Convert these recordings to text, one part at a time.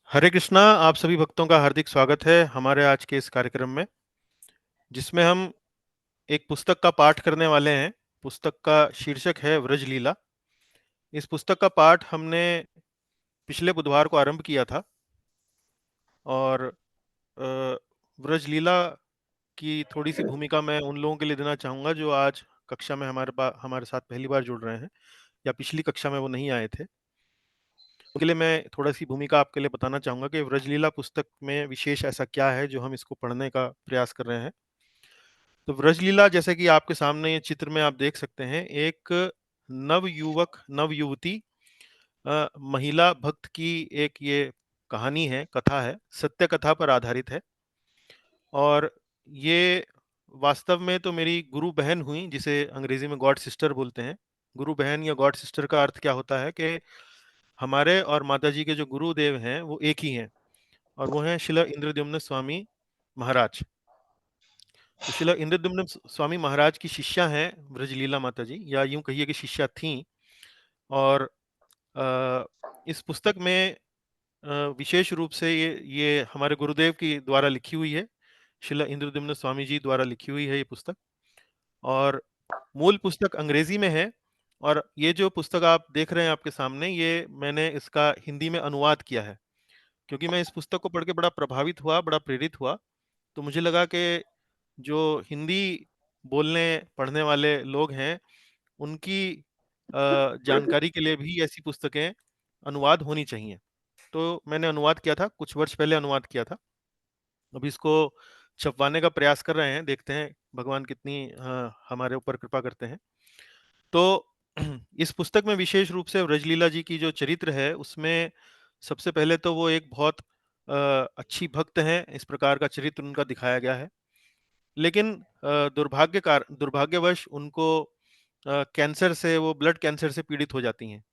हरे कृष्णा। आप सभी भक्तों का हार्दिक स्वागत है हमारे आज के इस कार्यक्रम में, जिसमें हम एक पुस्तक का पाठ करने वाले हैं। पुस्तक का शीर्षक है व्रजलीला। इस पुस्तक का पाठ हमने पिछले बुधवार को आरंभ किया था और व्रजलीला की थोड़ी सी भूमिका मैं उन लोगों के लिए देना चाहूँगा जो आज कक्षा में हमारे साथ पहली बार जुड़ रहे हैं या पिछली कक्षा में वो नहीं आए थे। उनके लिए मैं थोड़ा सी भूमिका आपके लिए बताना चाहूँगा कि व्रजलीला पुस्तक में विशेष ऐसा क्या है जो हम इसको पढ़ने का प्रयास कर रहे हैं। तो व्रजलीला, जैसे कि आपके सामने ये चित्र में आप देख सकते हैं, एक नव युवक नव युवती महिला भक्त की एक ये कहानी है, कथा है, सत्य कथा पर आधारित है। और ये वास्तव में तो मेरी गुरु बहन हुई, जिसे अंग्रेजी में गॉड सिस्टर बोलते हैं। गुरु बहन या गॉड सिस्टर का अर्थ क्या होता है कि हमारे और माता जी के जो गुरुदेव हैं वो एक ही हैं, और वो हैं शिला इंद्रद्युम्न स्वामी महाराज। तो शिला इंद्रद्युम्न स्वामी महाराज की शिष्या हैं ब्रजलीला माता जी, या यूं कहिए कि शिष्या थीं। और अ, इस पुस्तक में विशेष रूप से ये हमारे गुरुदेव की द्वारा लिखी हुई है, शिला इंद्रद्युम्न स्वामी जी द्वारा लिखी हुई है ये पुस्तक। और मूल पुस्तक अंग्रेजी में है, और ये जो पुस्तक आप देख रहे हैं आपके सामने, ये मैंने इसका हिंदी में अनुवाद किया है, क्योंकि मैं इस पुस्तक को पढ़ के बड़ा प्रभावित हुआ, बड़ा प्रेरित हुआ। तो मुझे लगा कि जो हिंदी बोलने पढ़ने वाले लोग हैं उनकी जानकारी के लिए भी ऐसी पुस्तकें अनुवाद होनी चाहिए। तो मैंने अनुवाद किया था, कुछ वर्ष पहले अनुवाद किया था। अभी इसको छपवाने का प्रयास कर रहे हैं, देखते हैं भगवान कितनी हमारे ऊपर कृपा करते हैं। तो इस पुस्तक में विशेष रूप से व्रजलीला जी की जो चरित्र है उसमें सबसे पहले तो वो एक बहुत अच्छी भक्त हैं, इस प्रकार का चरित्र उनका दिखाया गया है। लेकिन दुर्भाग्यवश उनको कैंसर से, वो ब्लड कैंसर से पीड़ित हो जाती हैं,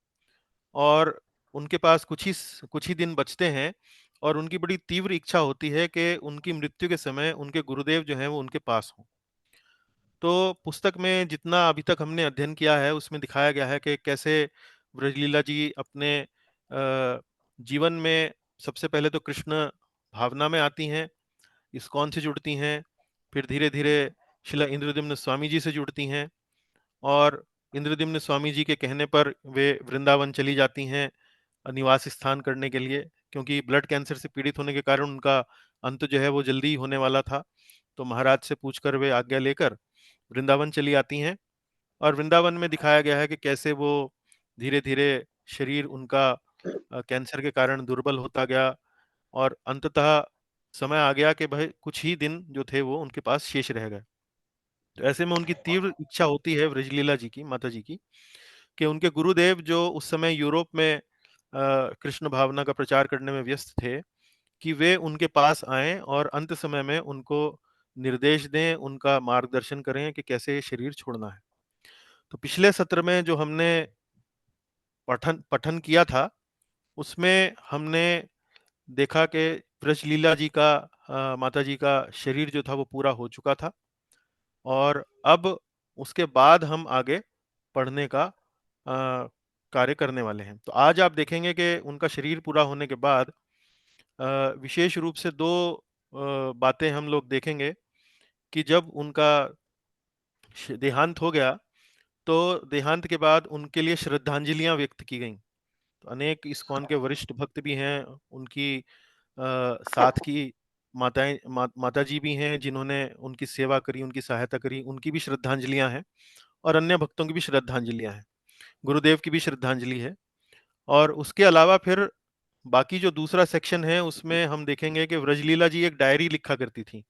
और उनके पास कुछ ही दिन बचते हैं, और उनकी बड़ी तीव्र इच्छा होती है कि उनकी मृत्यु के समय उनके गुरुदेव जो हैं वो उनके पास हों। तो पुस्तक में जितना अभी तक हमने अध्ययन किया है उसमें दिखाया गया है कि कैसे ब्रजलीला जी अपने जीवन में सबसे पहले तो कृष्ण भावना में आती हैं, इस्कॉन से जुड़ती हैं, फिर धीरे धीरे शिला इंद्रद्युम्न स्वामी जी से जुड़ती हैं, और इंद्रद्युम्न स्वामी जी के कहने पर वे वृंदावन चली जाती हैं निवास स्थान करने के लिए, क्योंकि ब्लड कैंसर से पीड़ित होने के कारण उनका अंत जो है वो जल्दी ही होने वाला था। तो महाराज से पूछकर वे आज्ञा लेकर वृंदावन चली आती हैं, और वृंदावन में दिखाया गया है कि कैसे वो धीरे धीरे शरीर उनका कैंसर के कारण दुर्बल होता गया, और अंततः समय आ गया कि भाई कुछ ही दिन जो थे वो उनके पास शेष रह गए। तो ऐसे में उनकी तीव्र इच्छा होती है व्रजलीला जी की, माता जी की, कि उनके गुरुदेव जो उस समय यूरोप में कृष्ण भावना का प्रचार करने में व्यस्त थे, कि वे उनके पास आएं और अंत समय में उनको निर्देश दें, उनका मार्गदर्शन करें कि कैसे ये शरीर छोड़ना है। तो पिछले सत्र में जो हमने पठन पठन किया था उसमें हमने देखा कि ब्रजलीला जी का, माता जी का शरीर जो था वो पूरा हो चुका था, और अब उसके बाद हम आगे पढ़ने का कार्य करने वाले हैं। तो आज आप देखेंगे कि उनका शरीर पूरा होने के बाद विशेष रूप से दो बातें हम लोग देखेंगे, कि जब उनका देहांत हो गया तो देहांत के बाद उनके लिए श्रद्धांजलियां व्यक्त की गईं। तो अनेक इस्कॉन के वरिष्ठ भक्त भी हैं, उनकी साथ की माता जी भी हैं जिन्होंने उनकी सेवा करी, उनकी सहायता करी, उनकी भी श्रद्धांजलियां हैं, और अन्य भक्तों की भी श्रद्धांजलियां हैं, गुरुदेव की भी श्रद्धांजलि है। और उसके अलावा फिर बाकी जो दूसरा सेक्शन है उसमें हम देखेंगे कि व्रजलीला जी एक डायरी लिखा करती थी।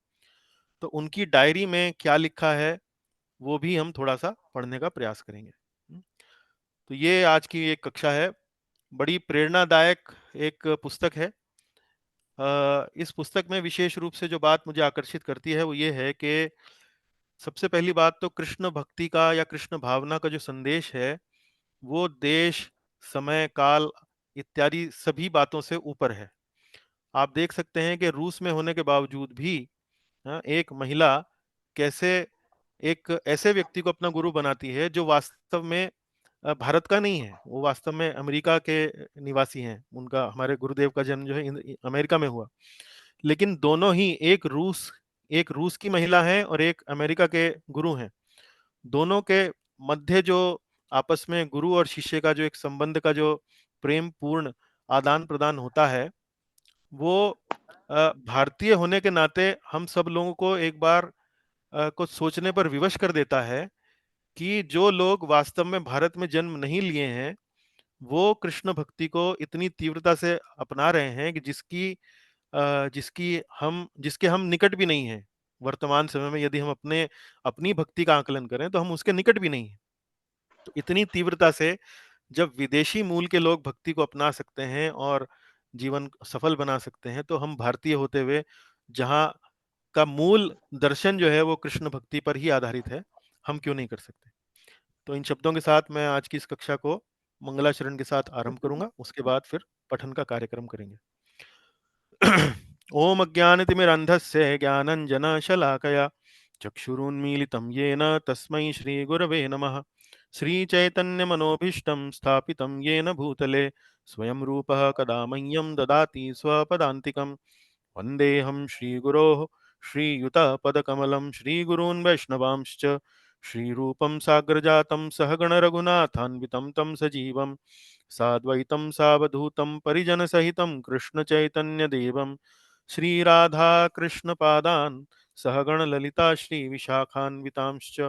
तो उनकी डायरी में क्या लिखा है वो भी हम थोड़ा सा पढ़ने का प्रयास करेंगे। तो ये आज की एक कक्षा है, बड़ी प्रेरणादायक एक पुस्तक है। इस पुस्तक में विशेष रूप से जो बात मुझे आकर्षित करती है वो ये है कि सबसे पहली बात तो कृष्ण भक्ति का या कृष्ण भावना का जो संदेश है वो देश, समय, काल इत्यादि सभी बातों से ऊपर है। आप देख सकते हैं कि रूस में होने के बावजूद भी एक महिला कैसे एक ऐसे व्यक्ति को अपना गुरु बनाती है जो वास्तव में भारत का नहीं है, वो वास्तव में अमेरिका के निवासी हैं। उनका, हमारे गुरुदेव का जन्म जो है अमेरिका में हुआ। लेकिन दोनों ही, एक रूस की महिला है और एक अमेरिका के गुरु हैं। दोनों के मध्य जो आपस में गुरु और शिष्य का जो एक संबंध का जो प्रेम पूर्ण आदान प्रदान होता है, वो भारतीय होने के नाते हम सब लोगों को एक बार कुछ सोचने पर विवश कर देता है कि जो लोग वास्तव में भारत में जन्म नहीं लिए हैं, वो कृष्ण भक्ति को इतनी तीव्रता से अपना रहे हैं कि जिसके हम निकट भी नहीं हैं। वर्तमान समय में यदि हम अपनी भक्ति का आकलन करें तो हम उसके निकट भी नहीं हैं। तो इतनी तीव्रता से जब विदेशी मूल के लोग भक्ति को अपना सकते हैं और जीवन सफल बना सकते हैं, तो हम भारतीय होते हुए, जहाँ का मूल दर्शन जो है वो कृष्ण भक्ति पर ही आधारित है, हम क्यों नहीं कर सकते। तो इन शब्दों के साथ मैं आज की इस कक्षा को मंगलाचरण के साथ आरंभ करूंगा, उसके बाद फिर पठन का कार्यक्रम करेंगे। ओम अज्ञानतिमिरन्धस्य ज्ञानञ्जनशलाकया चक्षुरुन्मीलितं येन तस्मै श्रीगुरवे नमः। श्रीचैतन्यमनोभीष्टं स्थापितं येन भूतले स्वयं रूपः कदा मह्यं ददाति स्वपदान्तिकम्। वन्देऽहं श्रीगुरोः श्रीयुतपदकमलं श्रीगुरून् वैष्णवांश्च श्रीरूपं साग्रजातं सहगणरघुनाथान्वितं तं सजीवं साद्वैतं सावधूतं परिजनसहितं कृष्णचैतन्यदेवं श्रीराधाकृष्णपादान् सहगणललिता श्रीविशाखान्वितांश्च।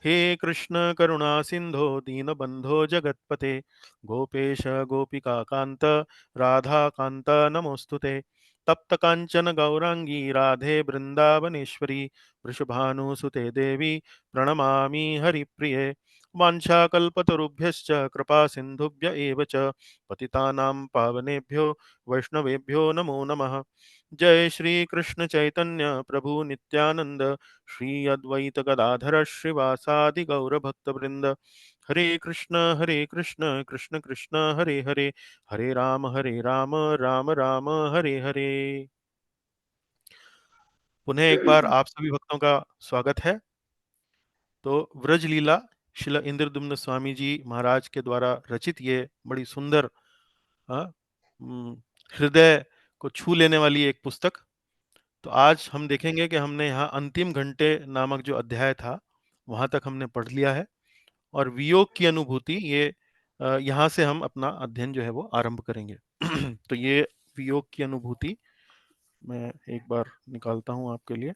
हे कृष्ण करुणा सिंधो दीनबंधो जगत्पते गोपेश गोपिका कांत राधा कांत नमोस्तुते। तप्त कांचन गौरांगी राधे वृंदावनेश्वरी वृषभानुसुते देवी प्रणमामि हरिप्रिये। वाञ्छाकल्पतरुभ्यश्च कृपा सिन्धुभ्य एव च पतितानां पावनेभ्यो वैष्णवेभ्यो नमो नमः। जय श्री कृष्ण चैतन्य प्रभु नित्यानंद श्री अद्वैत गदाधर श्रीवासादि गौर भक्त वृंद। हरे कृष्ण कृष्ण कृष्ण हरे हरे, हरे राम राम राम हरे हरे। पुनः एक बार आप सभी भक्तों का स्वागत है। तो व्रज लीला शिला इंद्रदुम्न स्वामी जी महाराज के द्वारा रचित ये बड़ी सुंदर, हाँ, हृदय को छू लेने वाली एक पुस्तक। तो आज हम देखेंगे कि हमने यहाँ अंतिम घंटे नामक जो अध्याय था वहां तक हमने पढ़ लिया है, और वियोग की अनुभूति, ये यहाँ से हम अपना अध्ययन जो है वो आरंभ करेंगे। तो ये वियोग की अनुभूति मैं एक बार निकालता हूँ आपके लिए।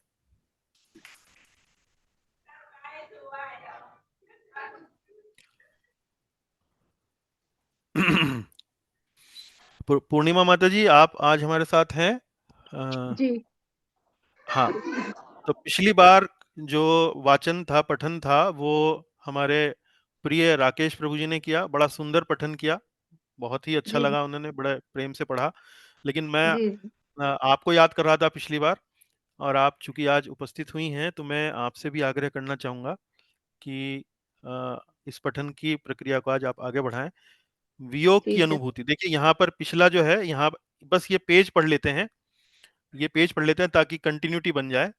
पूर्णिमा माता जी, आप आज हमारे साथ हैं? जी। हाँ। तो पिछली बार जो वाचन था, पठन था, वो हमारे प्रिय राकेश प्रभु जी ने किया। बड़ा सुंदर पठन किया, बहुत ही अच्छा जी। लगा, उन्होंने बड़े प्रेम से पढ़ा। लेकिन मैं जी। आपको याद कर रहा था पिछली बार, और आप चूंकि आज उपस्थित हुई हैं तो मैं आपसे भी आग्रह करना चाहूंगा कि इस पठन की प्रक्रिया को आज आप आगे बढ़ाएं। वियोग की ठीक है। अनुभूति, देखिए यहाँ पर पिछला जो है, यहाँ बस ये पेज पढ़ लेते हैं, ये पेज पढ़ लेते हैं ताकि कंटिन्यूटी बन जाए।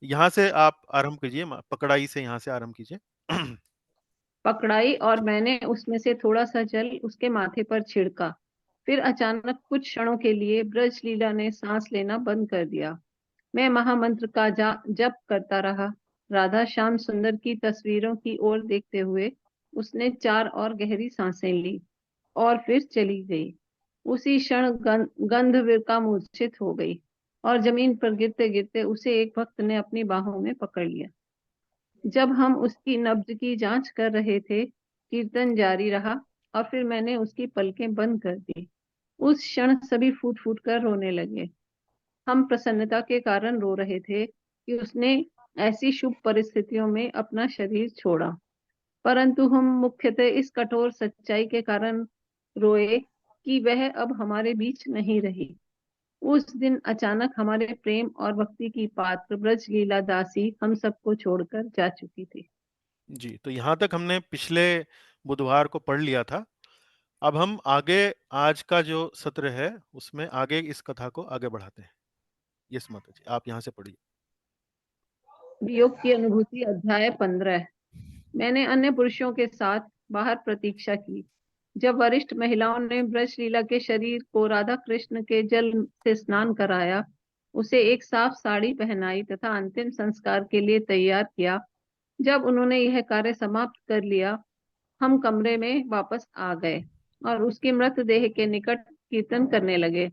यहाँ से आप आरंभ कीजिए, पकड़ाई से यहाँ से आरंभ कीजिए। पकड़ाई और मैंने उसमें से थोड़ा सा जल उसके माथे पर छिड़का। फिर अचानक कुछ क्षणों के लिए ब्रज लीला ने सांस लेना बंद कर दिया। मैं महामंत्र का जप करता रहा। राधा श्याम सुंदर की तस्वीरों की ओर देखते हुए उसने 4 और गहरी सांसें ली और फिर चली गई। उसी क्षण गंध विरका मूर्छित हो गई और जमीन पर गिरते गिरते उसे एक भक्त ने अपनी बाहों में पकड़ लिया। जब हम उसकी नब्ज की जांच कर रहे थे, कीर्तन जारी रहा और फिर मैंने उसकी पलकें बंद कर दी। उस क्षण सभी फूट फूट कर रोने लगे। हम प्रसन्नता के कारण रो रहे थे कि उसने ऐसी शुभ परिस्थितियों में अपना शरीर छोड़ा, परंतु हम मुख्यतः इस कठोर सच्चाई के कारण रोए कि वह अब हमारे बीच नहीं रही। उस दिन अचानक हमारे प्रेम और भक्ति की पात्र ब्रज लीला दासी हम सबको छोड़कर जा चुकी थी। जी, तो यहाँ तक हमने पिछले बुधवार को पढ़ लिया था। अब हम आगे, आज का जो सत्र है उसमें आगे इस कथा को आगे बढ़ाते हैं। यस माता जी, आप यहाँ से पढ़िए। वियोग की अनुभूति, अध्याय 15। मैंने अन्य पुरुषों के साथ बाहर प्रतीक्षा की। जब वरिष्ठ महिलाओं ने ब्रज लीला के शरीर को राधा कृष्ण के जल से स्नान कराया, उसे एक साफ साड़ी पहनाई तथा अंतिम संस्कार के लिए तैयार किया, जब उन्होंने यह कार्य समाप्त कर लिया, हम कमरे में वापस आ गए और उसकी मृतदेह के निकट कीर्तन करने लगे।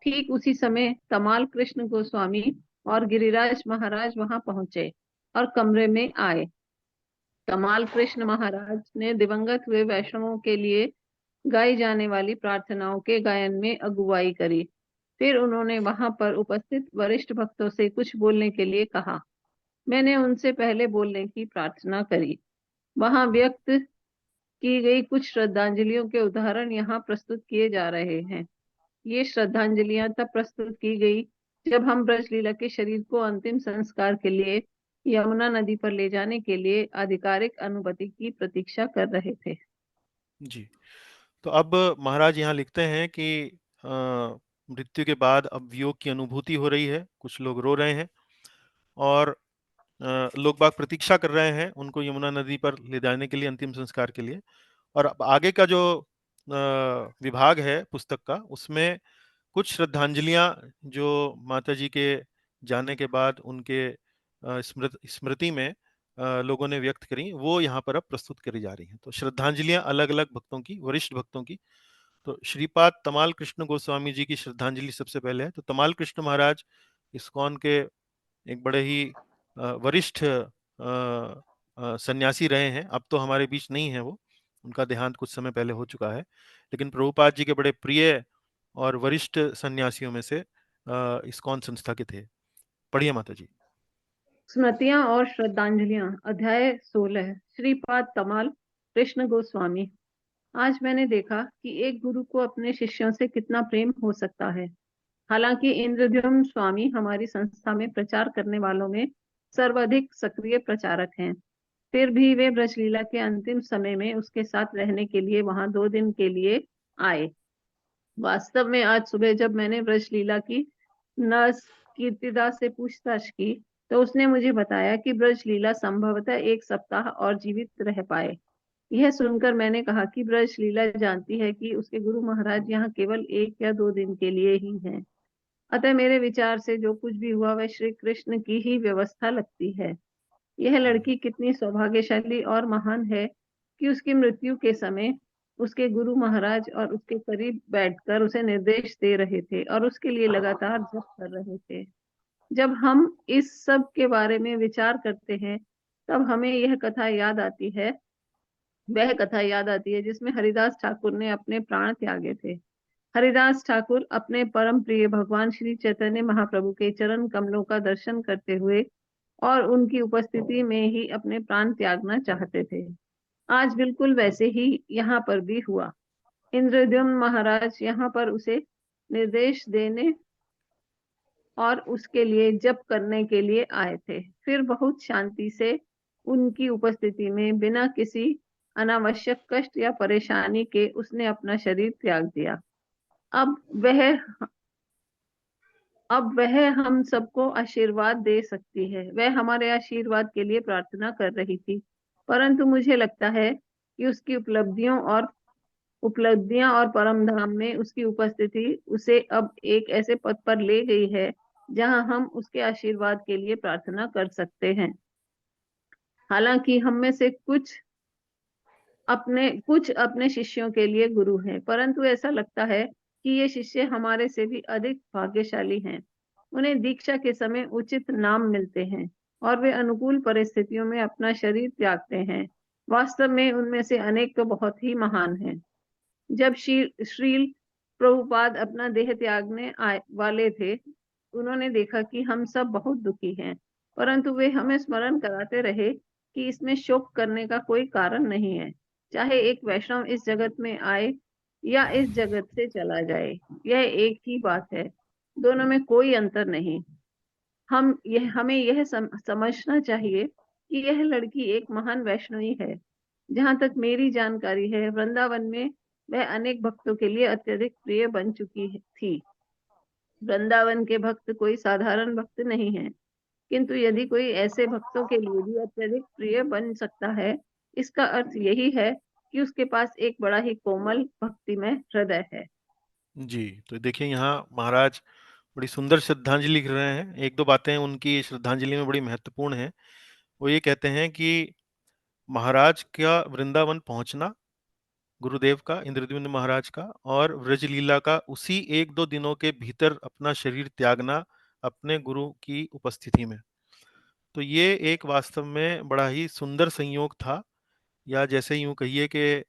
ठीक उसी समय तमाल कृष्ण गोस्वामी और गिरिराज महाराज वहां पहुंचे और कमरे में आए। तमाल कृष्ण महाराज ने दिवंगत हुए वैष्णवों के लिए गाई जाने वाली प्रार्थनाओं के गायन में अगुवाई करी। फिर उन्होंने वहां पर उपस्थित वरिष्ठ भक्तों से कुछ बोलने के लिए कहा। मैंने उनसे पहले बोलने की प्रार्थना करी। वहां व्यक्त की गई कुछ श्रद्धांजलियों के उदाहरण यहाँ प्रस्तुत किए जा रहे हैं। ये श्रद्धांजलियां तब प्रस्तुत की गई जब हम ब्रजलीला के शरीर को अंतिम संस्कार के लिए यमुना नदी पर ले जाने के लिए आधिकारिक अनुमति की प्रतीक्षा कर रहे थे। जी। तो अब महाराज यहाँ लिखते हैं कि मृत्यु के बाद अब वियोग की अनुभूति हो रही है, कुछ लोग रो रहे हैं और लोग बाग प्रतीक्षा कर रहे हैं उनको यमुना नदी पर ले जाने के लिए, अंतिम संस्कार के लिए। और अब आगे का जो विभाग है पुस्तक का, उसमें कुछ श्रद्धांजलियां जो माता जी के जाने के बाद उनके स्मृति में लोगों ने व्यक्त करी, वो यहाँ पर अब प्रस्तुत करी जा रही हैं। तो श्रद्धांजलियां अलग अलग भक्तों की, वरिष्ठ भक्तों की। तो श्रीपाद तमाल कृष्ण गोस्वामी जी की श्रद्धांजलि सबसे पहले है। तो तमाल कृष्ण महाराज इस्कॉन के एक बड़े ही वरिष्ठ सन्यासी रहे हैं। अब तो हमारे बीच नहीं है वो, उनका देहांत कुछ समय पहले हो चुका है। लेकिन प्रभुपाद जी के बड़े प्रिय और वरिष्ठ सन्यासियों में से इस्कॉन संस्था के थे। पढ़िए माता जी। स्मृतियां और श्रद्धांजलियां, अध्याय 16। श्रीपाद तमाल कृष्ण गोस्वामी। आज मैंने देखा कि एक गुरु को अपने शिष्यों से कितना प्रेम हो सकता है। हालांकि इंद्रद्युम्न स्वामी हमारी संस्था में प्रचार करने वालों में सर्वाधिक सक्रिय प्रचारक हैं, फिर भी वे ब्रजलीला के अंतिम समय में उसके साथ रहने के लिए वहां 2 दिन के लिए आए। वास्तव में आज सुबह जब मैंने ब्रजलीला की नर्स कीर्तिदास से पूछताछ की, तो उसने मुझे बताया कि ब्रजलीला संभवतः 1 सप्ताह और जीवित रह पाए। यह सुनकर मैंने कहा कि ब्रजलीला जानती है कि उसके गुरु महाराज यहाँ केवल 1 या 2 दिन के लिए ही हैं। अतः मेरे विचार से जो कुछ भी हुआ वह श्री कृष्ण की ही व्यवस्था लगती है। यह लड़की कितनी सौभाग्यशाली और महान है कि उसकी मृत्यु के समय उसके गुरु महाराज और उसके करीब बैठकर उसे निर्देश दे रहे थे और उसके लिए लगातार जप कर रहे थे। जब हम इस सब के बारे में विचार करते हैं, तब हमें वह कथा याद आती है जिसमें हरिदास ठाकुर ने अपने प्राण त्यागे थे। हरिदास ठाकुर अपने परम प्रिय भगवान श्री चैतन्य महाप्रभु के चरण कमलों का दर्शन करते हुए और उनकी उपस्थिति में ही अपने प्राण त्यागना चाहते थे। आज बिल्कुल वैसे ही यहाँ पर भी हुआ। इंद्रद्युम्न महाराज यहाँ पर उसे निर्देश देने और उसके लिए जप करने के लिए आए थे। फिर बहुत शांति से उनकी उपस्थिति में बिना किसी अनावश्यक कष्ट या परेशानी के उसने अपना शरीर त्याग दिया। अब वह अब वह हम सबको आशीर्वाद दे सकती है। वह हमारे आशीर्वाद के लिए प्रार्थना कर रही थी, परंतु मुझे लगता है कि उसकी उपलब्धियां और परम धाम में उसकी उपस्थिति उसे अब एक ऐसे पद पर ले गई है जहां हम उसके आशीर्वाद के लिए प्रार्थना कर सकते हैं। हालांकि हम में से कुछ अपने शिष्यों के लिए गुरु हैं, परंतु ऐसा लगता है कि ये शिष्य हमारे से भी अधिक भाग्यशाली हैं। उन्हें दीक्षा के समय उचित नाम मिलते हैं और वे अनुकूल परिस्थितियों में अपना शरीर त्यागते हैं। वास्तव में उनमें से अनेक तो बहुत ही महान हैं। जब श्रील प्रभुपाद अपना देह त्यागने वाले थे, उन्होंने देखा कि हम सब बहुत दुखी हैं, परंतु वे हमें स्मरण कराते रहे कि इसमें शोक करने का कोई कारण नहीं है। चाहे एक वैष्णव इस जगत में आए या इस जगत से चला जाए, यह एक ही बात है। दोनों में कोई अंतर नहीं। हमें यह समझना चाहिए कि यह लड़की एक महान वैष्णवी है। जहां तक मेरी जानकारी है, वृंदावन में वह अनेक भक्तों के लिए अत्यधिक प्रिय बन चुकी थी। वृंदावन के भक्त कोई साधारण भक्त नहीं है, किंतु यदि कोई ऐसे भक्तों के लिए भी अत्यधिक प्रिय बन सकता है, इसका अर्थ यही है कि उसके पास एक बड़ा ही कोमल भक्तिमय हृदय है। जी, तो देखिए यहाँ महाराज बड़ी सुंदर श्रद्धांजलि लिख रहे हैं। एक दो बातें उनकी श्रद्धांजलि में बड़ी महत्वपूर्ण हैं। वो ये कहते हैं कि महाराज का वृंदावन पहुंचना, गुरुदेव का, इंद्रद्युम्न महाराज का, और व्रजलीला का उसी एक दो दिनों के भीतर अपना शरीर त्यागना अपने गुरु की उपस्थिति में। तो ये एक वास्तव में बड़ा ही सुंदर संयोग था। या जैसे यूं कहिए कि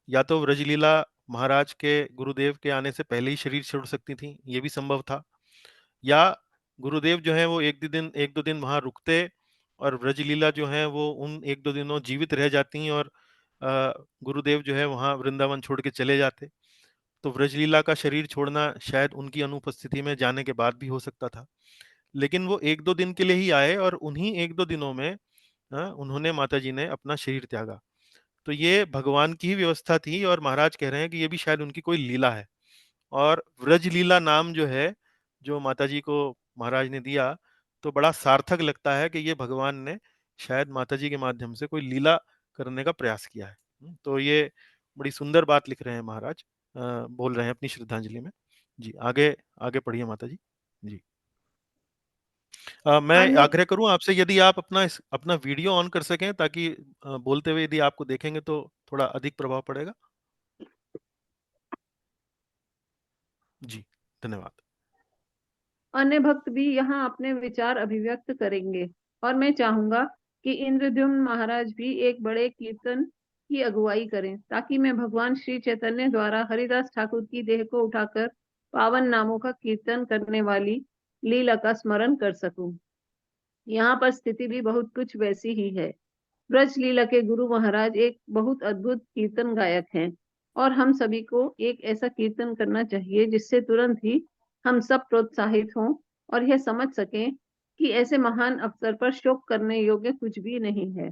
या तो व्रजलीला महाराज के गुरुदेव के आने से पहले ही शरीर छोड़ सकती थी, ये भी संभव था, या गुरुदेव जो है वो एक दो दिन वहां रुकते और व्रजलीला जो है वो उन एक दो दिनों जीवित रह जाती और गुरुदेव जो है वहां वृंदावन छोड़ के चले जाते। तो व्रजलीला का शरीर छोड़ना शायद उनकी अनुपस्थिति में जाने के बाद भी हो सकता था। लेकिन वो एक दो दिन के लिए ही आए और उन्हीं एक दो दिनों में उन्होंने, माता जी ने अपना शरीर त्यागा। तो ये भगवान की ही व्यवस्था थी और महाराज कह रहे हैं कि ये भी शायद उनकी कोई लीला है। और व्रज लीला नाम जो है, जो माताजी को महाराज ने दिया, तो बड़ा सार्थक लगता है कि ये भगवान ने शायद माताजी के माध्यम से कोई लीला करने का प्रयास किया है। तो ये बड़ी सुंदर बात लिख रहे हैं महाराज, बोल रहे हैं अपनी श्रद्धांजलि में। जी, आगे आगे पढ़िए माता जी। जी, मैं अन्य आग्रह करूं आपसे, यदि आप अपना वीडियो ऑन कर सकें ताकि बोलते हुए यदि आपको देखेंगे तो थोड़ा अधिक प्रभाव पड़ेगा। जी, धन्यवाद। अन्य भक्त भी यहाँ अपने विचार अभिव्यक्त करेंगे, और मैं चाहूंगा कि इंद्रद्युम्न महाराज भी एक बड़े कीर्तन की अगुवाई करें, ताकि मैं भगवान श्री चैतन्य द्वारा हरिदास ठाकुर की देह को उठाकर पावन नामों का कीर्तन करने वाली लीला का स्मरण कर सकूं। यहाँ पर स्थिति भी बहुत कुछ वैसी ही है। ब्रज लीला के गुरु महाराज एक बहुत अद्भुत कीर्तन गायक हैं, और हम सभी को एक ऐसा कीर्तन करना चाहिए जिससे तुरंत ही हम सब प्रोत्साहित हों और यह समझ सकें कि ऐसे महान अवसर पर शोक करने योग्य कुछ भी नहीं है।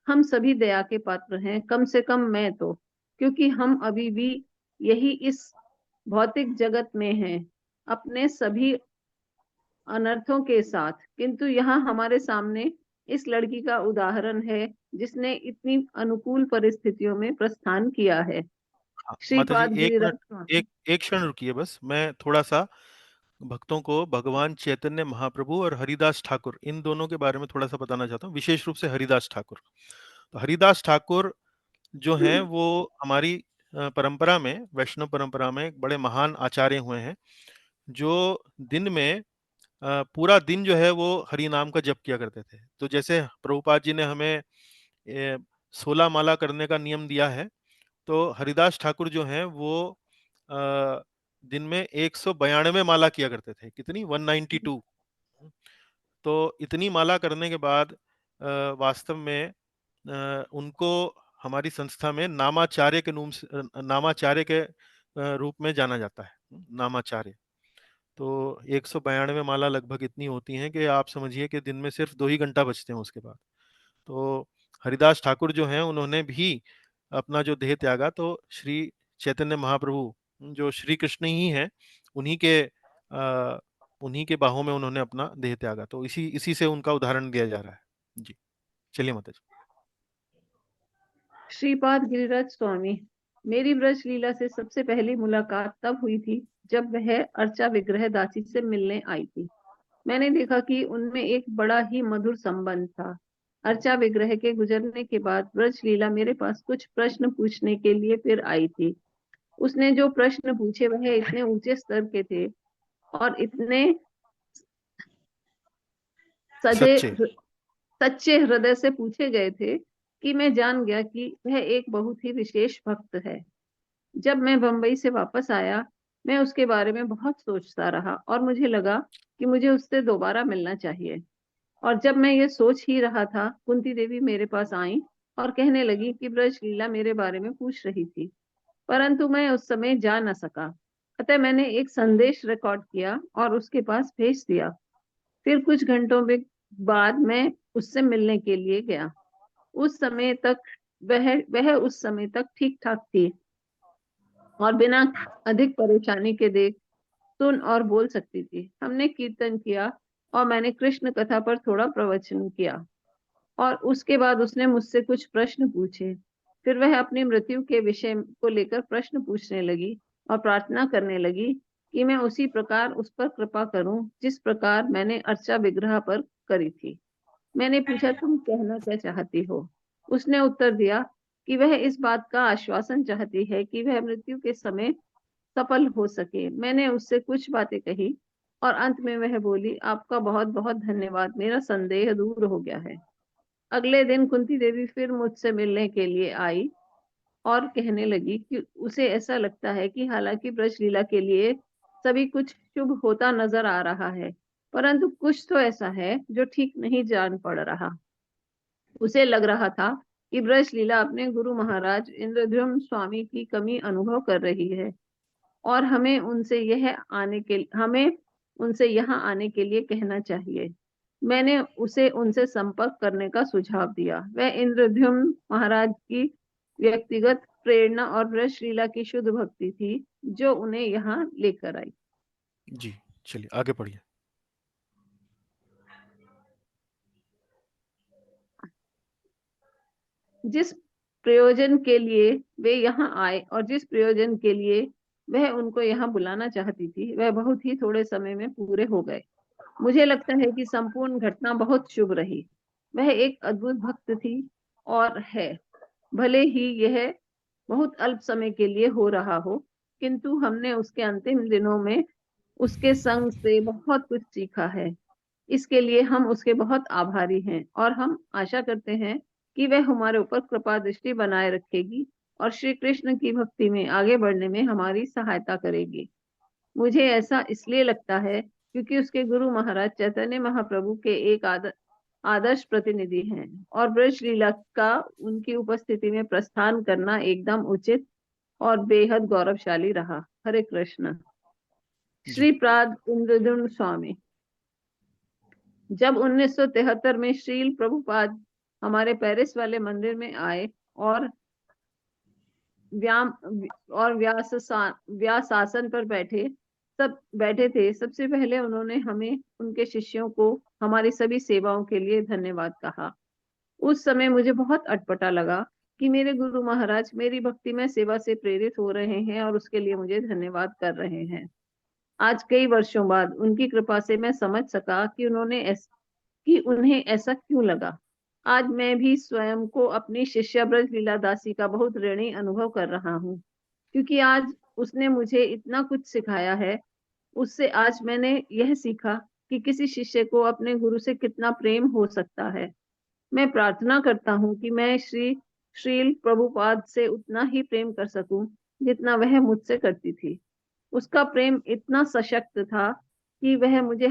हम सभी दया के पात्र हैं, कम से कम मैं तो, क्योंकि हम अभी भी यही इस भौतिक जगत में हैं, अपने सभी अनर्थों के साथ। किंतु यहाँ हमारे सामने इस लड़की का उदाहरण है जिसने इतनी अनुकूल परिस्थितियों में प्रस्थान किया है। हाँ, माता जी श्रीपाद एक मिनट, गिरिराज स्वामी। एक एक क्षण रुकिए बस, मैं थोड़ा सा भक्तों को भगवान चैतन्य महाप्रभु और हरिदास ठाकुर, इन दोनों के बारे में थोड़ा सा बताना चाहता हूँ, विशेष रूप से हरिदास ठाकुर। तो हरिदास ठाकुर जो हैं वो हमारी परंपरा में, वैष्णव परंपरा में एक बड़े महान आचार्य हुए हैं, जो दिन में पूरा दिन जो है वो हरि नाम का जप किया करते थे। तो जैसे प्रभुपाद जी ने हमें 16 माला करने का नियम दिया है, तो हरिदास ठाकुर जो हैं वो दिन में 192 माला किया करते थे। कितनी? 192। तो इतनी माला करने के बाद वास्तव में उनको हमारी संस्था में नामाचार्य के नामाचार्य के रूप में जाना जाता है। नामाचार्य। तो 192 माला लगभग इतनी होती हैं कि आप समझिए कि दिन में सिर्फ 2 ही घंटा बचते हैं उसके बाद। तो हरिदास ठाकुर जो हैं उन्होंने भी अपना जो देह त्यागा, तो श्री चैतन्य महाप्रभु जो श्री कृष्ण ही हैं, उन्हीं के उन्हीं के बाहों में उन्होंने अपना देह त्यागा। तो इसी इसी से उनका उदाहरण दिया जा रहा है। जी, चलिए माता जी। श्रीपाद गिरिराज स्वामी। मेरी ब्रज लीला से सबसे पहली मुलाकात तब हुई थी जब वह अर्चा विग्रह दासी से मिलने आई थी। मैंने देखा कि उनमें एक बड़ा ही मधुर संबंध था। अर्चा विग्रह के गुजरने के बाद ब्रज लीला मेरे पास कुछ प्रश्न पूछने के लिए फिर आई थी। उसने जो प्रश्न पूछे वह इतने ऊंचे स्तर के थे और इतने सजे सच्चे। सच्चे हृदय से पूछे गए थे कि मैं जान गया कि वह एक बहुत ही विशेष भक्त है। जब मैं बंबई से वापस आया, मैं उसके बारे में बहुत सोचता रहा और मुझे लगा कि मुझे उससे दोबारा मिलना चाहिए। और जब मैं ये सोच ही रहा था, कुंती देवी मेरे पास आई और कहने लगी कि ब्रज लीला मेरे बारे में पूछ रही थी, परंतु मैं उस समय जा न सका। अतः मैंने एक संदेश रिकॉर्ड किया और उसके पास भेज दिया। फिर कुछ घंटों में बाद मैं उससे मिलने के लिए गया। उस समय तक वह उस समय तक ठीक ठाक थी और बिना अधिक परेशानी के देख, सुन और बोल सकती थी। हमने कीर्तन किया और मैंने कृष्ण कथा पर थोड़ा प्रवचन किया, और उसके बाद उसने मुझसे कुछ प्रश्न पूछे। फिर वह अपनी मृत्यु के विषय को लेकर प्रश्न पूछने लगी और प्रार्थना करने लगी कि मैं उसी प्रकार उस पर कृपा करूं जिस प्रकार मैंने अर्चा विग्रह पर करी थी। मैंने पूछा, तुम कहना क्या चाहती हो? उसने उत्तर दिया कि वह इस बात का आश्वासन चाहती है कि वह मृत्यु के समय सफल हो सके। मैंने उससे कुछ बातें कही और अंत में वह बोली, आपका बहुत बहुत धन्यवाद, मेरा संदेह दूर हो गया है। अगले दिन कुंती देवी फिर मुझसे मिलने के लिए आई और कहने लगी कि उसे ऐसा लगता है कि हालांकि ब्रजलीला के लिए सभी कुछ शुभ होता नजर आ रहा है, परंतु कुछ तो ऐसा है जो ठीक नहीं जान पड़ रहा। उसे लग रहा था कि ब्रजलीला अपने गुरु महाराज इंद्रद्युम्न स्वामी की कमी अनुभव कर रही है और हमें उनसे यहाँ आने के लिए कहना चाहिए। मैंने उसे उनसे संपर्क करने का सुझाव दिया। वह इंद्रद्युम्न महाराज की व्यक्तिगत प्रेरणा और ब्रजलीला की शुद्ध भक्ति थी जो उन्हें यहाँ लेकर आई। जी, चलिए आगे पढ़िए। जिस प्रयोजन के लिए वे यहाँ आए और जिस प्रयोजन के लिए वह उनको यहाँ बुलाना चाहती थी, वह बहुत ही थोड़े समय में पूरे हो गए। मुझे लगता है कि संपूर्ण घटना बहुत शुभ रही। वह एक अद्भुत भक्त थी और है। भले ही यह बहुत अल्प समय के लिए हो रहा हो, किंतु हमने उसके अंतिम दिनों में उसके संग से बहुत कुछ सीखा है। इसके लिए हम उसके बहुत आभारी हैं और हम आशा करते हैं कि वह हमारे ऊपर कृपा दृष्टि बनाए रखेगी और श्री कृष्ण की भक्ति में आगे बढ़ने में हमारी सहायता करेगी। मुझे ऐसा इसलिए लगता है क्योंकि उसके गुरु महाराज चैतन्य महाप्रभु के एक आदर्श प्रतिनिधि हैं और ब्रज लीला का उनकी उपस्थिति में प्रस्थान करना एकदम उचित और बेहद गौरवशाली रहा। हरे कृष्ण। जी, श्रीपाद इंद्रद्युम्न स्वामी। जब 1973 में श्रील प्रभुपाद हमारे पेरिस वाले मंदिर में आए और व्याम और व्यासासन पर बैठे थे, सबसे पहले उन्होंने हमें उनके शिष्यों को हमारी सभी सेवाओं के लिए धन्यवाद कहा। उस समय मुझे बहुत अटपटा लगा कि मेरे गुरु महाराज मेरी भक्ति में सेवा से प्रेरित हो रहे हैं और उसके लिए मुझे धन्यवाद कर रहे हैं। आज कई वर्षों बाद उनकी कृपा से मैं समझ सका कि उन्हें ऐसा क्यों लगा। आज मैं भी स्वयं को अपनी शिष्या ब्रज लीला दासी का बहुत ऋणी अनुभव कर रहा हूँ, क्योंकि आज उसने मुझे इतना कुछ सिखाया है। उससे आज मैंने यह सीखा कि किसी शिष्य को अपने गुरु से कितना प्रेम हो सकता है। मैं प्रार्थना करता हूँ कि मैं श्रील प्रभुपाद से उतना ही प्रेम कर सकूं जितना वह मुझसे करती थी। उसका प्रेम इतना सशक्त था कि वह मुझे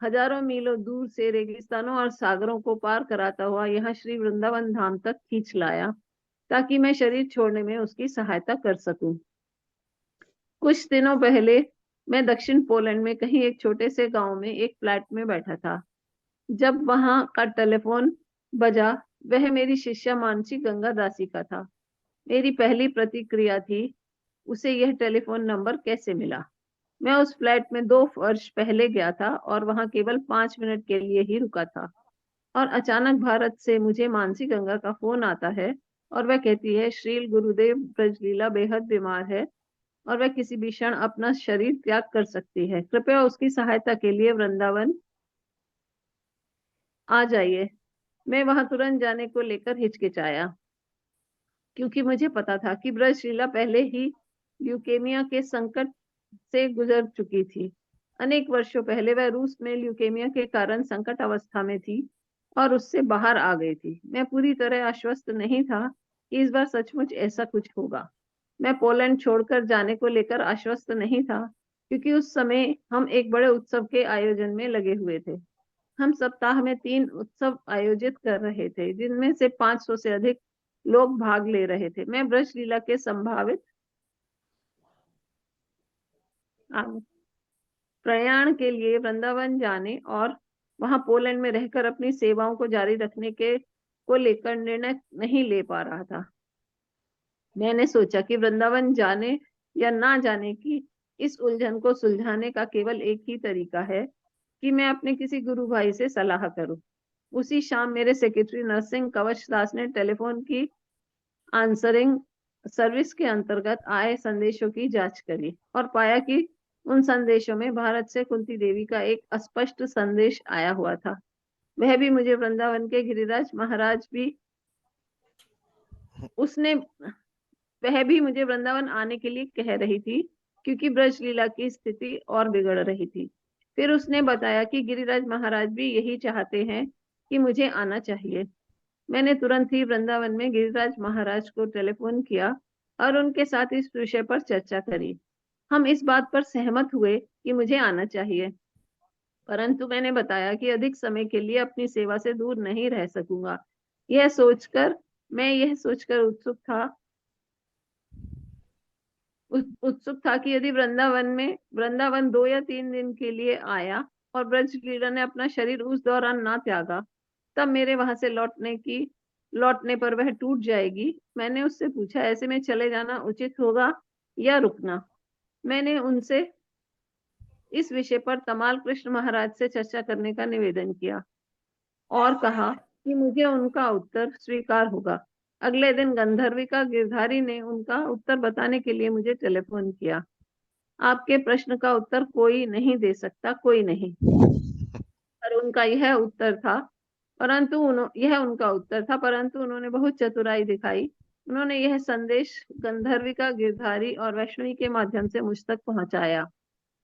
हजारों मीलों दूर से रेगिस्तानों और सागरों को पार कराता हुआ यहाँ श्री वृंदावन धाम तक खींच लाया, ताकि मैं शरीर छोड़ने में उसकी सहायता कर सकूं। कुछ दिनों पहले मैं दक्षिण पोलैंड में कहीं एक छोटे से गांव में एक फ्लैट में बैठा था। जब वहां का टेलीफोन बजा, वह मेरी शिष्या मानसी गंगा दासी का था। मेरी पहली प्रतिक्रिया थी, उसे यह टेलीफोन नंबर कैसे मिला? मैं उस फ्लैट में 2 वर्ष पहले गया था और वहां केवल 5 मिनट के लिए ही रुका था। और अचानक भारत से मुझे मानसी गंगा का फोन आता है और वह कहती है, श्रील गुरुदेव ब्रजलीला बेहद बीमार है और वह किसी भी क्षण अपना शरीर त्याग कर सकती है। कृपया उसकी सहायता के लिए वृंदावन आ जाइए। मैं वहां तुरंत जाने को लेकर हिचकिचाया, क्योंकि मुझे पता था कि ब्रजलीला पहले ही ल्यूकेमिया के संकट से गुजर चुकी थी। अनेक वर्षों पहले वह रूस में ल्यूकेमिया के कारण संकट अवस्था में थी और उससे बाहर आ गई थी। मैं पूरी तरह आश्वस्त नहीं था कि इस बार सचमुच ऐसा कुछ होगा। मैं पोलैंड छोड़कर जाने को लेकर आश्वस्त नहीं था, क्योंकि उस समय हम एक बड़े उत्सव के आयोजन में लगे हुए थे। हम सप्ताह में 3 उत्सव आयोजित कर रहे थे, जिनमें से 500 से अधिक लोग भाग ले रहे थे। मैं ब्रज लीला के संभावित प्रयाण के लिए वृंदावन जाने और वहां पोलैंड में रहकर अपनी सेवाओं को जारी रखने के को लेकर निर्णय नहीं ले पा रहा था। मैंने सोचा कि वृंदावन जाने या ना जाने की इस उलझन को सुलझाने का केवल एक ही तरीका है कि मैं अपने किसी गुरु भाई से सलाह करूं। उसी शाम मेरे सेक्रेटरी नरसिंह कवच दास ने टेलीफोन की आंसरिंग सर्विस के अंतर्गत आए संदेशों की जांच करी और पाया कि उन संदेशों में भारत से कुंती देवी का एक अस्पष्ट संदेश आया हुआ था। वह भी मुझे वृंदावन के गिरिराज महाराज भी उसने वह भी मुझे वृंदावन आने के लिए कह रही थी, क्योंकि ब्रज लीला की स्थिति और बिगड़ रही थी। फिर उसने बताया कि गिरिराज महाराज भी यही चाहते हैं कि मुझे आना चाहिए। मैंने तुरंत ही वृंदावन में गिरिराज महाराज को टेलीफोन किया और उनके साथ इस विषय पर चर्चा करी। हम इस बात पर सहमत हुए कि मुझे आना चाहिए, परंतु मैंने बताया कि अधिक समय के लिए अपनी सेवा से दूर नहीं रह सकूंगा। यह सोचकर यह सोचकर उत्सुक था कि यदि वृंदावन 2 या 3 दिन के लिए आया और ब्रज लीला ने अपना शरीर उस दौरान ना त्यागा, तब मेरे वहां से लौटने पर वह टूट जाएगी। मैंने उससे पूछा, ऐसे में चले जाना उचित होगा या रुकना। मैंने उनसे इस विषय पर तमाल कृष्ण महाराज से चर्चा करने का निवेदन किया और कहा कि मुझे उनका उत्तर स्वीकार होगा। अगले दिन गंधर्विका गिरधारी ने उनका उत्तर बताने के लिए मुझे टेलीफोन किया। आपके प्रश्न का उत्तर कोई नहीं दे सकता, कोई नहीं। पर उनका यह उत्तर था यह उनका उत्तर था, परंतु उन्होंने बहुत चतुराई दिखाई। उन्होंने यह संदेश गंधर्विका गिरधारी और वैष्णवी के माध्यम से मुझ तक पहुंचाया।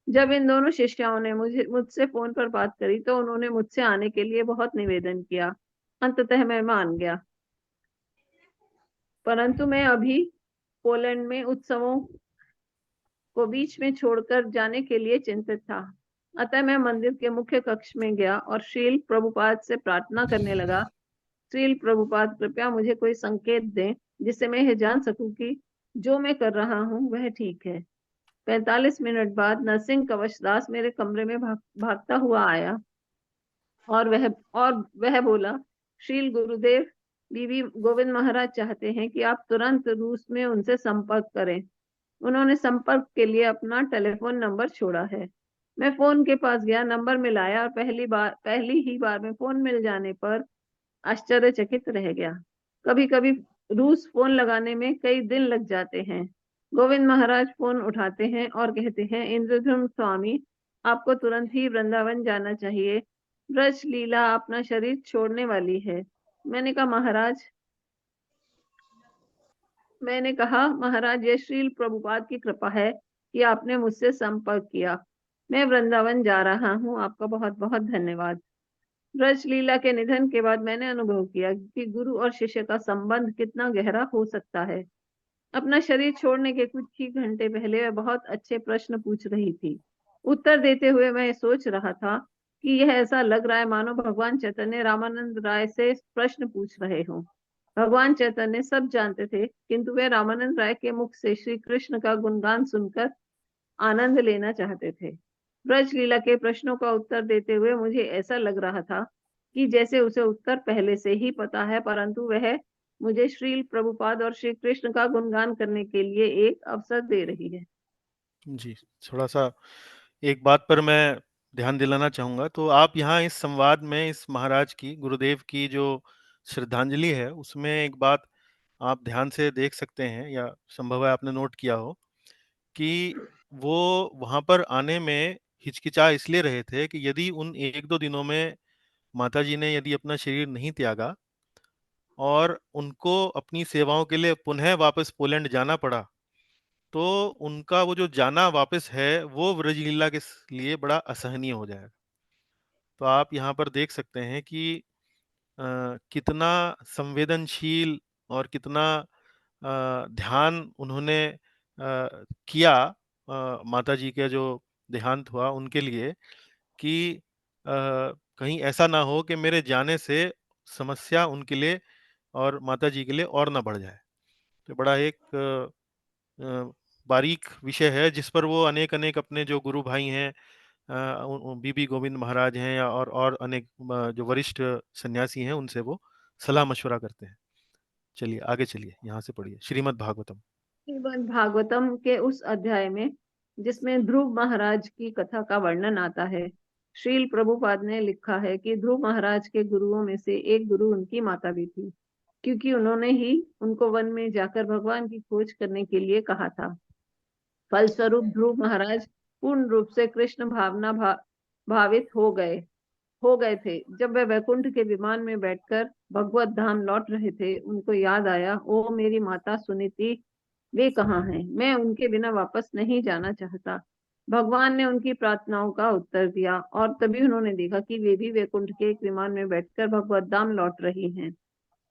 जब इन दोनों शिष्याओं ने मुझसे फोन पर बात करी तो उन्होंने मुझसे आने के लिए बहुत निवेदन किया। अंततः मैं मान गया, परंतु मैं अभी पोलैंड में उत्सवों को बीच में छोड़कर जाने के लिए चिंतित था। अतः मैं मंदिर के मुख्य कक्ष में गया और श्रील प्रभुपाद से प्रार्थना करने लगा, श्रील प्रभुपाद कृपया मुझे कोई संकेत दें जिससे मैं यह जान सकूं कि जो मैं कर रहा हूं वह ठीक है। 45 मिनट बाद नरसिंह कवचदास मेरे कमरे में भागता हुआ आया और वह बोला, श्रील गुरुदेव, बीबी गोविंद महाराज चाहते हैं कि आप तुरंत रूस में उनसे संपर्क करें। उन्होंने संपर्क के लिए अपना टेलीफोन नंबर छोड़ा है। मैं फोन के पास गया, नंबर मिलाया और पहली ही बार में फोन मिल जाने पर आश्चर्यचकित रह गया। कभी कभी रूस फोन लगाने में कई दिन लग जाते हैं। गोविंद महाराज फोन उठाते हैं और कहते हैं, इंद्रधुम स्वामी, आपको तुरंत ही वृंदावन जाना चाहिए। ब्रज लीला अपना शरीर छोड़ने वाली है। मैंने कहा महाराज मैंने कहा महाराज, यह श्रील प्रभुपाद की कृपा है कि आपने मुझसे संपर्क किया। मैं वृंदावन जा रहा हूँ, आपका बहुत बहुत धन्यवाद। ब्रज लीला के निधन के बाद मैंने अनुभव किया कि गुरु और शिष्य का संबंध कितना गहरा हो सकता है। अपना शरीर छोड़ने के कुछ ही घंटे पहले वह बहुत अच्छे प्रश्न पूछ रही थी। उत्तर देते हुए मैं सोच रहा था कि यह ऐसा लग रहा है मानो भगवान चैतन्य रामानंद राय से प्रश्न पूछ रहे हों। भगवान चैतन्य सब जानते थे, किंतु वे रामानंद राय के मुख से श्री कृष्ण का गुणगान सुनकर आनंद लेना चाहते थे। ब्रज लीला के प्रश्नों का उत्तर देते हुए मुझे ऐसा लग रहा था कि जैसे उसे उत्तर पहले से ही पता है, परंतु वह मुझे श्रील प्रभुपाद और श्री कृष्ण का गुणगान करने के लिए एक अवसर दे रही है। जी, थोड़ा सा एक बात पर मैं ध्यान दिलाना चाहूंगा। तो आप यहाँ इस संवाद में इस महाराज की, गुरुदेव की जो श्रद्धांजलि है, उसमें एक बात आप ध्यान से देख सकते हैं, या संभव है आपने नोट किया हो, कि वो वहां पर आने में हिचकिचा इसलिए रहे थे कि यदि उन 1-2 दिनों में माता जी ने यदि अपना शरीर नहीं त्यागा और उनको अपनी सेवाओं के लिए पुनः वापस पोलैंड जाना पड़ा, तो उनका वो जो जाना वापस है वो ब्रजलीला के लिए बड़ा असहनीय हो जाएगा। तो आप यहाँ पर देख सकते हैं कि कितना संवेदनशील और कितना ध्यान उन्होंने किया माता जी के जो देहांत हुआ उनके लिए, कि कहीं ऐसा ना हो कि मेरे जाने से समस्या उनके लिए और माता जी के लिए और ना बढ़ जाए। तो बड़ा एक बारीक विषय है जिस पर वो अनेक अनेक अपने जो गुरु भाई हैं, बीबी गोविंद महाराज हैं, या और अनेक जो वरिष्ठ सन्यासी हैं, उनसे वो सलाह मशवरा करते हैं। चलिए आगे चलिए, यहाँ से पढ़िए श्रीमद् भागवतम। श्रीमद् भागवतम के उस अध्याय में जिसमें ध्रुव महाराज की कथा का वर्णन आता है, श्रील प्रभुपाद ने लिखा है कि ध्रुव महाराज के गुरुओं में से एक गुरु उनकी माता भी थी, क्योंकि उन्होंने ही उनको वन में जाकर भगवान की खोज करने के लिए कहा था। फलस्वरूप ध्रुव महाराज पूर्ण रूप से कृष्ण भावित हो गए थे। जब वे वैकुंठ के विमान में बैठकर भगवत धाम लौट रहे थे, उनको याद आया, ओ मेरी माता सुनीति, वे कहाँ हैं? मैं उनके बिना वापस नहीं जाना चाहता। भगवान ने उनकी प्रार्थनाओं का उत्तर दिया और तभी उन्होंने देखा कि वे भी वैकुंठ के एक विमान में बैठकर भगवत धाम लौट रही हैं।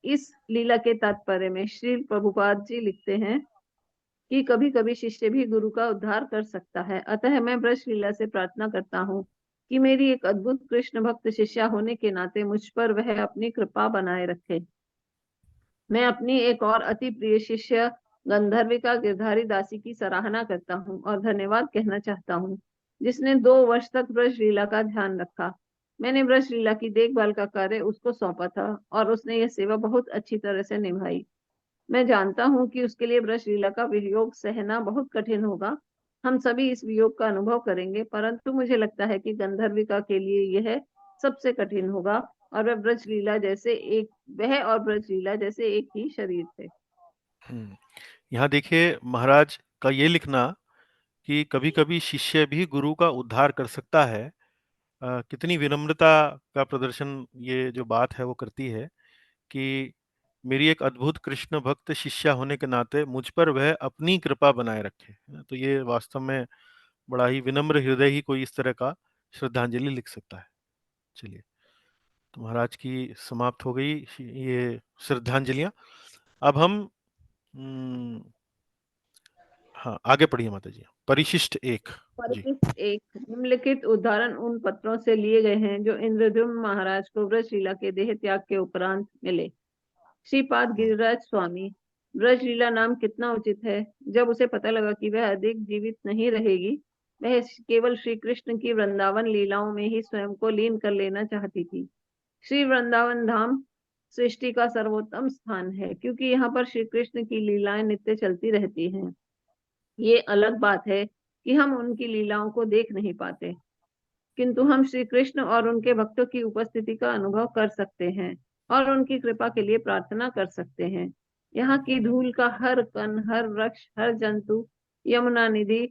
इस लीला के तात्पर्य में श्री प्रभुपाद जी लिखते हैं कि कभी कभी शिष्य भी गुरु का उद्धार कर सकता है। अतः मैं ब्रज लीला से प्रार्थना करता हूँ कि मेरी एक अद्भुत कृष्ण भक्त शिष्या होने के नाते मुझ पर वह अपनी कृपा बनाए रखे। मैं अपनी एक और अति प्रिय शिष्य गंधर्विका गिरधारी दासी की सराहना करता हूँ और धन्यवाद कहना चाहता हूँ, जिसने 2 वर्ष तक ब्रज लीला का ध्यान रखा। मैंने ब्रज लीला की देखभाल का कार्य उसको सौंपा था और उसने यह सेवा बहुत अच्छी तरह से निभाई। मैं जानता हूँ कि उसके लिए ब्रज लीला का वियोग सहना बहुत कठिन होगा। हम सभी इस वियोग का अनुभव करेंगे, परंतु मुझे लगता है कि गंधर्विका के लिए यह सबसे कठिन होगा। और वह और ब्रज लीला जैसे एक ही शरीर थे। यहाँ देखिए महाराज का ये लिखना कि कभी-कभी शिष्य भी गुरु का उद्धार कर सकता है। कितनी विनम्रता का प्रदर्शन ये जो बात है वो करती है कि मेरी एक अद्भुत कृष्ण भक्त शिष्या होने के नाते मुझ पर वह अपनी कृपा बनाए रखे। तो ये वास्तव में बड़ा ही विनम्र हृदय ही कोई इस तरह का श्रद्धांजलि लिख सकता है। चलिए, तो महाराज की समाप्त हो गई ये श्रद्धांजलियाँ। अब हम हाँ, आगे पढ़िए माता जी। परिशिष्ट 1 जी। परिशिष्ट एक, निम्नलिखित उदाहरण उन पत्रों से लिए गए हैं जो इंद्रद्युम्न महाराज को ब्रज लीला के देह त्याग के उपरांत मिले। श्रीपाद हुँ, गिरिराज स्वामी, ब्रज लीला नाम कितना उचित है। जब उसे पता लगा कि वह अधिक जीवित नहीं रहेगी, वह केवल श्री कृष्ण की वृंदावन लीलाओं में ही स्वयं को लीन कर लेना चाहती थी। श्री वृंदावन धाम सृष्टि का सर्वोत्तम स्थान है, क्योंकि यहाँ पर श्री कृष्ण की लीलाएं नित्य चलती रहती हैं। ये अलग बात है कि हम उनकी लीलाओं को देख नहीं पाते, किंतु हम श्री कृष्ण और उनके भक्तों की उपस्थिति का अनुभव कर सकते हैं और उनकी कृपा के लिए प्रार्थना कर सकते हैं। यहाँ की धूल का हर कण, हर वृक्ष, हर जंतु, यमुना निधि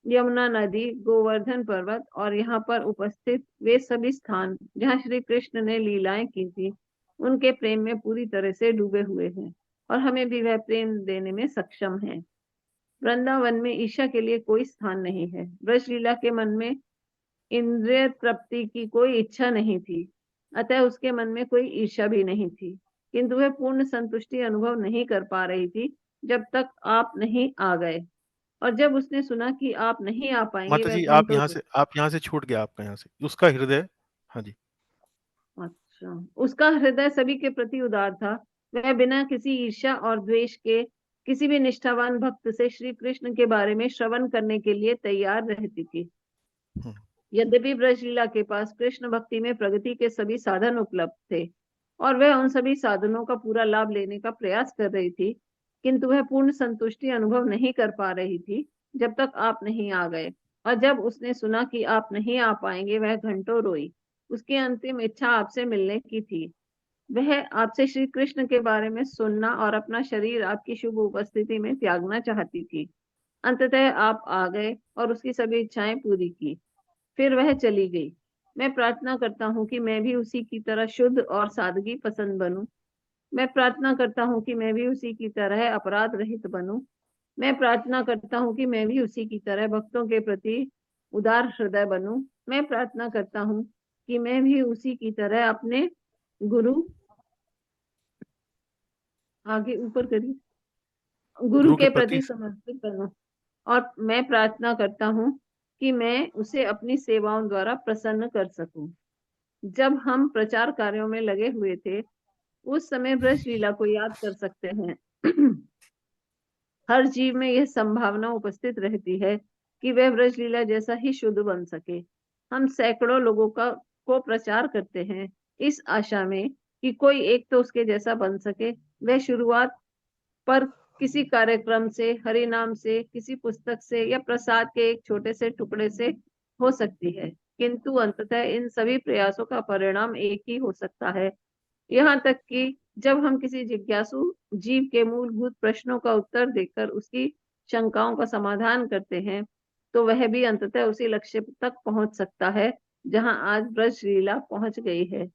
यमुना नदी, गोवर्धन पर्वत और यहाँ पर उपस्थित वे सभी स्थान जहाँ श्री कृष्ण ने लीलाएं की थी, उनके प्रेम में पूरी तरह से डूबे हुए हैं और हमें भी वह प्रेम देने में सक्षम है। वृंदावन में ईर्ष्या के लिए कोई स्थान नहीं है। ब्रज लीला के मन में इंद्रिय तृप्ति की कोई इच्छा नहीं थी, अतः उसके मन में कोई ईर्ष्या भी नहीं थी, किंतु वह पूर्ण संतुष्टि अनुभव नहीं कर पा रही थी जब तक आप नहीं आ गए। और जब उसने सुना कि आप नहीं आ पाएंगे, माता वह जी घंटों रोई। आप यहाँ से छूट गया आपका यहाँ से। उसका हृदय हाँ जी। अच्छा, उसका हृदय सभी के प्रति उदार था। वह बिना किसी ईर्ष्या और द्वेष के किसी भी निष्ठावान भक्त से श्री कृष्ण के बारे में श्रवण करने के लिए तैयार रहती थी। हुँ, यद्यपि ब्रजलीला के पास कृष्ण भक्ति में प्रगति के सभी साधन उपलब्ध थे और वह उन सभी साधनों का पूरा लाभ लेने का प्रयास कर रही थी, किंतु वह पूर्ण संतुष्टि अनुभव नहीं कर पा रही थी जब तक आप नहीं आ गए। और जब उसने सुना कि आप नहीं आ पाएंगे, वह घंटों रोई। उसकी अंतिम इच्छा आपसे मिलने की थी। वह आपसे श्री कृष्ण के बारे में सुनना और अपना शरीर आपकी शुभ उपस्थिति में त्यागना चाहती थी। अंततः आप आ गए और उसकी सभी इच्छाएं पूरी की। फिर वह चली गई। मैं प्रार्थना करता हूँ कि मैं भी उसी की तरह शुद्ध और सादगी पसंद बनूं। मैं प्रार्थना करता हूँ कि मैं भी उसी की तरह अपराध रहित बनूं। मैं प्रार्थना करता हूँ कि मैं भी उसी की तरह भक्तों के प्रति उदार हृदय बनूं। मैं प्रार्थना करता हूँ कि मैं भी उसी की तरह अपने गुरु आगे ऊपर करिए गुरु गुरु के के प्रति प्रति समर्पित बनूं। और मैं प्रार्थना करता हूँ कि मैं उसे अपनी सेवाओं द्वारा प्रसन्न कर सकूं। जब हम प्रचार कार्यों में लगे हुए थे, उस समय ब्रज लीला को याद कर सकते हैं। हर जीव में यह संभावना उपस्थित रहती है कि वह ब्रज लीला जैसा ही शुद्ध बन सके। हम सैकड़ों लोगों को प्रचार करते हैं, इस आशा में कि कोई एक तो उसके जैसा बन सके। वह शुरुआत पर किसी कार्यक्रम से, हरि नाम से, किसी पुस्तक से या प्रसाद के एक छोटे से टुकड़े से हो सकती है। किंतु अंततः इन सभी प्रयासों का परिणाम एक ही हो सकता है। यहाँ तक कि जब हम किसी जिज्ञासु जीव के मूलभूत प्रश्नों का उत्तर देकर उसकी शंकाओं का समाधान करते हैं, तो वह भी अंततः उसी लक्ष्य तक पहुंच सकता है जहां आज ब्रजलीला पहुंच गई है।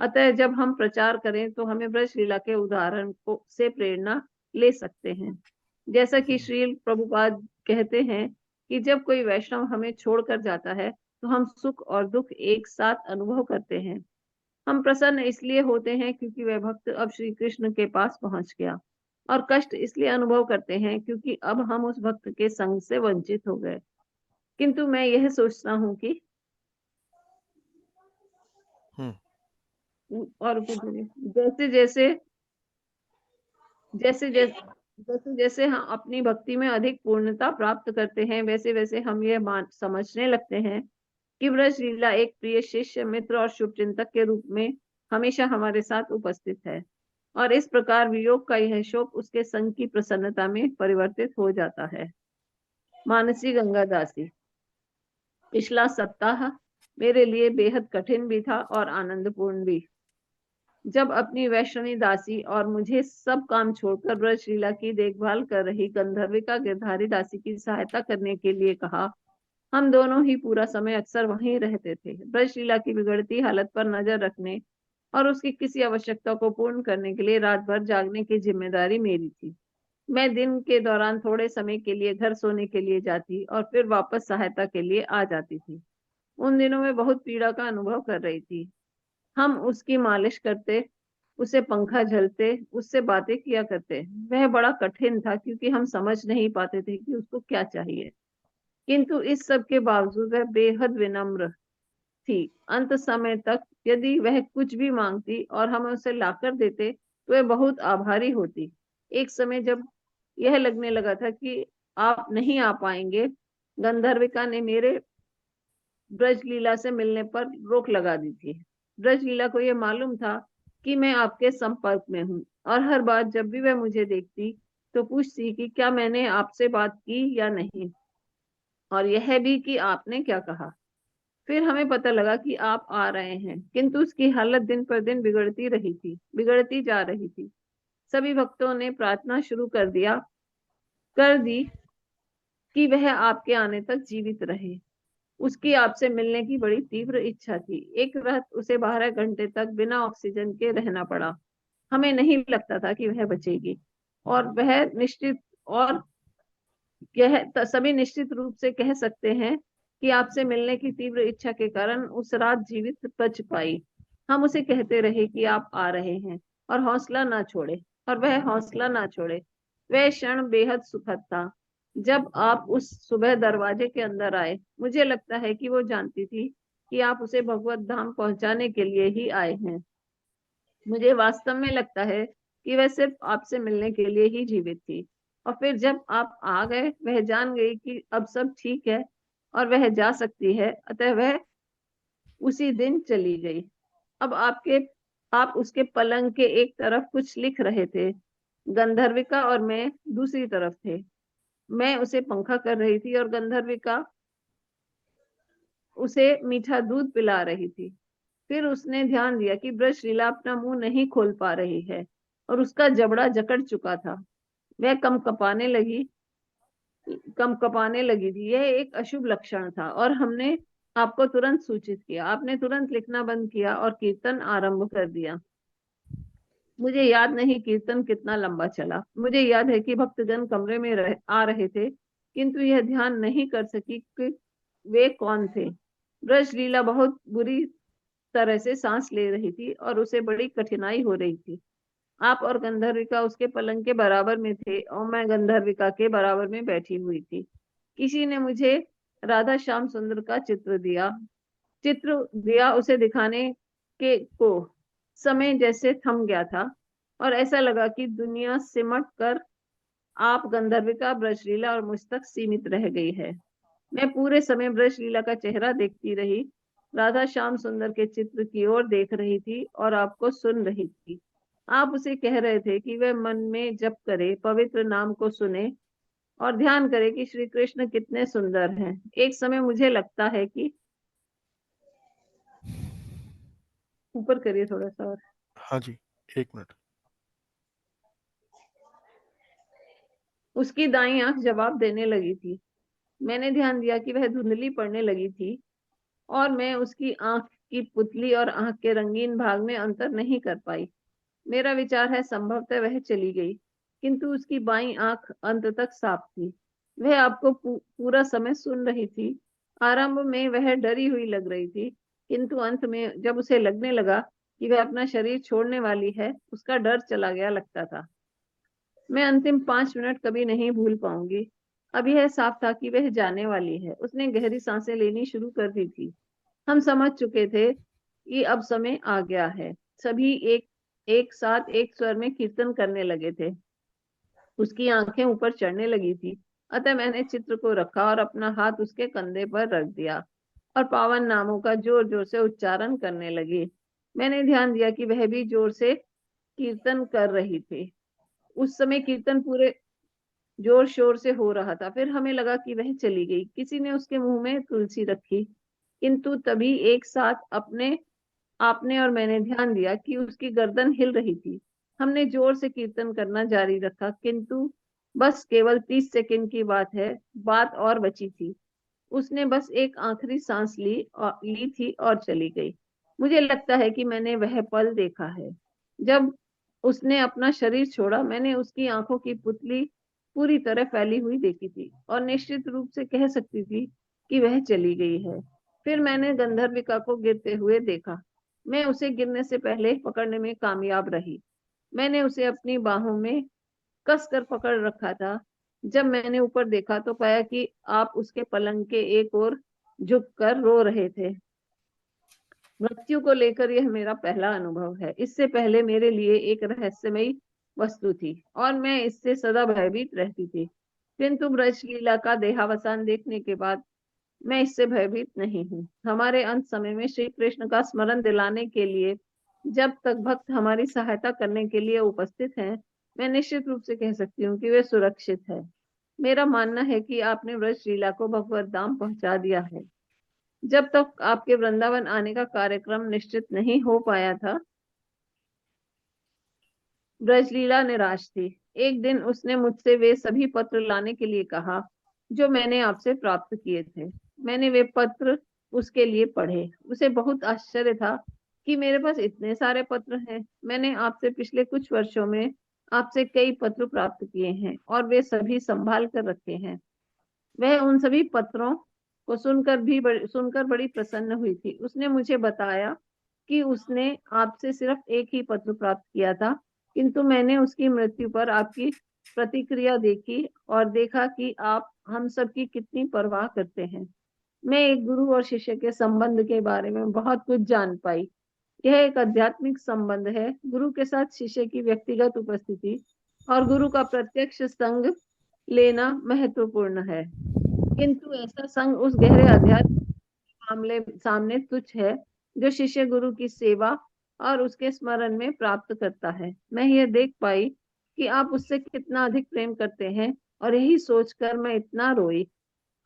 अतः जब हम प्रचार करें तो हमें ब्रजलीला के उदाहरण को से प्रेरणा ले सकते हैं। जैसा कि हम्म। श्रील प्रभुपाद कहते हैं कि जब कोई वैष्णव हमें छोड़कर जाता है तो हम सुख और दुख एक साथ अनुभव करते हैं। हम प्रसन्न इसलिए होते हैं क्योंकि वह भक्त अब श्री कृष्ण के पास पहुंच गया, और कष्ट इसलिए अनुभव करते हैं क्योंकि अब हम उस भक्त के संग से वंचित हो गए। किंतु मैं यह सोचता हूँ कि हम्म। और जैसे जैसे जैसे जैसे जैसे हम अपनी भक्ति में अधिक पूर्णता प्राप्त करते हैं, वैसे वैसे हम यह मान समझने लगते हैं कि ब्रजलीला एक प्रिय शिष्य, मित्र और शुभचिंतक के रूप में हमेशा हमारे साथ उपस्थित है। और इस प्रकार वियोग का यह शोक उसके संग की प्रसन्नता में परिवर्तित हो जाता है। मानसी गंगा दासी। पिछला सप्ताह मेरे लिए बेहद कठिन भी था और आनंदपूर्ण भी। जब अपनी वैष्णवी दासी और मुझे सब काम छोड़कर ब्रजलीला की देखभाल कर रही गंधर्विका गिरधारी दासी की सहायता करने के लिए कहा, हम दोनों ही पूरा समय अक्सर वहीं रहते थे। ब्रजलीला की बिगड़ती हालत पर नजर रखने और उसकी किसी आवश्यकता को पूर्ण करने के लिए रात भर जागने की जिम्मेदारी मेरी थी। मैं दिन के दौरान थोड़े समय के लिए घर सोने के लिए जाती और फिर वापस सहायता के लिए आ जाती थी। उन दिनों में बहुत पीड़ा का अनुभव कर रही थी। हम उसकी मालिश करते, उसे पंखा झलते, उससे बातें किया करते। वह बड़ा कठिन था क्योंकि हम समझ नहीं पाते थे कि उसको क्या चाहिए। किंतु इस सब के बावजूद वह बेहद विनम्र थी। अंत समय तक यदि वह कुछ भी मांगती और हम उसे लाकर देते तो वह बहुत आभारी होती। एक समय जब यह लगने लगा था कि आप नहीं आ पाएंगे, गंधर्विका ने मेरे ब्रजलीला से मिलने पर रोक लगा दी थी। ब्रजलीला को यह मालूम था कि मैं आपके संपर्क में हूँ, और हर बार जब भी वह मुझे देखती तो पूछती कि क्या मैंने आपसे बात की या नहीं, और यह भी कि आपने क्या कहा। फिर हमें पता लगा कि आप आ रहे हैं, किंतु उसकी हालत दिन पर दिन बिगड़ती जा रही थी। सभी भक्तों ने प्रार्थना शुरू कर दी कि वह आपके आने तक जीवित रहे। उसकी आपसे मिलने की बड़ी तीव्र इच्छा थी। एक रात उसे 12 घंटे तक बिना ऑक्सीजन के रहना पड़ा। हमें नहीं लगता था कि वह बचेगी, और वह निश्चित और सभी निश्चित रूप से कह सकते हैं कि आपसे मिलने की तीव्र इच्छा के कारण उस रात जीवित बच पाई। हम उसे कहते रहे कि आप आ रहे हैं और हौसला ना छोड़े, और वह हौसला ना छोड़े। वह क्षण बेहद सुखद था जब आप उस सुबह दरवाजे के अंदर आए। मुझे लगता है कि वो जानती थी कि आप उसे भगवत धाम पहुंचाने के लिए ही आए हैं। मुझे वास्तव में लगता है कि वह सिर्फ आपसे मिलने के लिए ही जीवित थी। और फिर जब आप आ गए, वह जान गई कि अब सब ठीक है और वह जा सकती है, अतः वह उसी दिन चली गई। अब आप उसके पलंग के एक तरफ कुछ लिख रहे थे, गंधर्विका और मैं दूसरी तरफ थे। मैं उसे पंखा कर रही थी और गंधर्विका उसे मीठा दूध पिला रही थी। फिर उसने ध्यान दिया कि ब्रजलीला अपना मुंह नहीं खोल पा रही है और उसका जबड़ा जकड़ चुका था। वह कम कपाने लगी थी। यह एक अशुभ लक्षण था, और हमने आपको तुरंत सूचित किया। आपने तुरंत लिखना बंद किया और कीर्तन आरंभ कर दिया। मुझे याद नहीं कीर्तन कितना लंबा चला। मुझे याद है कि भक्तजन कमरे में आ रहे थे, किंतु यह ध्यान नहीं कर सकी कि वे कौन थे। ब्रजलीला बहुत बुरी तरह से सांस ले रही थी और उसे बड़ी कठिनाई हो रही थी। आप और गंधर्विका उसके पलंग के बराबर में थे और मैं गंधर्विका के बराबर में बैठी हुई थी। किसी ने मुझे राधा श्याम सुंदर का चित्र दिया उसे दिखाने के को समय जैसे थम गया था, और ऐसा लगा कि दुनिया सिमट कर आप गंधर्विका, ब्रजलीला और मुझ तक सीमित रह गई है। मैं पूरे समय ब्रजलीला का चेहरा देखती रही, राधा श्याम सुंदर के चित्र की ओर देख रही थी और आपको सुन रही थी। आप उसे कह रहे थे कि वह मन में जप करे, पवित्र नाम को सुने और ध्यान करे कि श्री कृष्ण कितने सुंदर हैं। एक समय मुझे लगता है कि ऊपर करिए थोड़ा सा और। हाँ जी, 1 मिनट। उसकी दाईं आंख जवाब देने लगी थी। मैंने ध्यान दिया कि वह धुंधली पड़ने लगी थी, और मैं उसकी आंख की पुतली और आंख के रंगीन भाग में अंतर नहीं कर पाई। मेरा विचार है संभवतः वह चली गई, किंतु उसकी बाईं आंख अंत तक साफ थी। वह आपको पूरा समय सुन रही थी। आरंभ में वह डरी हुई लग रही थी, किंतु अंत में जब उसे लगने लगा कि वह अपना शरीर छोड़ने वाली है, उसका डर चला गया लगता था। मैं अंतिम 5 मिनट कभी नहीं भूल पाऊंगी। अब यह साफ था कि वह जाने वाली है। उसने गहरी सांसें लेनी शुरू कर दी थी। हम समझ चुके थे कि अब समय आ गया है। सभी एक एक साथ एक स्वर में कीर्तन करने लगे थे। उसकी आंखें ऊपर चढ़ने लगी थी। अतः मैंने चित्र को रखा और अपना हाथ उसके कंधे पर रख दिया, और पावन नामों का जोर जोर से उच्चारण करने लगी। मैंने ध्यान दिया कि वह भी जोर से कीर्तन कर रही थी। उस समय कीर्तन पूरे जोर शोर से हो रहा था। फिर हमें लगा कि वह चली गई। किसी ने उसके मुंह में तुलसी रखी, किंतु तभी एक साथ अपने आपने और मैंने ध्यान दिया कि उसकी गर्दन हिल रही थी। हमने जोर से कीर्तन करना जारी रखा, किंतु बस केवल 30 सेकंड की बात है। बात और बची थी। उसने बस एक आखिरी सांस ली थी और चली गई। मुझे लगता है कि मैंने वह पल देखा है जब उसने अपना शरीर छोड़ा। मैंने उसकी आंखों की पुतली पूरी तरह फैली हुई देखी थी, और निश्चित रूप से कह सकती थी कि वह चली गई है। फिर मैंने गंधर्विका को गिरते हुए देखा। मैं उसे गिरने से पहले पकड़ने में कामयाब रही। मैंने उसे अपनी बाहों में कस कर पकड़ रखा था। जब मैंने ऊपर देखा तो पाया कि आप उसके पलंग के एक ओर झुक कर रो रहे थे। मृत्यु को लेकर यह मेरा पहला अनुभव है। इससे पहले मेरे लिए एक रहस्यमयी वस्तु थी, और मैं इससे सदा भयभीत रहती थी। किंतु ब्रजलीला का देहावसान देखने के बाद मैं इससे भयभीत नहीं हूँ। हमारे अंत समय में श्री कृष्ण का स्मरण दिलाने के लिए जब तक भक्त हमारी सहायता करने के लिए उपस्थित हैं, मैं निश्चित रूप से कह सकती हूँ कि वे सुरक्षित है। मेरा मानना है कि आपने ब्रज लीला को भगवत धाम पहुंचा दिया है। जब तक आपके वृंदावन आने का कार्यक्रम निश्चित नहीं हो पाया था, ब्रजलीला निराश थी। एक दिन उसने मुझसे वे सभी पत्र लाने के लिए कहा जो मैंने आपसे प्राप्त किए थे। मैंने वे पत्र उसके लिए पढ़े। उसे बहुत आश्चर्य था कि मेरे पास इतने सारे पत्र हैं। मैंने आपसे पिछले कुछ वर्षों में आपसे कई पत्र प्राप्त किए हैं, और वे सभी संभाल कर रखे हैं। वह उन सभी पत्रों को सुनकर बड़ी प्रसन्न हुई थी। उसने मुझे बताया कि उसने आपसे सिर्फ एक ही पत्र प्राप्त किया था, किंतु मैंने उसकी मृत्यु पर आपकी प्रतिक्रिया देखी और देखा कि आप हम सब की कितनी परवाह करते हैं। मैं एक गुरु और शिष्य के संबंध के बारे में बहुत कुछ जान पाई। यह एक आध्यात्मिक संबंध है। गुरु के साथ शिष्य की व्यक्तिगत उपस्थिति और गुरु का प्रत्यक्ष संग लेना महत्वपूर्ण है, किंतु ऐसा संग उस गहरे अध्यात्म मामले सामने तुच्छ है जो शिष्य गुरु की सेवा और उसके स्मरण में प्राप्त करता है। मैं यह देख पाई कि आप उससे कितना अधिक प्रेम करते हैं, और यही सोचकर मैं इतना रोई।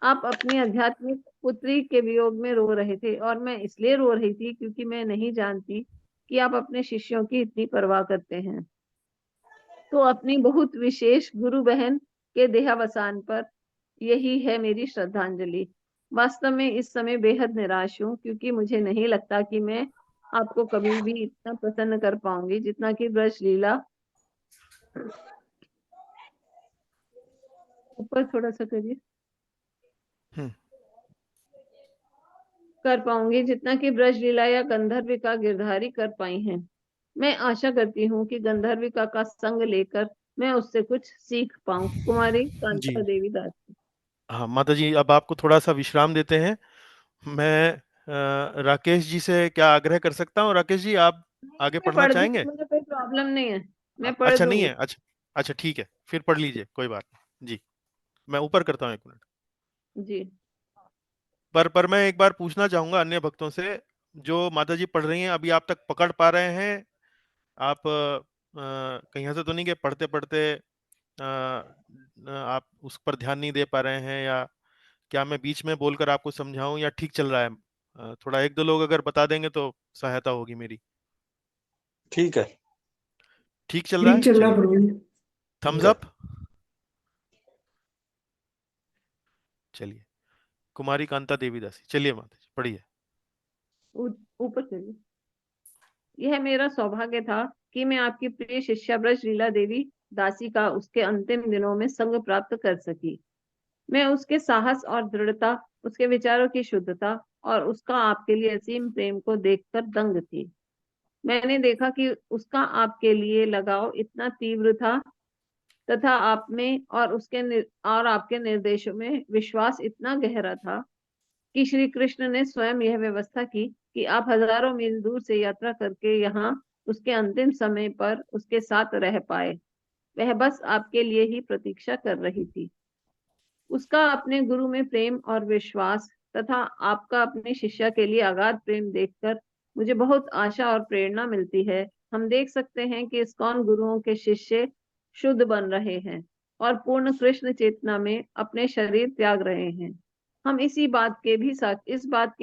आप अपनी आध्यात्मिक पुत्री के वियोग में रो रहे थे, और मैं इसलिए रो रही थी क्योंकि मैं नहीं जानती कि आप अपने शिष्यों की इतनी परवाह करते हैं। तो अपनी बहुत विशेष गुरु बहन के देहावसान पर यही है मेरी श्रद्धांजलि। वास्तव में इस समय बेहद निराश हूँ, क्योंकि मुझे नहीं लगता कि मैं आपको कभी भी इतना प्रसन्न कर पाऊंगी जितना कि ब्रज लीला। ऊपर थोड़ा सा करिए। हम्म। कर पाऊंगी जितना कि ब्रज लीला या गंधर्विका गिरधारी कर पाई हैं। मैं आशा करती हूँ कि गंधर्विका का संग लेकर मैं उससे कुछ सीख पाऊं। कुमारी कांता जी। देवी दास। हाँ माता जी, अब आपको थोड़ा सा विश्राम देते हैं। मैं राकेश जी से क्या आग्रह कर सकता हूँ? राकेश जी, आप नहीं, आगे मैं पढ़ना पढ़ चाहेंगे? दूंगी, मुझे कोई प्रॉब्लम नहीं है। मैं पढ़ अच्छा नहीं दूंगी। है, अच्छा। अच्छा ठीक है, फिर पढ़ लीजिए, कोई बात नहीं जी। मैं ऊपर करता हूँ 1 मिनट। जी। पर मैं एक बार पूछना चाहूंगा अन्य भक्तों से, जो माता जी पढ़ रही हैं, अभी आप तक पकड़ पा रहे हैं? आप कहीं ऐसा तो नहीं कि पढ़ते पढ़ते आप उस पर ध्यान नहीं दे पा रहे हैं, या क्या मैं बीच में बोलकर आपको समझाऊं, या ठीक चल रहा है? थोड़ा 1-2 लोग अगर बता देंगे तो सहायता होगी मेरी। ठीक है। ठीक चल रहा ठीक है, चल रहा चलिए। प्रभु जी। थम्स ठीक है। अप। चलिए। कुमारी कांता देवी दासी, चलिए माता जी पढ़िए। ऊपर चलिए। यह मेरा सौभाग्य था कि मैं आपकी प्रिय शिष्या ब्रज लीला देवी दासी का उसके अंतिम दिनों में संग प्राप्त कर सकी। मैं उसके साहस और दृढ़ता, उसके विचारों की शुद्धता और उसका आपके लिए असीम प्रेम को देखकर दंग थी। मैंने देखा कि उसका आपके लिए लगाव इतना तीव्र था तथा आप में और और आपके निर्देशों में विश्वास इतना गहरा था कि श्री कृष्ण ने स्वयं यह व्यवस्था की कि आप हजारों मील दूर से यात्रा करके यहाँ उसके अंतिम समय पर उसके साथ रह पाए। वह बस आपके लिए ही प्रतीक्षा कर रही थी। उसका अपने गुरु में प्रेम और विश्वास तथा आपका अपने शिष्या के लिए अगाध प्रेम देखकर मुझे बहुत आशा और प्रेरणा मिलती है। हम देख सकते हैं कि इस्कॉन गुरुओं के शिष्य शुद्ध बन रहे हैं और पूर्ण कृष्ण चेतना में अपने शरीर त्याग रहे हैं। हम इस बात के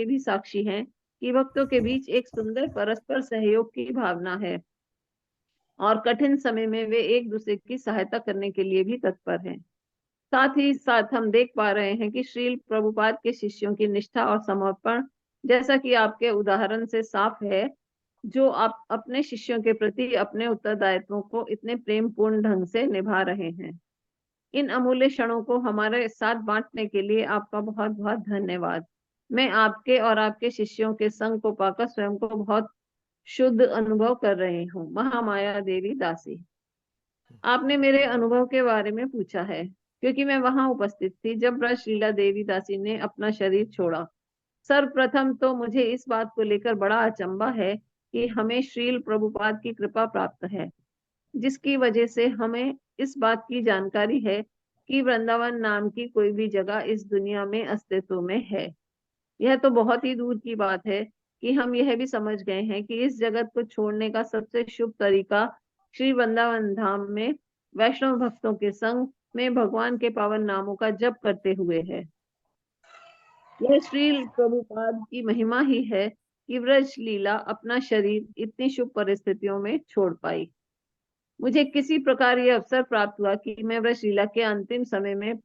भी साक्षी हैं कि भक्तों के बीच एक सुंदर परस्पर सहयोग की भावना है और कठिन समय में वे एक दूसरे की सहायता करने के लिए भी तत्पर हैं। साथ ही साथ हम देख पा रहे हैं कि श्रील प्रभुपाद के शिष्यों की निष्ठा और समर्पण, जैसा कि आपके उदाहरण से साफ है, जो आप अपने शिष्यों के प्रति अपने उत्तरदायित्वों को इतने प्रेम पूर्ण ढंग से निभा रहे हैं। इन अमूल्य क्षणों को हमारे साथ बांटने के लिए आपका बहुत बहुत धन्यवाद। मैं आपके और आपके शिष्यों के संग को पाकर स्वयं को बहुत शुद्ध अनुभव कर रही हूँ। महामाया देवी दासी। आपने मेरे अनुभव के बारे में पूछा है क्योंकि मैं वहां उपस्थित थी जब ब्रज लीला देवी दासी ने अपना शरीर छोड़ा। सर्वप्रथम तो मुझे इस बात को लेकर बड़ा अचंभा है कि हमें श्रील प्रभुपाद की कृपा प्राप्त है, जिसकी वजह से हमें इस बात की जानकारी है कि वृंदावन नाम की कोई भी जगह इस दुनिया में अस्तित्व में है। यह तो बहुत ही दूर की बात है कि हम यह भी समझ गए हैं कि इस जगत को छोड़ने का सबसे शुभ तरीका श्री वृंदावन धाम में वैष्णव भक्तों के संग में भगवान के पावन नामों का जप करते हुए है। यह श्री प्रभुपाद की महिमा ही है कि व्रज लीला अपना शरीर इतनी शुभ परिस्थितियों में छोड़ पाई। मुझे किसी प्रकार यह अवसर प्राप्त हुआ कि मैं व्रज लीला के अंतिम समय में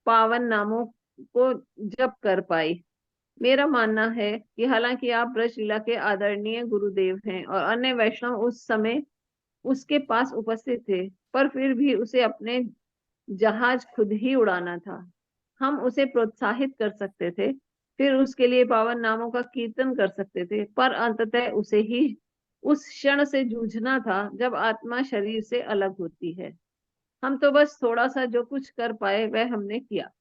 पावन नामों को जप कर पाई। मेरा मानना है कि हालांकि आप ब्रज लीला के आदरणीय गुरुदेव हैं और अन्य वैष्णव उस समय उसके पास उपस्थित थे, पर फिर भी उसे अपने जहाज खुद ही उड़ाना था। हम उसे प्रोत्साहित कर सकते थे, फिर उसके लिए पावन नामों का कीर्तन कर सकते थे, पर अंततः उसे ही उस क्षण से जूझना था जब आत्मा शरीर से अलग होती है। हम तो बस थोड़ा सा जो कुछ कर पाए वह हमने किया,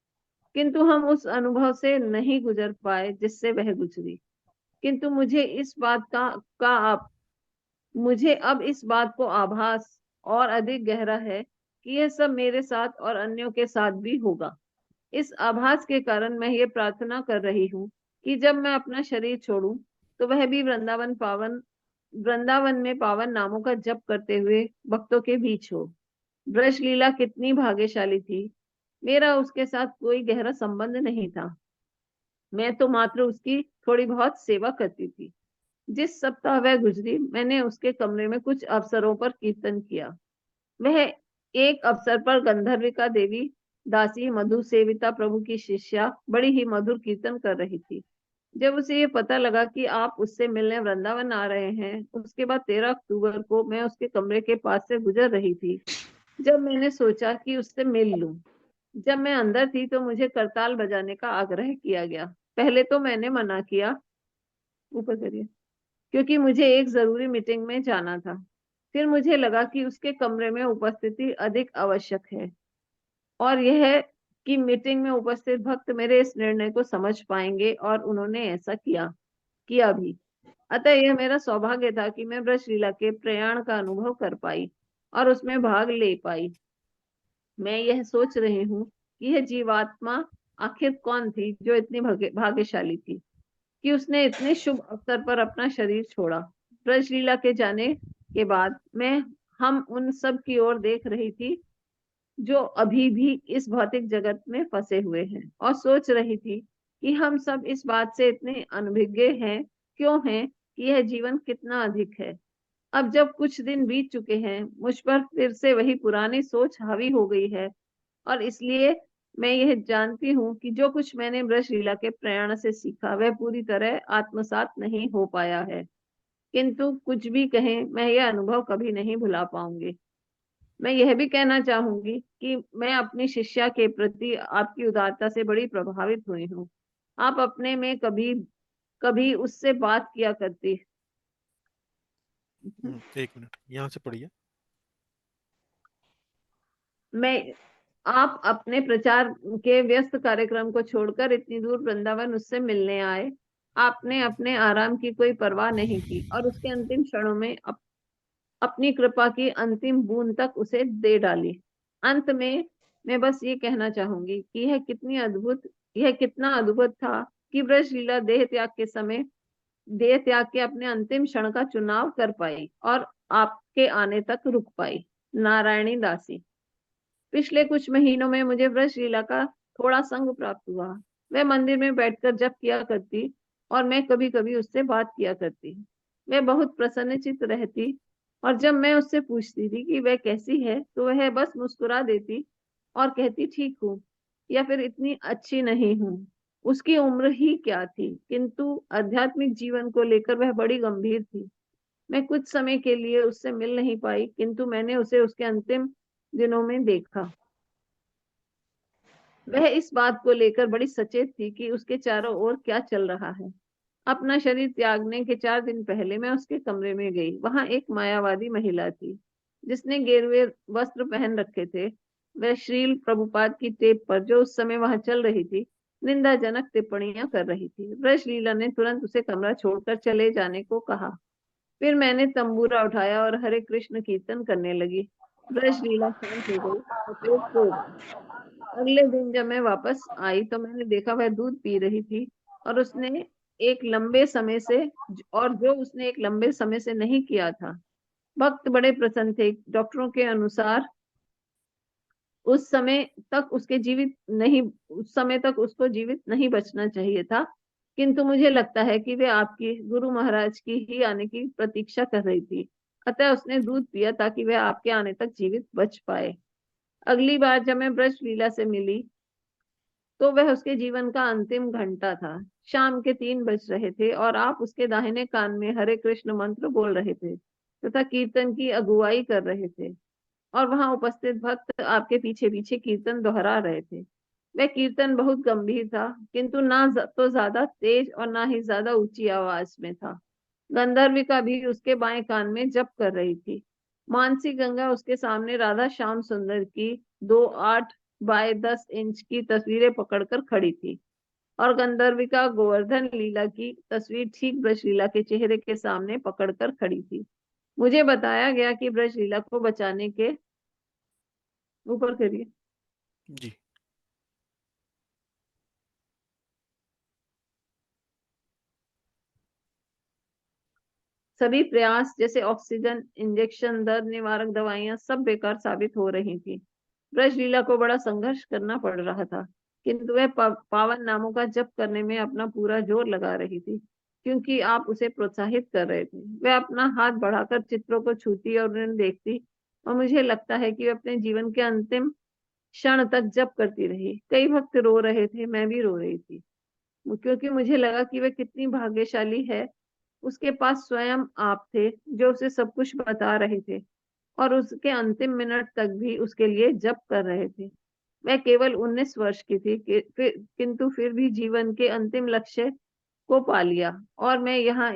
किंतु हम उस अनुभव से नहीं गुजर पाए जिससे वह गुजरी। किंतु का मुझे अब इस बात को आभास और अधिक गहरा है कि यह सब मेरे साथ और अन्यों के साथ भी होगा। इस आभास के कारण मैं ये प्रार्थना कर रही हूँ कि जब मैं अपना शरीर छोड़ूं तो वह भी वृंदावन में पावन नामों का जप करते हुए भक्तों के बीच हो। ब्रज लीला कितनी भाग्यशाली थी। मेरा उसके साथ कोई गहरा संबंध नहीं था, मैं तो मात्र उसकी थोड़ी बहुत सेवा करती थी। जिस सप्ताह वह गुजरी मैंने उसके कमरे में कुछ अवसरों पर कीर्तन किया। वह एक अवसर पर गंधर्विका देवी दासी मधु सेविता प्रभु की शिष्या बड़ी ही मधुर कीर्तन कर रही थी। जब उसे ये पता लगा कि आप उससे मिलने वृंदावन आ रहे हैं, उसके बाद 13 अक्टूबर को मैं उसके कमरे के पास से गुजर रही थी जब मैंने सोचा कि उससे मिल लूं। जब मैं अंदर थी तो मुझे करताल बजाने का आग्रह किया गया। पहले तो मैंने मना किया, ऊपर करिए, क्योंकि मुझे एक जरूरी मीटिंग में जाना था। फिर मुझे लगा कि उसके कमरे में उपस्थिति अधिक आवश्यक है और यह कि मीटिंग में उपस्थित भक्त मेरे इस निर्णय को समझ पाएंगे, और उन्होंने ऐसा किया भी। अतः यह मेरा सौभाग्य था कि मैं ब्रजलीला के प्रयाण का अनुभव कर पाई और उसमें भाग ले पाई। मैं यह सोच रही हूँ कि यह जीवात्मा आखिर कौन थी जो इतनी भाग्यशाली थी कि उसने इतने शुभ अवसर पर अपना शरीर छोड़ा। ब्रजलीला के जाने के बाद मैं हम उन सब की ओर देख रही थी जो अभी भी इस भौतिक जगत में फंसे हुए हैं, और सोच रही थी कि हम सब इस बात से इतने अनभिज्ञ हैं क्यों हैं कि यह जीवन कितना अधिक है। अब जब कुछ दिन बीत चुके हैं, मुझ पर फिर से वही पुरानी सोच हावी हो गई है, और इसलिए मैं यह जानती हूँ कि जो कुछ मैंने ब्रजलीला के प्रयाण से सीखा वह पूरी तरह आत्मसात नहीं हो पाया है। किंतु कुछ भी कहें, मैं यह अनुभव कभी नहीं भुला पाऊंगी। मैं यह भी कहना चाहूंगी कि मैं अपनी शिष्या के प्रति आपकी उदारता से बड़ी प्रभावित हुई हूँ। आप अपने में कभी कभी उससे बात किया करती। एक मिनट यहाँ से पढ़िए। मैं आप अपने प्रचार के व्यस्त कार्यक्रम को छोड़कर इतनी दूर वृंदावन उससे मिलने आए। आपने अपने आराम की कोई परवाह नहीं की और उसके अंतिम क्षणों में अपनी कृपा की अंतिम बूंद तक उसे दे डाली। अंत में मैं बस ये कहना चाहूंगी कि यह कितना अद्भुत था कि ब्रजलीला देह त्याग के अपने अंतिम क्षण का चुनाव कर पाई और आपके आने तक रुक पाई। नारायणी दासी। पिछले कुछ महीनों में मुझे वृषलीला का थोड़ा संग प्राप्त हुआ। वह मंदिर में बैठकर जप किया करती और मैं कभी कभी उससे बात किया करती। वह बहुत प्रसन्नचित्त रहती और जब मैं उससे पूछती थी कि वह कैसी है तो वह बस मुस्कुरा देती और कहती ठीक हूँ, या फिर इतनी अच्छी नहीं हूँ। उसकी उम्र ही क्या थी, किंतु आध्यात्मिक जीवन को लेकर वह बड़ी गंभीर थी। मैं कुछ समय के लिए उससे मिल नहीं पाई, किंतु मैंने उसे उसके अंतिम दिनों में देखा। वह इस बात को लेकर बड़ी सचेत थी कि उसके चारों ओर क्या चल रहा है। अपना शरीर त्यागने के 4 दिन पहले मैं उसके कमरे में गई। वहां एक मायावादी महिला थी जिसने गेरुए वस्त्र पहन रखे थे। वह श्रील प्रभुपाद की टेप पर, जो उस समय वहां चल रही थी, निंदाजनक टिप्पणियां कर रही थी। ब्रजलीला ने तुरंत उसे कमरा छोड़कर चले जाने को कहा। फिर मैंने तंबूरा उठाया और हरे कृष्ण कीर्तन करने लगी। ब्रजलीला शांत हो गई और फिर सो गई। अगले दिन जब मैं वापस आई तो मैंने देखा वह दूध पी रही थी, और उसने एक लंबे समय से और जो उसने एक लंबे समय से नहीं किया था। भक्त बड़े प्रसन्न थे। डॉक्टरों के अनुसार उस समय उस समय तक उसको जीवित नहीं बचना चाहिए था, किंतु मुझे लगता है कि वे आपकी गुरु महाराज की ही आने की प्रतीक्षा कर रही थी। अतः उसने दूध पिया ताकि वह आपके आने तक जीवित बच पाए। अगली बार जब मैं ब्रज लीला से मिली तो वह उसके जीवन का अंतिम घंटा था। शाम के 3 बज रहे थे और आप उसके दाहिने कान में हरे कृष्ण मंत्र बोल रहे थे तथा कीर्तन की अगुवाई कर रहे थे, और वहां उपस्थित भक्त आपके पीछे पीछे कीर्तन दोहरा रहे थे। वह कीर्तन बहुत गंभीर था, किंतु तो ज्यादा तेज और ना ही ज्यादा ऊंची आवाज में था। गंधर्विका भी उसके बाएं कान में जप कर रही थी। मानसी गंगा उसके सामने राधा श्याम सुंदर की 2 8 बाय 10 इंच की तस्वीरें पकड़कर खड़ी थी, और गंधर्विका गोवर्धन लीला की तस्वीर ठीक ब्रजलीला के चेहरे के सामने पकड़कर खड़ी थी। मुझे बताया गया कि ब्रजलीला को बचाने के ऊपर करिए जी। सभी प्रयास, जैसे ऑक्सीजन इंजेक्शन, दर्द निवारक दवाइयां, सब बेकार साबित हो रही थी। ब्रजलीला को बड़ा संघर्ष करना पड़ रहा था, किंतु वह पावन नामों का जप करने में अपना पूरा जोर लगा रही थी, क्योंकि आप उसे प्रोत्साहित कर रहे थे। वह अपना हाथ बढ़ाकर चित्रों को छूती और उन्हें देखती, और मुझे लगता है कि वह अपने जीवन के अंतिम क्षण तक जप करती रही। कई भक्त रो रहे थे, मैं भी रो रही थी, क्योंकि मुझे लगा कि वह कितनी भाग्यशाली है। उसके पास स्वयं आप थे जो उसे सब कुछ बता रहे थे और उसके अंतिम मिनट तक भी उसके लिए जप कर रहे थे। वह केवल 19 वर्ष की थी, किंतु फिर भी जीवन के अंतिम लक्ष्य को पा लिया। और यहाँ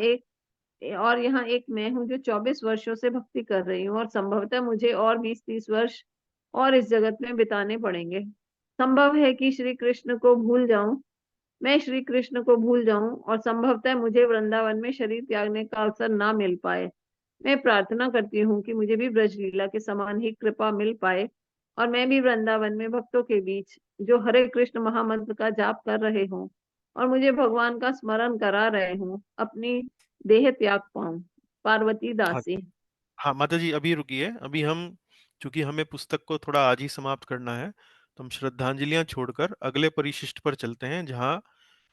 एक मैं हूँ जो 24 वर्षों से भक्ति कर रही हूँ, और संभवतः मुझे और 20 30 वर्ष और इस जगत में बिताने पड़ेंगे। संभव है कि मैं श्री कृष्ण को भूल जाऊं, और संभवतः मुझे वृंदावन में शरीर त्यागने का अवसर ना मिल पाए। मैं प्रार्थना करती हूँ कि मुझे भी ब्रजलीला के समान ही कृपा मिल पाए, और मैं भी वृंदावन में भक्तों के बीच जो हरे कृष्ण महामंत्र का जाप कर रहे हों और मुझे भगवान का स्मरण करा रहे हों, अपनी देह त्याग पाऊं। पार्वती हाँ। दासी। हाँ माता जी अभी रुकिए। अभी हम, चूंकि हमें पुस्तक को थोड़ा आज ही समाप्त करना है, तो हम श्रद्धांजलियां छोड़कर अगले परिशिष्ट पर चलते हैं, जहाँ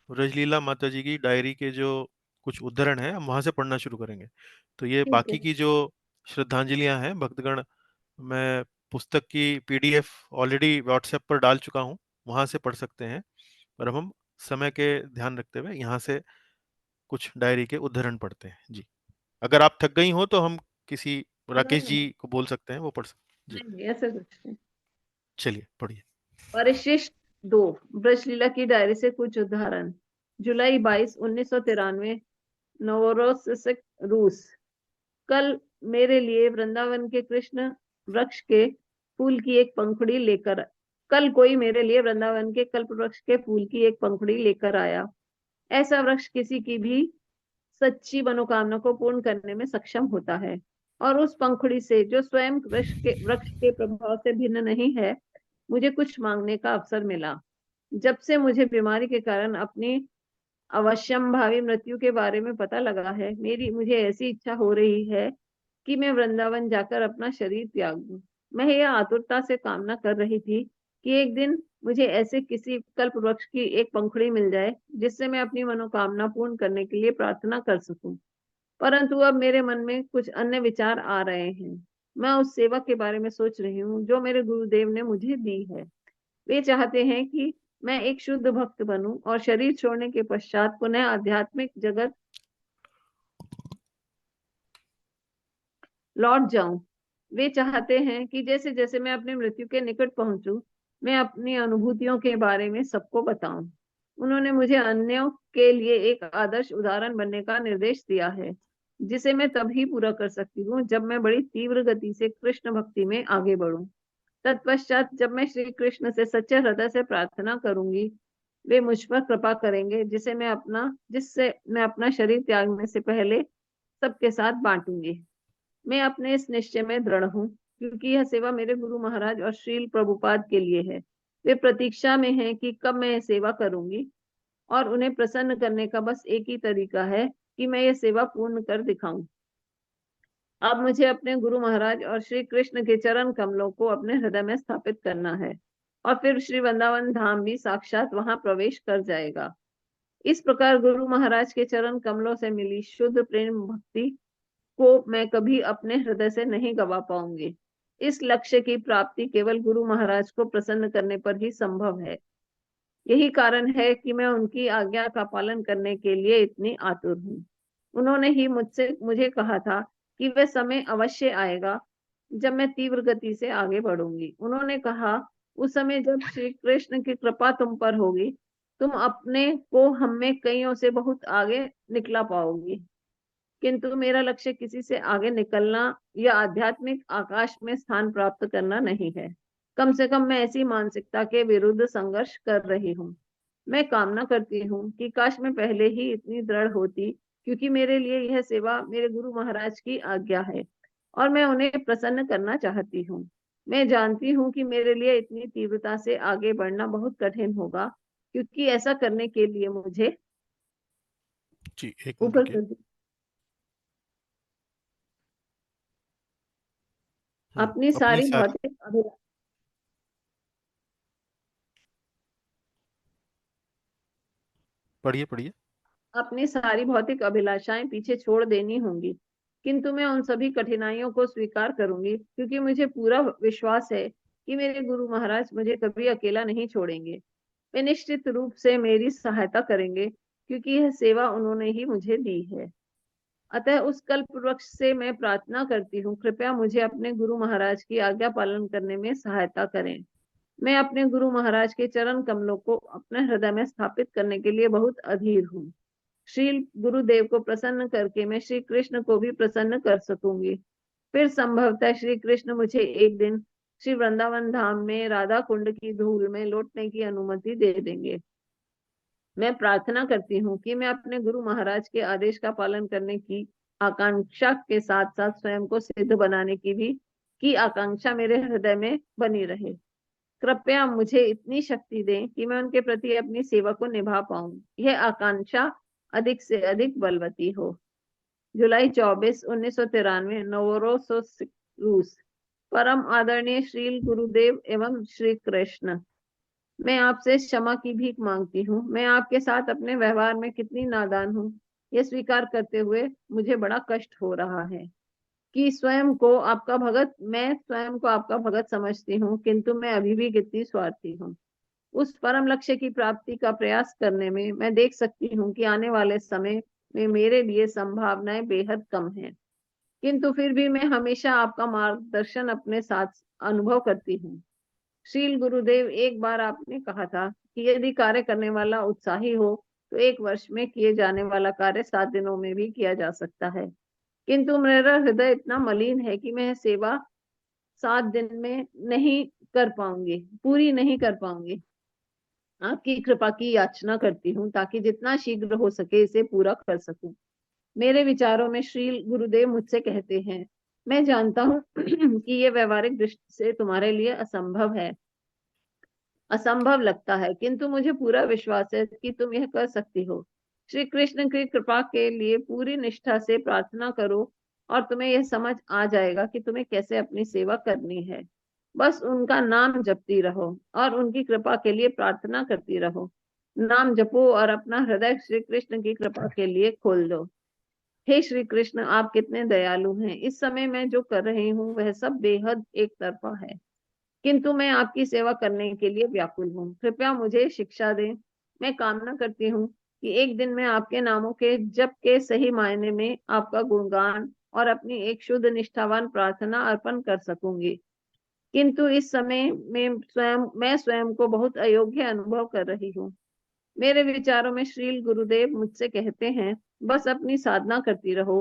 ब्रजलीला माता जी की डायरी के जो कुछ उद्धरण है, हम वहां से पढ़ना शुरू करेंगे। तो ये ठीक है। बाकी की जो श्रद्धांजलियां हैं भक्तगण, मैं पुस्तक की पीडीएफ ऑलरेडी व्हाट्सएप पर डाल चुका हूँ, वहां से पढ़ सकते हैं। और अब हम समय के ध्यान रखते हुए यहाँ से कुछ डायरी के उद्धरण पढ़ते हैं जी। अगर आप थक गई हो तो हम किसी नहीं राकेश नहीं जी को बोल सकते हैं, वो पढ़ सकते जी। नहीं नहीं, ऐसा कुछ नहीं। चलिए पढ़िए। परिशिष्ट 2, ब्रजलीला की डायरी से कुछ उदाहरण। जुलाई 22, 1993, नवोरोसिस्क, रूस। कल मेरे लिए वृंदावन के कृष्ण वृक्ष के फूल की एक पंखुड़ी लेकर कल कोई मेरे लिए वृंदावन के कल्प वृक्ष के फूल की एक पंखुड़ी लेकर आया। ऐसा वृक्ष किसी की भी सच्ची मनोकामना को पूर्ण करने में सक्षम होता है। और उस पंखुड़ी से, जो स्वयं वृक्ष के प्रभाव से भिन्न नहीं है, मुझे कुछ मांगने का अवसर मिला। जब से मुझे बीमारी के कारण अपनी अवश्यंभावी मृत्यु के बारे में पता लगा है, मेरी मुझे ऐसी इच्छा हो रही है कि मैं वृंदावन जाकर अपना शरीर त्याग दूं। मैं यह आतुरता से कामना कर रही थी कि एक दिन मुझे ऐसे किसी कल्प वृक्ष की एक पंखुड़ी मिल जाए जिससे मैं अपनी मनोकामना पूर्ण करने के लिए प्रार्थना कर सकूं। परंतु अब मेरे मन में कुछ अन्य विचार आ रहे हैं। मैं उस सेवा के बारे में सोच रही हूँ जो मेरे गुरुदेव ने मुझे दी है। वे चाहते हैं कि मैं एक शुद्ध भक्त बनूं और शरीर छोड़ने के पश्चात पुनः आध्यात्मिक जगत लौट जाऊं। वे चाहते हैं कि जैसे जैसे मैं अपनी मृत्यु के निकट पहुंचूं, मैं अपनी अनुभूतियों के बारे में सबको बताऊं। उन्होंने मुझे अन्यों के लिए एक आदर्श उदाहरण बनने का निर्देश दिया है, जिसे मैं तभी पूरा कर सकती हूँ जब मैं बड़ी तीव्र गति से कृष्ण भक्ति में आगे बढ़ूं। तत्पश्चात जब मैं श्री कृष्ण से सच्चे हृदय से प्रार्थना करूंगी, वे मुझ पर कृपा करेंगे, जिससे मैं अपना शरीर त्यागने से पहले सबके साथ बांटूंगी। मैं अपने इस निश्चय में दृढ़ हूँ, क्योंकि यह सेवा मेरे गुरु महाराज और श्रील प्रभुपाद के लिए है। वे प्रतीक्षा में हैं कि कब मैं यह सेवा करूंगी, और उन्हें प्रसन्न करने का बस एक ही तरीका है कि मैं यह सेवा पूर्ण कर दिखाऊं। अब मुझे अपने गुरु महाराज और श्री कृष्ण के चरण कमलों को अपने हृदय में स्थापित करना है, और फिर श्री वृंदावन धाम भी साक्षात वहां प्रवेश कर जाएगा। इस प्रकार गुरु महाराज के चरण कमलों से मिली शुद्ध प्रेम भक्ति को मैं कभी अपने हृदय से नहीं गवा पाऊंगी। इस लक्ष्य की प्राप्ति केवल गुरु महाराज को प्रसन्न करने पर ही संभव है। यही कारण है कि मैं उनकी आज्ञा का पालन करने के लिए इतनी आतुर हूँ। उन्होंने ही मुझे कहा था कि वह समय अवश्य आएगा जब मैं तीव्र गति से आगे बढ़ूंगी। उन्होंने कहा, उस समय जब श्री कृष्ण की कृपा तुम पर होगी, तुम अपने को हम में कईयों से बहुत आगे निकला पाओगी। किंतु मेरा लक्ष्य किसी से आगे निकलना या आध्यात्मिक आकाश में स्थान प्राप्त करना नहीं है। कम से कम मैं ऐसी मानसिकता के विरुद्ध संघर्ष कर रही हूँ। मैं कामना करती हूँ कि काश मैं पहले ही इतनी दृढ़ होती, क्योंकि मेरे लिए यह सेवा मेरे गुरु महाराज की आज्ञा है और मैं उन्हें प्रसन्न करना चाहती हूँ। मैं जानती हूँ कि मेरे लिए इतनी तीव्रता से आगे बढ़ना बहुत कठिन होगा, क्योंकि ऐसा करने के लिए मुझे जी एक मिनट ऊपर रुकिए। कर अपनी अपनी सारी सारी, भौतिक पढ़िए पढ़िए। अपनी सारी भौतिक अभिलाषाएं पीछे छोड़ देनी होंगी। किंतु मैं उन सभी कठिनाइयों को स्वीकार करूंगी, क्योंकि मुझे पूरा विश्वास है कि मेरे गुरु महाराज मुझे कभी अकेला नहीं छोड़ेंगे। वे निश्चित रूप से मेरी सहायता करेंगे, क्योंकि यह सेवा उन्होंने ही मुझे दी है। अतः उस कल्प वृक्ष से मैं प्रार्थना करती हूँ, कृपया मुझे अपने गुरु महाराज की आज्ञा पालन करने में सहायता करें। मैं अपने गुरु महाराज के चरण कमलों को अपने हृदय में स्थापित करने के लिए बहुत अधीर हूँ। श्री गुरुदेव को प्रसन्न करके मैं श्री कृष्ण को भी प्रसन्न कर सकूंगी। फिर संभवतः श्री कृष्ण मुझे एक दिन श्री वृंदावन धाम में राधा कुंड की धूल में लौटने की अनुमति दे देंगे। मैं प्रार्थना करती हूँ कि मैं अपने गुरु महाराज के आदेश का पालन करने की आकांक्षा के साथ साथ स्वयं को सिद्ध बनाने की आकांक्षा मेरे हृदय में बनी रहे। कृपया मुझे इतनी शक्ति दें कि मैं उनके प्रति अपनी सेवा को निभा पाऊं, यह आकांक्षा अधिक से अधिक बलवती हो। जुलाई 24, 1993, नवोरोसिस्क, रूस। परम आदरणीय श्री गुरुदेव एवं श्री कृष्ण, मैं आपसे क्षमा की भीख मांगती हूँ। मैं आपके साथ अपने व्यवहार में कितनी नादान हूँ। यह स्वीकार करते हुए मुझे बड़ा कष्ट हो रहा है कि स्वयं को आपका भगत मैं स्वयं को आपका भगत समझती हूँ, किंतु मैं अभी भी कितनी स्वार्थी हूँ। उस परम लक्ष्य की प्राप्ति का प्रयास करने में मैं देख सकती हूँ कि आने वाले समय में मेरे लिए संभावनाएं बेहद कम हैं, किंतु फिर भी मैं हमेशा आपका मार्गदर्शन अपने साथ अनुभव करती हूँ। श्रील गुरुदेव, एक बार आपने कहा था कि यदि कार्य करने वाला उत्साही हो तो 1 वर्ष में किए जाने वाला कार्य 7 दिनों में भी किया जा सकता है, किंतु मेरा हृदय इतना मलिन है कि मैं सेवा 7 दिन में नहीं कर पाऊंगी, पूरी नहीं कर पाऊंगी। आपकी कृपा की याचना करती हूँ ताकि जितना शीघ्र हो सके इसे पूरा कर सकूं। मेरे विचारों में श्री गुरुदेव मुझसे कहते हैं, मैं जानता हूँ कि ये व्यवहारिक दृष्टि से तुम्हारे लिए असंभव लगता है, किंतु मुझे पूरा विश्वास है कि तुम यह कर सकती हो। श्री कृष्ण की कृपा के लिए पूरी निष्ठा से प्रार्थना करो और तुम्हें यह समझ आ जाएगा कि तुम्हें कैसे अपनी सेवा करनी है। बस उनका नाम जपती रहो और उनकी कृपा के लिए प्रार्थना करती रहो। नाम जपो और अपना हृदय श्री कृष्ण की कृपा के लिए खोल दो। हे श्री कृष्ण, आप कितने दयालु हैं। इस समय मैं जो कर रही हूँ वह सब बेहद एक तरफा है, किंतु मैं आपकी सेवा करने के लिए व्याकुल हूँ। कृपया मुझे शिक्षा दें। मैं कामना करती हूँ कि एक दिन मैं आपके नामों के जप के सही मायने में आपका गुणगान और अपनी एक शुद्ध निष्ठावान प्रार्थना अर्पण कर सकूंगी, किंतु इस समय में मैं स्वयं को बहुत अयोग्य अनुभव कर रही हूँ। मेरे विचारों में श्रील गुरुदेव मुझसे कहते हैं, बस अपनी साधना करती रहो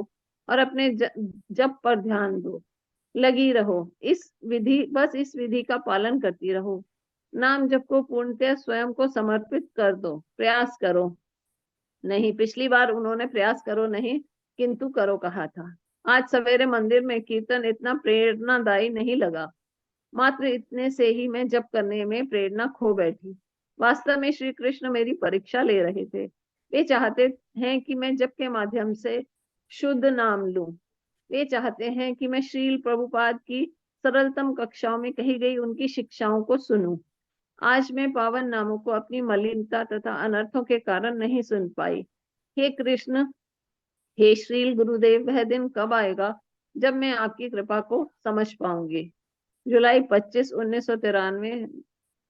और अपने जप पर ध्यान दो, लगी रहो। इस विधि का पालन करती रहो। नाम जप को पूर्णतः स्वयं को समर्पित कर दो, प्रयास करो नहीं। पिछली बार उन्होंने प्रयास करो नहीं किंतु करो कहा था। आज सवेरे मंदिर में कीर्तन इतना प्रेरणादायी नहीं लगा, मात्र इतने से ही मैं जप करने में प्रेरणा खो बैठी। वास्तव में श्री कृष्ण मेरी परीक्षा ले रहे थे। वे चाहते हैं कि मैं जप के माध्यम से शुद्ध नाम लूं। वे चाहते हैं कि मैं श्रील प्रभुपाद की सरलतम कक्षाओं में कही गई उनकी शिक्षाओं को सुनूं। आज मैं पावन नामों को अपनी मलिनता तथा अनर्थों के कारण नहीं सुन पाई। हे कृष्ण, हे श्रील गुरुदेव, वह दिन कब आएगा जब मैं आपकी कृपा को समझ पाऊंगी। जुलाई 25, 1993,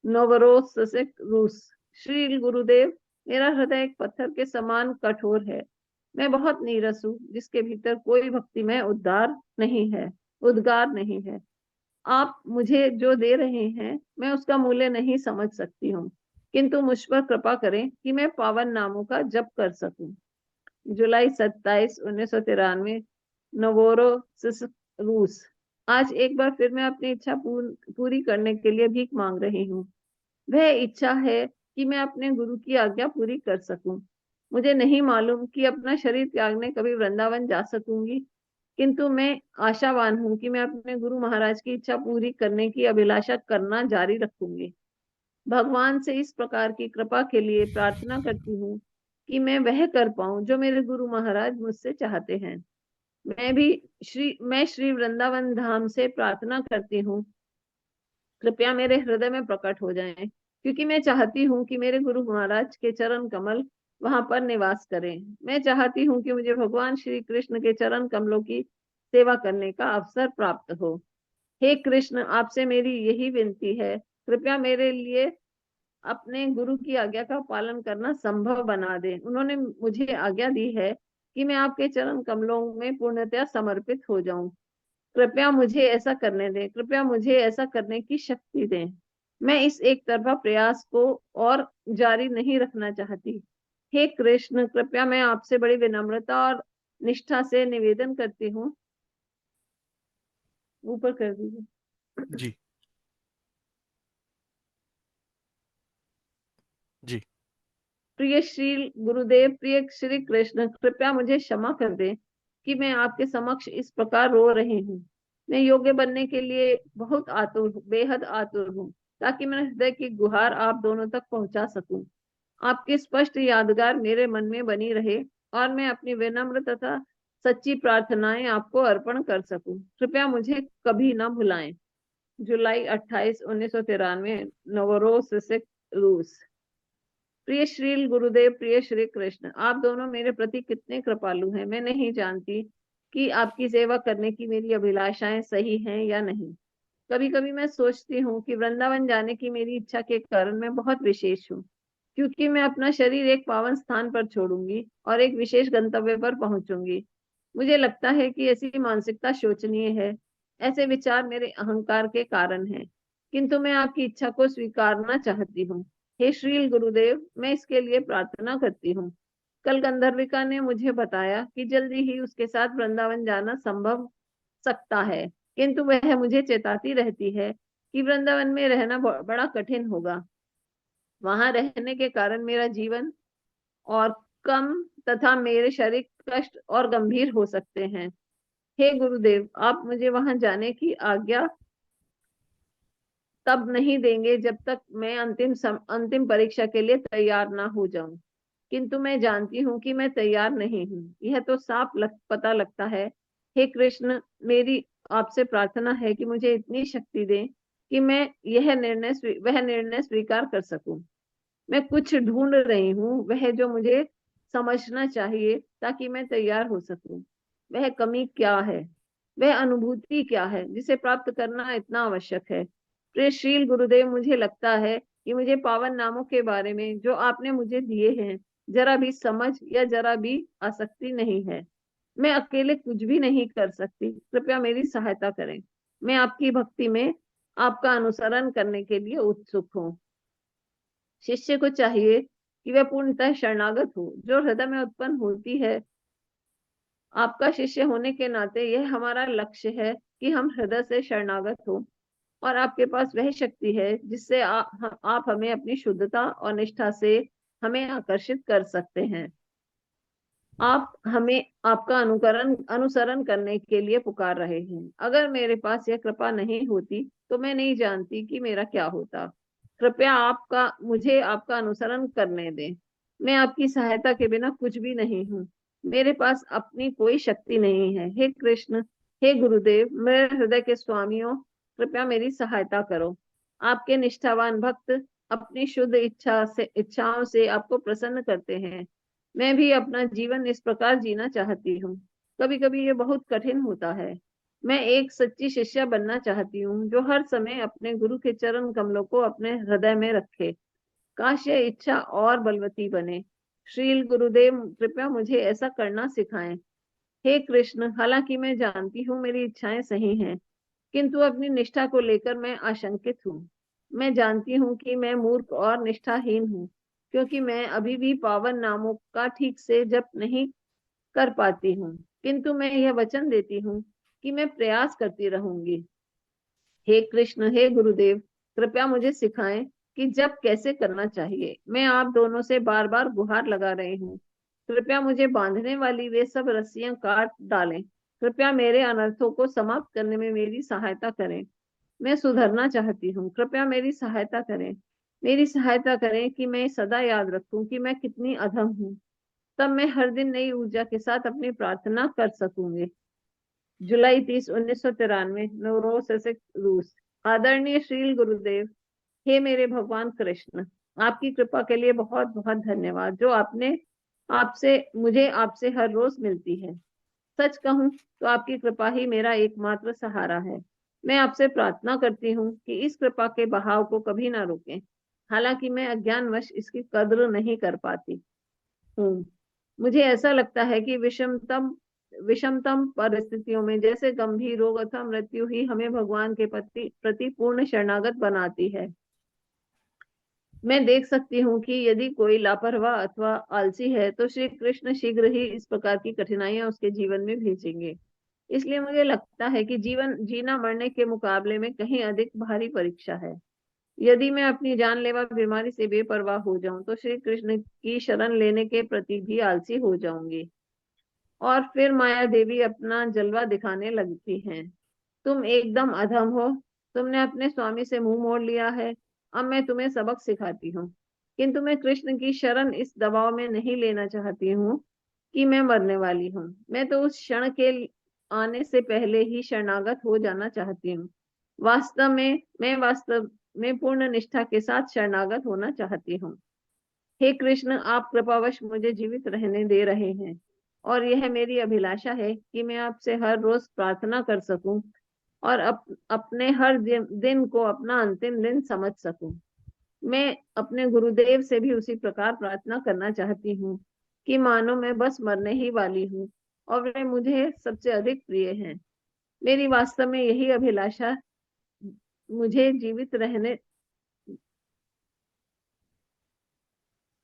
नोवरोसिस्क, रूस। श्री गुरुदेव, मेरा हृदय एक पत्थर के समान कठोर है। मैं बहुत नीरस हूँ जिसके भीतर कोई भक्तिमय उद्गार नहीं है। आप मुझे जो दे रहे हैं मैं उसका मूल्य नहीं समझ सकती हूँ, किंतु मुझ पर कृपा करें कि मैं पावन नामों का जप कर सकूं। जुलाई 27, 1993, नवोरोसिस्क, रूस। आज एक बार फिर मैं अपनी इच्छा पूरी करने के लिए भीख मांग रही हूँ। वह इच्छा है कि मैं अपने गुरु की आज्ञा पूरी कर सकूं। मुझे नहीं मालूम कि अपना शरीर त्यागने कभी वृंदावन जा सकूंगी, किंतु मैं आशावान हूँ कि मैं अपने गुरु महाराज की इच्छा पूरी करने की अभिलाषा करना जारी रखूंगी। भगवान से इस प्रकार की कृपा के लिए प्रार्थना करती हूँ कि मैं वह कर पाऊं जो मेरे गुरु महाराज मुझसे चाहते हैं। मैं श्री वृंदावन धाम से प्रार्थना करती हूँ, कृपया मेरे हृदय में प्रकट हो जाएं, क्योंकि मैं चाहती हूँ कि मेरे गुरु महाराज के चरण कमल वहां पर निवास करें। मैं चाहती हूँ कि मुझे भगवान श्री कृष्ण के चरण कमलों की सेवा करने का अवसर प्राप्त हो। हे कृष्ण, आपसे मेरी यही विनती है, कृपया मेरे लिए अपने गुरु की आज्ञा का पालन करना संभव बना दे। उन्होंने मुझे आज्ञा दी है कि मैं आपके चरण कमलों में पूर्णतया समर्पित हो जाऊं। कृपया मुझे ऐसा करने दें, कृपया मुझे ऐसा करने की शक्ति दें। मैं इस एक तरफा प्रयास को और जारी नहीं रखना चाहती। हे कृष्ण, कृपया मैं आपसे बड़ी विनम्रता और निष्ठा से निवेदन करती हूँ। ऊपर कर दीजिए। जी। जी। प्रिय श्री गुरुदेव, प्रिय श्री कृष्ण, कृपया मुझे क्षमा कर दें कि मैं आपके समक्ष इस प्रकार रो रही हूँ। मैं योग्य बनने के लिए बहुत आतुर हूँ, बेहद आतुर हूँ, ताकि मैं हृदय की गुहार आप दोनों तक पहुंचा सकूं। आपकी स्पष्ट यादगार मेरे मन में बनी रहे और मैं अपनी विनम्र तथा सच्ची प्रार्थनाएं आपको अर्पण कर सकूं। कृपया मुझे कभी ना भुलाएं। जुलाई 28, 1993, नवरोसिस्क, रूस। प्रिय श्री गुरुदेव, प्रिय श्री कृष्ण, आप दोनों मेरे प्रति कितने कृपालु हैं। मैं नहीं जानती कि आपकी सेवा करने की मेरी अभिलाषाएं सही हैं या नहीं। कभी कभी मैं सोचती हूँ कि वृंदावन जाने की मेरी इच्छा के कारण मैं बहुत विशेष हूँ, क्योंकि मैं अपना शरीर एक पावन स्थान पर छोड़ूंगी और एक विशेष गंतव्य पर पहुंचूंगी। मुझे लगता है कि ऐसी मानसिकता शोचनीय है। ऐसे विचार मेरे अहंकार के कारण हैं, किंतु मैं आपकी इच्छा को स्वीकारना चाहती हूँ। हे श्रील गुरुदेव, मैं इसके लिए प्रार्थना करती हूँ। कल गंधर्विका ने मुझे बताया कि जल्दी ही उसके साथ वृंदावन जाना संभव सकता है, किंतु वह मुझे चेताती रहती है कि वृंदावन में रहना बड़ा कठिन होगा। वहां रहने के कारण मेरा जीवन और कम तथा मेरे शारीरिक कष्ट और गंभीर हो सकते हैं। हे गुरुदेव, आप मुझे वहां जाने की आज्ञा तब नहीं देंगे जब तक मैं अंतिम परीक्षा के लिए तैयार ना हो जाऊं। किंतु मैं जानती हूँ कि मैं तैयार नहीं हूँ, यह तो साफ पता लगता है। हे कृष्ण, मेरी आपसे प्रार्थना है कि मुझे इतनी शक्ति दें कि मैं वह निर्णय स्वीकार कर सकूं। मैं कुछ ढूंढ रही हूँ, वह जो मुझे समझना चाहिए ताकि मैं तैयार हो सकूं। वह कमी क्या है, वह अनुभूति क्या है जिसे प्राप्त करना इतना आवश्यक है। प्रियशील गुरुदेव, मुझे लगता है कि मुझे पावन नामों के बारे में जो आपने मुझे दिए हैं जरा भी समझ या जरा भी आसक्ति नहीं है। मैं अकेले कुछ भी नहीं कर सकती, कृपया मेरी सहायता करें। मैं आपकी भक्ति में आपका अनुसरण करने के लिए उत्सुक हूँ। शिष्य को चाहिए कि वह पूर्णतः शरणागत हो, जो हृदय में उत्पन्न होती है। आपका शिष्य होने के नाते यह हमारा लक्ष्य है कि हम हृदय से शरणागत हो, और आपके पास वह शक्ति है जिससे आप हमें अपनी शुद्धता और निष्ठा से हमें आकर्षित कर सकते हैं। आप हमें आपका अनुसरण करने के लिए पुकार रहे हैं। अगर मेरे पास यह कृपा नहीं होती तो मैं नहीं जानती कि मेरा क्या होता। कृपया आपका मुझे आपका अनुसरण करने दें। मैं आपकी सहायता के बिना कुछ भी नहीं हूँ। मेरे पास अपनी कोई शक्ति नहीं है। हे कृष्ण, हे गुरुदेव, मेरे हृदय के स्वामियों, कृपया मेरी सहायता करो। आपके निष्ठावान भक्त अपनी शुद्ध इच्छाओं से आपको प्रसन्न करते हैं। मैं भी अपना जीवन इस प्रकार जीना चाहती हूँ। कभी कभी ये बहुत कठिन होता है। मैं एक सच्ची शिष्या बनना चाहती हूँ जो हर समय अपने गुरु के चरण कमलों को अपने हृदय में रखे। काश ये इच्छा और बलवती बने। श्रील गुरुदेव, कृपया मुझे ऐसा करना सिखाएं। हे कृष्ण, हालांकि मैं जानती हूँ मेरी इच्छाएं सही हैं, किंतु अपनी निष्ठा को लेकर मैं आशंकित हूँ। मैं जानती हूँ कि मैं मूर्ख और निष्ठाहीन हूँ, क्योंकि मैं अभी भी पावन नामों का ठीक से जप नहीं कर पाती हूँ। किंतु मैं यह वचन देती हूँ कि मैं प्रयास करती रहूंगी। हे कृष्ण, हे गुरुदेव, कृपया मुझे सिखाएं कि जप कैसे करना चाहिए। मैं आप दोनों से बार बार गुहार लगा रही हूँ। कृपया मुझे बांधने वाली वे सब रस्सियां काट डालें। कृपया मेरे अनर्थों को समाप्त करने में मेरी सहायता करें। मैं सुधरना चाहती हूँ, कृपया मेरी सहायता करें। मेरी सहायता करें कि मैं सदा याद रखूं कि मैं कितनी अधम हूँ। तब मैं हर दिन नई ऊर्जा के साथ अपनी प्रार्थना कर सकूंगी। जुलाई 30, 1993, नोरो ससेक्स, रूस। आदरणीय श्रील गुरुदेव, हे मेरे भगवान कृष्ण, आपकी कृपा के लिए बहुत बहुत धन्यवाद, जो मुझे आपसे हर रोज मिलती है। सच कहूं तो आपकी कृपा ही मेरा एकमात्र सहारा है। मैं आपसे प्रार्थना करती हूँ कि इस कृपा के बहाव को कभी ना रोकें। हालांकि मैं अज्ञानवश इसकी कद्र नहीं कर पाती हूँ। मुझे ऐसा लगता है कि विषमतम परिस्थितियों में, जैसे गंभीर रोग अथवा मृत्यु, ही हमें भगवान के प्रति पूर्ण शरणागत बनाती है। मैं देख सकती हूँ कि यदि कोई लापरवाह अथवा आलसी है तो श्री कृष्ण शीघ्र ही इस प्रकार की कठिनाइयां उसके जीवन में भेजेंगे। इसलिए मुझे लगता है कि जीवन जीना मरने के मुकाबले में कहीं अधिक भारी परीक्षा है। यदि मैं अपनी जानलेवा बीमारी से बेपरवाह हो जाऊं तो श्री कृष्ण की शरण लेने के प्रति भी आलसी हो जाऊंगी। और फिर माया देवी अपना जलवा दिखाने लगती हैं। तुम एकदम अधम हो। तुमने अपने स्वामी से मुंह मोड़ लिया है। अब मैं तुम्हें सबक सिखाती हूँ। किंतु मैं कृष्ण की शरण इस दबाव में नहीं लेना चाहती हूँ कि मैं मरने वाली हूँ। मैं तो उस क्षण के आने से पहले ही शरणागत हो जाना चाहती हूँ। वास्तव में पूर्ण निष्ठा के साथ शरणागत होना चाहती हूँ। हे कृष्ण, आप कृपावश मुझे जीवित रहने दे रहे हैं, और यह मेरी अभिलाषा है कि मैं आपसे हर रोज प्रार्थना कर सकूं और अपने हर दिन को अपना अंतिम दिन समझ सकूं। मैं अपने गुरुदेव से भी उसी प्रकार प्रार्थना करना चाहती हूँ कि मानो मैं बस मरने ही वाली हूँ और वे मुझे सबसे अधिक प्रिय हैं। मेरी वास्तव में यही अभिलाषा मुझे जीवित रहने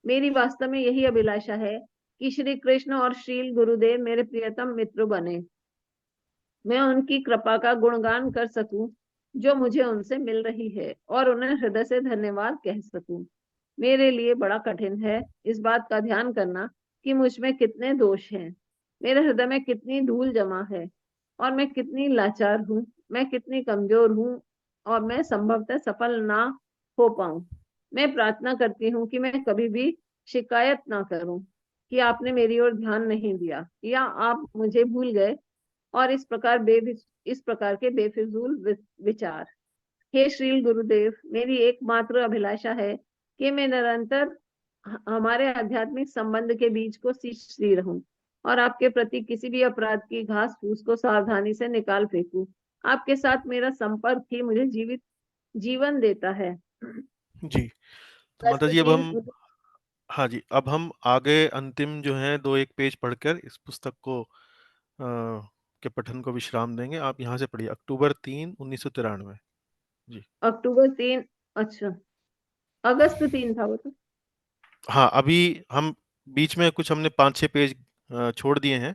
मेरी वास्तव में यही अभिलाषा है कि श्री कृष्ण और श्रील गुरुदेव मेरे प्रियतम मित्र बने। मैं उनकी कृपा का गुणगान कर सकूं जो मुझे उनसे मिल रही है, और उन्हें हृदय से धन्यवाद कह सकूं। मेरे लिए बड़ा कठिन है इस बात का ध्यान करना कि मुझ में कितने दोष हैं, मेरे हृदय में कितनी धूल जमा है, और मैं कितनी लाचार हूँ, मैं कितनी कमजोर हूँ, और मैं संभवतः सफल ना हो पाऊं। मैं प्रार्थना करती हूँ कि मैं कभी भी शिकायत ना करूं कि आपने मेरी ओर ध्यान नहीं दिया, या आप मुझे भूल गए, और इस प्रकार के बेफिजूल विचार। हे श्री गुरुदेव, मेरी एकमात्र अभिलाषा है कि मैं निरंतर हमारे आध्यात्मिक संबंध के बीज को सींचती रहूं, और आपके प्रति किसी भी अपराध की घास फूस को सावधानी से निकाल फेंकूं। आपके साथ मेरा संपर्क ही मुझे जीवन देता है। जी। तो माता प्रश्न जी, अब तीन। हम, हाँ जी, अब हम आगे अंतिम जो है दो एक पेज पढ़कर इस पुस्तक को के पठन को विश्राम देंगे। आप यहाँ से पढ़िए, अक्टूबर 3, 1993। जी। अक्टूबर 3। अच्छा, अगस्त 3 था वो तो। हाँ, अभी हम बीच में कुछ हमने 5-6 पेज छोड़ दिए हैं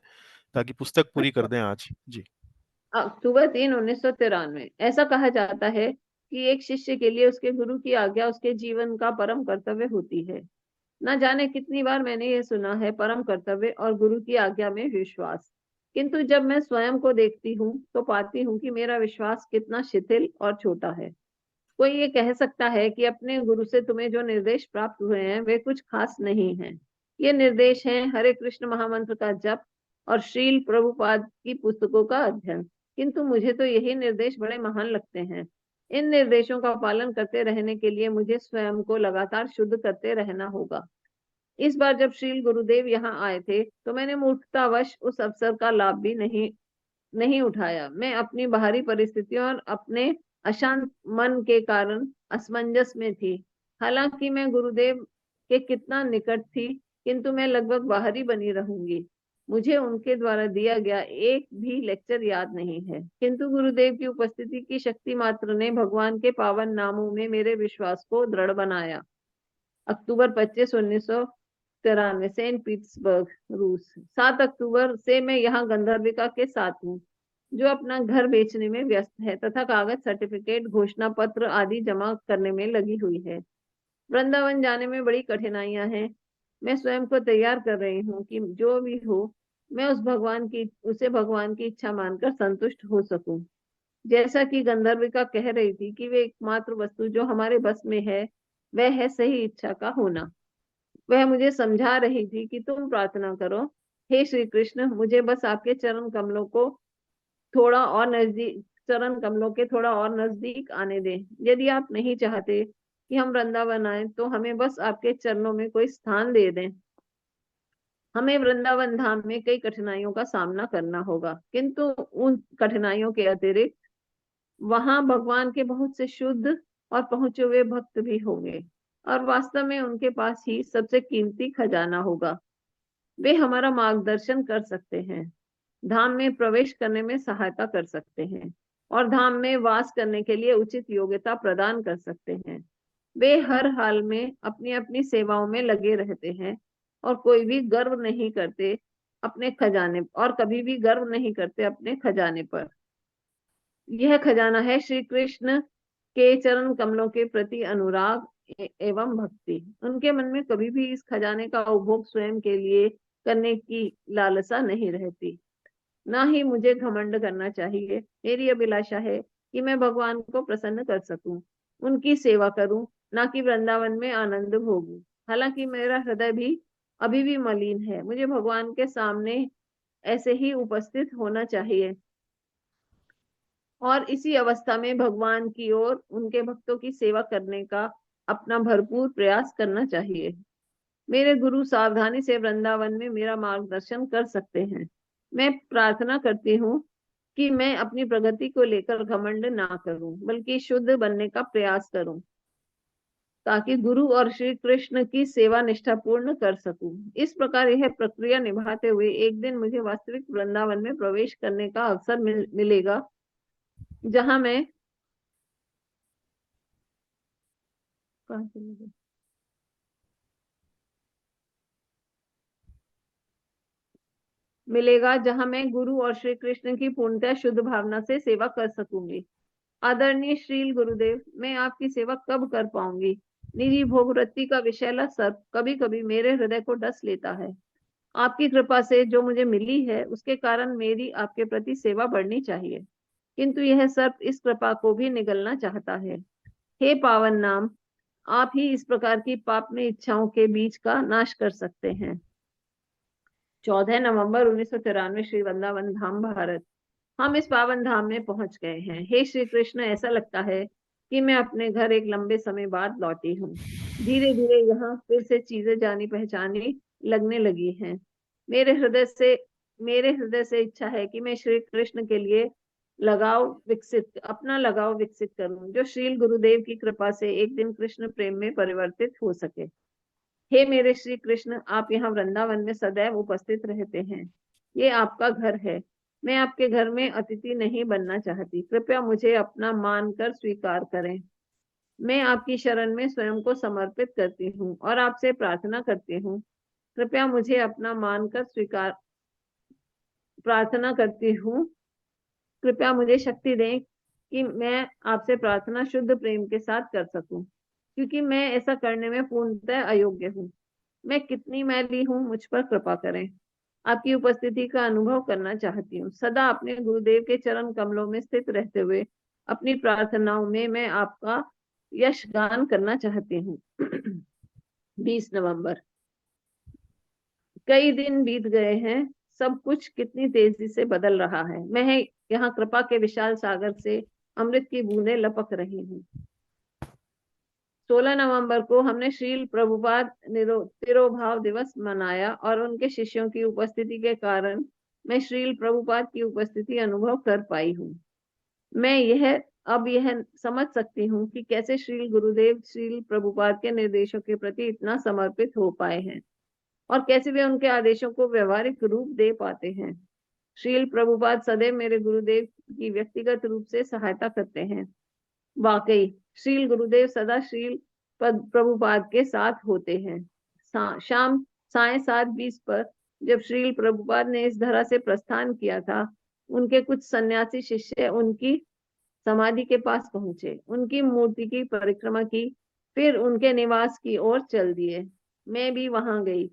ताकि पुस्तक पूरी कर अच्छा, दें आज। जी। अक्टूबर 3, 1993। ऐसा कहा जाता है कि एक शिष्य के लिए उसके गुरु की आज्ञा उसके जीवन का परम कर्तव्य होती है। न जाने कितनी बार मैंने ये सुना है, परम कर्तव्य और गुरु की आज्ञा में विश्वास। किंतु जब मैं स्वयं को देखती हूँ तो पाती हूँ कि मेरा विश्वास कितना शिथिल और छोटा है। कोई ये कह सकता है कि अपने गुरु से तुम्हें जो निर्देश प्राप्त हुए हैं वे कुछ खास नहीं हैं। ये निर्देश हैं हरे कृष्ण महामंत्र का जप और श्रील प्रभुपाद की पुस्तकों का अध्ययन। किंतु मुझे तो यही निर्देश बड़े महान लगते हैं। इन निर्देशों का पालन करते रहने के लिए मुझे स्वयं को लगातार शुद्ध करते रहना होगा। इस बार जब श्रील गुरुदेव यहाँ आए थे तो मैंने मूर्खतावश उस अवसर का लाभ भी नहीं नहीं उठाया। मैं अपनी बाहरी परिस्थितियों और अपने अशांत मन के कारण असमंजस में थी। हालांकि मैं गुरुदेव के कितना निकट थी, किंतु मैं लगभग बाहरी बनी रहूंगी। मुझे उनके द्वारा दिया गया एक भी लेक्चर याद नहीं है, किंतु गुरुदेव की उपस्थिति की शक्ति मात्र ने भगवान के पावन नामों में मेरे विश्वास को दृढ़ बनाया। अक्टूबर 25, 1993, सेंट पीटर्सबर्ग, रूस। 7 अक्टूबर से मैं यहाँ गंधर्विका के साथ हूँ, जो अपना घर बेचने में व्यस्त है तथा कागज, सर्टिफिकेट, घोषणा पत्र आदि जमा करने में लगी हुई है। वृंदावन जाने में बड़ी कठिनाइयां हैं। मैं स्वयं को तैयार कर रही हूँ कि जो भी हो, मैं उसे भगवान की इच्छा मानकर संतुष्ट हो सकूं। जैसा कि गंधर्विका कह रही थी कि वे एकमात्र वस्तु जो हमारे बस में है वह है सही इच्छा का होना। वह मुझे समझा रही थी कि तुम प्रार्थना करो, हे श्री कृष्ण, मुझे बस आपके चरण कमलों के थोड़ा और नजदीक आने दें। यदि आप नहीं चाहते कि हम वृंदावन आए तो हमें बस आपके चरणों में कोई स्थान दे दें। हमें वृंदावन धाम में कई कठिनाइयों का सामना करना होगा, किंतु उन कठिनाइयों के अतिरिक्त वहां भगवान के बहुत से शुद्ध और पहुंचे हुए भक्त भी होंगे, और वास्तव में उनके पास ही सबसे कीमती खजाना होगा। वे हमारा मार्गदर्शन कर सकते हैं, धाम में प्रवेश करने में सहायता कर सकते हैं, और धाम में वास करने के लिए उचित योग्यता प्रदान कर सकते हैं। वे हर हाल में अपनी अपनी सेवाओं में लगे रहते हैं, और कोई भी गर्व नहीं करते अपने खजाने और कभी भी गर्व नहीं करते अपने खजाने पर। यह खजाना है श्री कृष्ण के चरण कमलों के प्रति अनुराग एवं भक्ति। उनके मन में कभी भी इस खजाने का उपभोग स्वयं के लिए करने की लालसा नहीं रहती। ना ही मुझे घमंड करना चाहिए। मेरी अभिलाषा है कि मैं भगवान को प्रसन्न कर सकूं, उनकी सेवा करूं, ना कि वृंदावन में आनंद भोगूं। हालांकि मेरा हृदय भी अभी भी मलिन है, मुझे भगवान के सामने ऐसे ही उपस्थित होना चाहिए, और इसी अवस्था में भगवान की ओर उनके भक्तों की सेवा करने का अपना भरपूर प्रयास करना चाहिए। मेरे गुरु सावधानी से वृंदावन में मेरा मार्गदर्शन कर सकते हैं। मैं प्रार्थना करती हूँ कि मैं अपनी प्रगति को लेकर घमंड ना करूं, बल्कि शुद्ध बनने का प्रयास करूं, ताकि गुरु और श्री कृष्ण की सेवा निष्ठा पूर्ण कर सकूं। इस प्रकार यह प्रक्रिया निभाते हुए एक दिन मुझे वास्तविक वृंदावन में प्रवेश करने का अवसर मिलेगा, जहां मैं कहाँ चले मिलेगा जहां मैं गुरु और श्री कृष्ण की पूर्णतः शुद्ध भावना से सेवा कर सकूंगी। आदरणीय श्रील गुरुदेव, मैं आपकी सेवा कब कर पाऊंगी? निजी भोग वृत्ति का विषैला सर्प कभी कभी मेरे हृदय को डस लेता है। आपकी कृपा से जो मुझे मिली है उसके कारण मेरी आपके प्रति सेवा बढ़नी चाहिए, किंतु यह सर्प इस कृपा को भी निगलना चाहता है। हे पावन नाम, आप ही इस प्रकार की पाप में इच्छाओं के बीच का नाश कर सकते हैं। 14 नवंबर 1993, श्री वृंदावन धाम, भारत। हम इस पावन धाम में पहुंच गए हैं। हे श्री कृष्ण, ऐसा लगता है कि मैं अपने घर एक लंबे समय बाद लौटी हूँ। धीरे धीरे यहाँ फिर से चीजें जानी पहचानी लगने लगी हैं। मेरे हृदय से मेरे हृदय से इच्छा है कि मैं श्री कृष्ण के लिए अपना लगाव विकसित करूं, जो श्रील गुरुदेव की कृपा से एक दिन कृष्ण प्रेम में परिवर्तित हो सके। हे मेरे श्री कृष्ण, आप यहाँ वृंदावन में सदैव उपस्थित रहते हैं। ये आपका घर है। मैं आपके घर में अतिथि नहीं बनना चाहती। कृपया मुझे अपना मानकर स्वीकार करें। मैं आपकी शरण में स्वयं को समर्पित करती हूँ और आपसे प्रार्थना करती हूँ, कृपया मुझे अपना मानकर स्वीकार प्रार्थना करती हूँ, कृपया मुझे शक्ति दें कि मैं आपसे प्रार्थना शुद्ध प्रेम के साथ कर सकूं, क्योंकि मैं ऐसा करने में पूर्णतः अयोग्य हूँ। मैं कितनी मैली हूँ, मुझ पर कृपा करें। आपकी उपस्थिति का अनुभव करना चाहती हूँ। सदा अपने गुरुदेव के चरण कमलों में स्थित रहते हुए अपनी प्रार्थनाओं में मैं आपका यश गान करना चाहती हूँ। 20 नवंबर। कई दिन बीत गए हैं। सब कुछ कितनी तेजी से बदल रहा है। मैं यहाँ कृपा के विशाल सागर से अमृत की बूंदें लपक रही हूँ। 16 नवंबर को हमने श्रील प्रभुपाद तिरोभाव दिवस मनाया और उनके शिष्यों की उपस्थिति के कारण मैं श्रील प्रभुपाद की उपस्थिति अनुभव कर पाई हूँ। मैं यह समझ सकती हूँ कि कैसे श्रील गुरुदेव श्रील प्रभुपाद के निर्देशों के प्रति इतना समर्पित हो पाए हैं और कैसे वे उनके आदेशों को व्यवहारिक रूप दे पाते हैं। श्रील प्रभुपाद सदैव मेरे गुरुदेव की व्यक्तिगत रूप से सहायता करते हैं। वाकई श्रील गुरुदेव सदा श्रील प्रभुपाद के साथ होते हैं। शाम साढ़े 7:20 पर जब श्रील प्रभुपाद ने इस धरा से प्रस्थान किया था, उनके कुछ सन्यासी शिष्य उनकी समाधि के पास पहुंचे, उनकी मूर्ति की परिक्रमा की, फिर उनके निवास की ओर चल दिए। मैं भी वहां गई।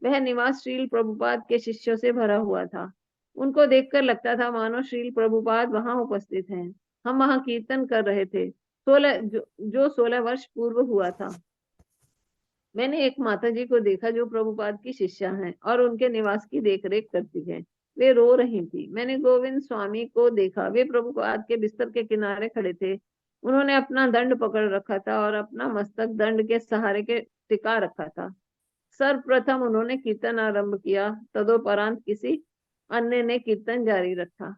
वह निवास श्रील प्रभुपाद के शिष्यों से भरा हुआ था। उनको देखकर लगता था मानो श्रील प्रभुपाद वहां उपस्थित हैं। हम वहां कीर्तन कर रहे थे, 16 वर्ष पूर्व हुआ था। मैंने एक माता जी को देखा जो प्रभुपाद की शिष्या हैं और उनके निवास की देखरेख करती है। वे रो रही थी। मैंने गोविंद स्वामी को देखा। वे प्रभुपाद के बिस्तर के किनारे खड़े थे। उन्होंने अपना दंड पकड़ रखा था और अपना मस्तक दंड के सहारे के टिका रखा था। सर्वप्रथम उन्होंने कीर्तन आरंभ किया, तदोपरांत किसी अन्य ने कीर्तन जारी रखा।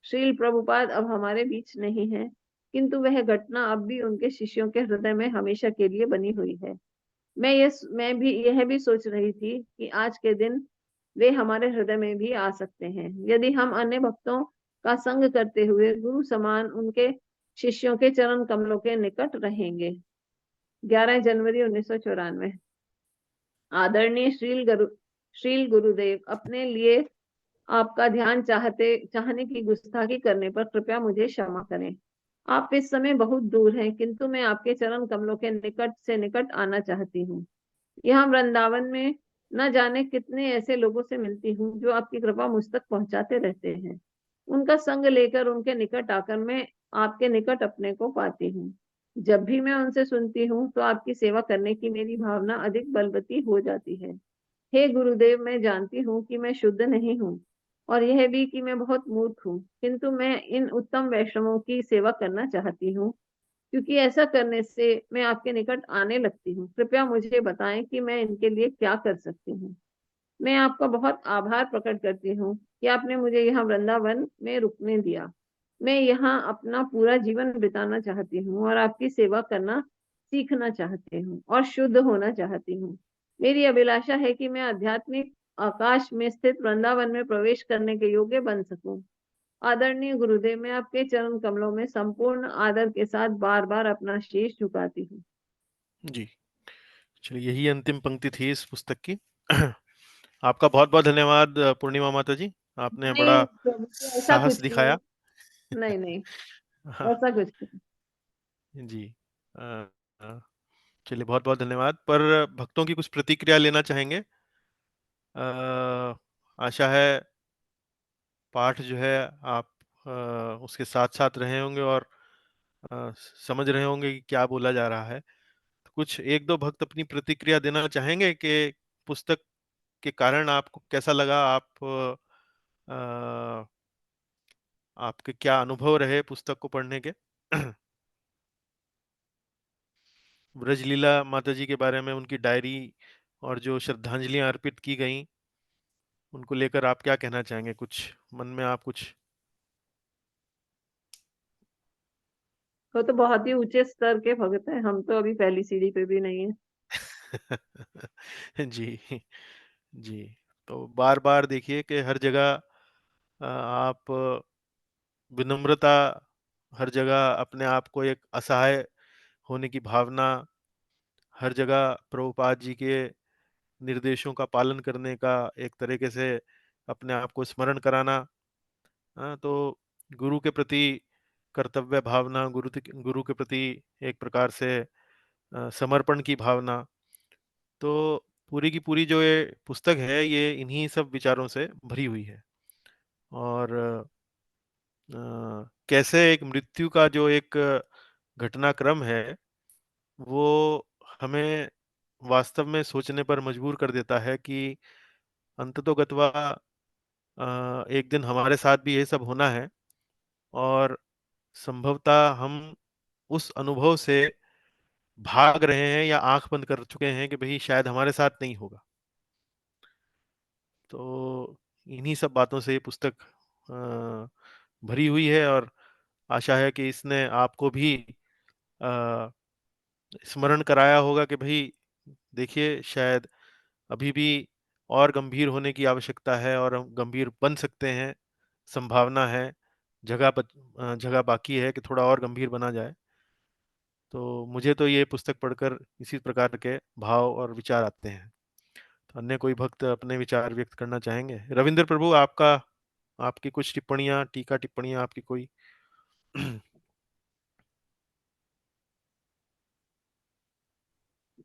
श्रील प्रभुपाद अब हमारे बीच नहीं है, किंतु वह घटना अब भी उनके शिष्यों के हृदय में हमेशा के लिए बनी हुई है। मैं भी यह भी सोच रही थी कि आज के दिन वे हमारे हृदय में भी आ सकते हैं, यदि हम अन्य भक्तों का संग करते हुए गुरु समान उनके शिष्यों के चरण कमलों के निकट रहेंगे। 11 जनवरी 1994। आदरणीय श्रील गुरुदेव, अपने लिए आपका ध्यान चाहने की गुस्ताखी करने पर कृपया मुझे क्षमा करें। आप इस समय बहुत दूर हैं, किंतु मैं आपके चरण कमलों के निकट से निकट आना चाहती हूँ। यहाँ वृंदावन में न जाने कितने ऐसे लोगों से मिलती हूँ जो आपकी कृपा मुझ तक पहुंचाते रहते हैं। उनका संग लेकर उनके निकट आकर मैं आपके निकट अपने को पाती हूँ। जब भी मैं उनसे सुनती हूँ तो आपकी सेवा करने की मेरी भावना अधिक बलवती हो जाती है। हे गुरुदेव, मैं जानती हूँ कि मैं शुद्ध नहीं हूँ और यह भी कि मैं बहुत मूर्ख हूँ, किंतु मैं इन उत्तम वैष्णवों की सेवा करना चाहती हूँ, क्योंकि ऐसा करने से मैं आपके निकट आने लगती हूँ। कृपया मुझे बताएं कि मैं इनके लिए क्या कर सकती हूँ। मैं आपका बहुत आभार प्रकट करती हूँ कि आपने मुझे यहाँ वृंदावन में रुकने दिया। मैं यहाँ अपना पूरा जीवन बिताना चाहती हूँ और आपकी सेवा करना सीखना चाहती हूँ और शुद्ध होना चाहती हूँ। मेरी अभिलाषा है कि मैं आध्यात्मिक आकाश में स्थित वृंदावन में प्रवेश करने के योग्य बन सकूं। आदरणीय गुरुदेव, मैं आपके चरण कमलों में संपूर्ण आदर के साथ बार बार अपना शीश झुकाती हूँ। जी। चलिए, यही अंतिम पंक्ति थी इस पुस्तक की। आपका बहुत बहुत धन्यवाद पूर्णिमा माता जी। आपने नहीं बड़ा प्रभु जी, ऐसा साहस कुछ नहीं। दिखाया। नहीं नहीं, हाँ, ऐसा कुछ नहीं। जी। अ, अ, चलिए, बहुत बहुत धन्यवाद। पर भक्तों की कुछ प्रतिक्रिया लेना चाहेंगे। आशा है पाठ जो है आप उसके साथ साथ रहे होंगे और समझ रहे होंगे कि क्या बोला जा रहा है। तो कुछ एक दो भक्त अपनी प्रतिक्रिया देना चाहेंगे कि पुस्तक के कारण आपको कैसा लगा, आप आपके क्या अनुभव रहे पुस्तक को पढ़ने के। ब्रजलीला माता जी के बारे में, उनकी डायरी और जो श्रद्धांजलियां अर्पित की गई, उनको लेकर आप क्या कहना चाहेंगे? कुछ मन में आप कुछ। वो तो बहुत ही ऊंचे स्तर के भगत हैं, हम तो अभी पहली सीढ़ी पे भी नहीं है। जी, जी। तो बार बार देखिए कि हर जगह आप विनम्रता, हर जगह अपने आप को एक असहाय होने की भावना, हर जगह प्रभुपाद जी के निर्देशों का पालन करने का एक तरीके से अपने आप को स्मरण कराना। हाँ, तो गुरु के प्रति कर्तव्य भावना, गुरु के प्रति एक प्रकार से समर्पण की भावना। तो पूरी की पूरी जो ये पुस्तक है, ये इन्हीं सब विचारों से भरी हुई है। और कैसे एक मृत्यु का जो एक घटनाक्रम है, वो हमें वास्तव में सोचने पर मजबूर कर देता है कि अंततोगत्वा एक दिन हमारे साथ भी ये सब होना है। और संभवतः हम उस अनुभव से भाग रहे हैं या आंख बंद कर चुके हैं कि भाई शायद हमारे साथ नहीं होगा। तो इन्हीं सब बातों से ये पुस्तक भरी हुई है। और आशा है कि इसने आपको भी अ, स्मरण कराया होगा कि भाई देखिए, शायद अभी भी और गंभीर होने की आवश्यकता है और हम गंभीर बन सकते हैं, संभावना है, जगह बाकी है कि थोड़ा और गंभीर बना जाए। तो मुझे तो ये पुस्तक पढ़कर इसी प्रकार के भाव और विचार आते हैं। तो अन्य कोई भक्त अपने विचार व्यक्त करना चाहेंगे? रविंद्र प्रभु, आपका, आपकी कुछ टिप्पणियां, टीका टिप्पणियां आपकी कोई?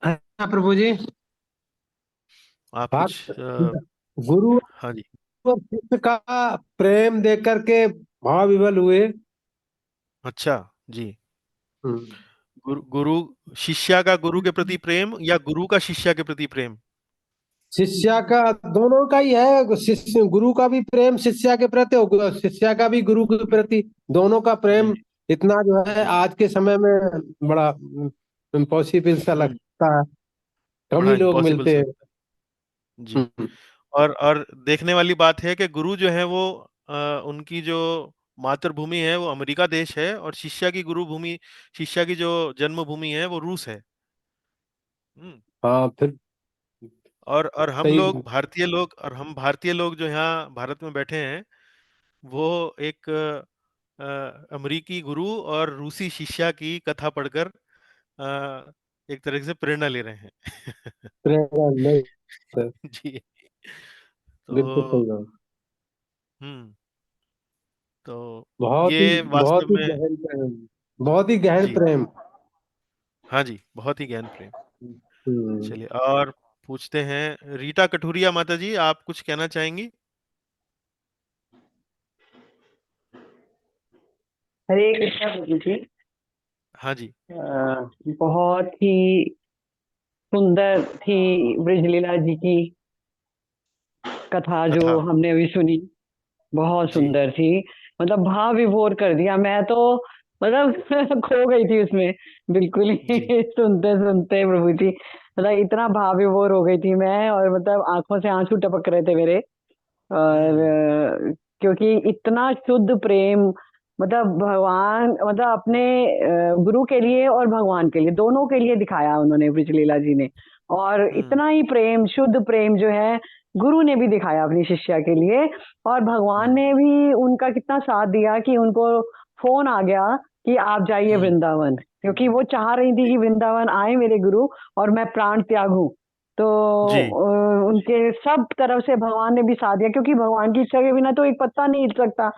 हाँ प्रभु जी। आप बात कुछ गुरु हाँ जी। और शिष्य का प्रेम देख करके भाव विवल हुए। अच्छा। जी। हम्म। गुरु शिष्या का गुरु के प्रति प्रेम या गुरु का शिष्या के प्रति प्रेम? शिष्या का, दोनों का ही है। शिष्य गुरु का भी प्रेम शिष्या के प्रति और शिष्या का भी गुरु के प्रति, दोनों का जी, प्रेम इतना जो है जी। आज के समय में बड़ा इम्पॉसिबल सा हम्म। लगता है। कम बड़ा ही लोग इम्पॉसिबल मिलते सा हैं। लगता है। जी। हम्म। और देखने वाली बात है कि गुरु जो है वो उनकी जो मातृभूमि है वो अमेरिका देश है, और शिष्या की गुरु भूमि, शिष्या की जो जन्मभूमि है वो रूस है। हम्म। हाँ फिर और हम सही। लोग भारतीय लोग, और हम भारतीय लोग जो यहाँ भारत में बैठे हैं, वो एक अमेरिकी गुरु और रूसी शिष्या की कथा पढ़कर एक तरह से प्रेरणा ले रहे हैं। प्रेरणा नहीं। जी। बिल्कुल तो सही बात। हम्म। तो बहुत ही ये वास्तव बहुत ही में। गहन प्रेम, बहुत ही गहन जी। प्रेम। हाँ जी, बहुत ही ज्ञान प्रेम। हम्म। चलिए, और पूछते हैं रीटा कठुरिया माता जी, आप कुछ कहना चाहेंगी? हरे कृष्णा प्रभु जी। हाँ जी। बहुत ही सुंदर थी ब्रजलीला जी की कथा जो कथा। हमने अभी सुनी। बहुत जी। सुंदर थी, मतलब भाव विभोर कर दिया। मैं तो मतलब खो गई थी उसमें बिल्कुल जी। ही सुनते सुनते प्रभु जी। मतलब इतना भाव विभोर हो गई थी मैं, और मतलब आंखों से आंसू टपक रहे थे मेरे। और हम्म। क्योंकि इतना शुद्ध प्रेम, मतलब भगवान, मतलब अपने गुरु के लिए और भगवान के लिए, दोनों के लिए दिखाया उन्होंने ब्रजलीला जी ने। और हम्म। इतना ही प्रेम, शुद्ध प्रेम जो है गुरु ने भी दिखाया अपनी शिष्या के लिए। और भगवान हम्म। ने भी उनका कितना साथ दिया कि उनको फोन आ गया कि आप जाइए हम्म। वृंदावन, क्योंकि वो चाह रही थी जी। कि वृंदावन आए मेरे गुरु और मैं प्राण त्यागूं। तो जी। उनके सब तरफ से भगवान ने भी साथ दिया, क्योंकि भगवान की इच्छा के बिना तो एक पत्ता नहीं हिल सकता।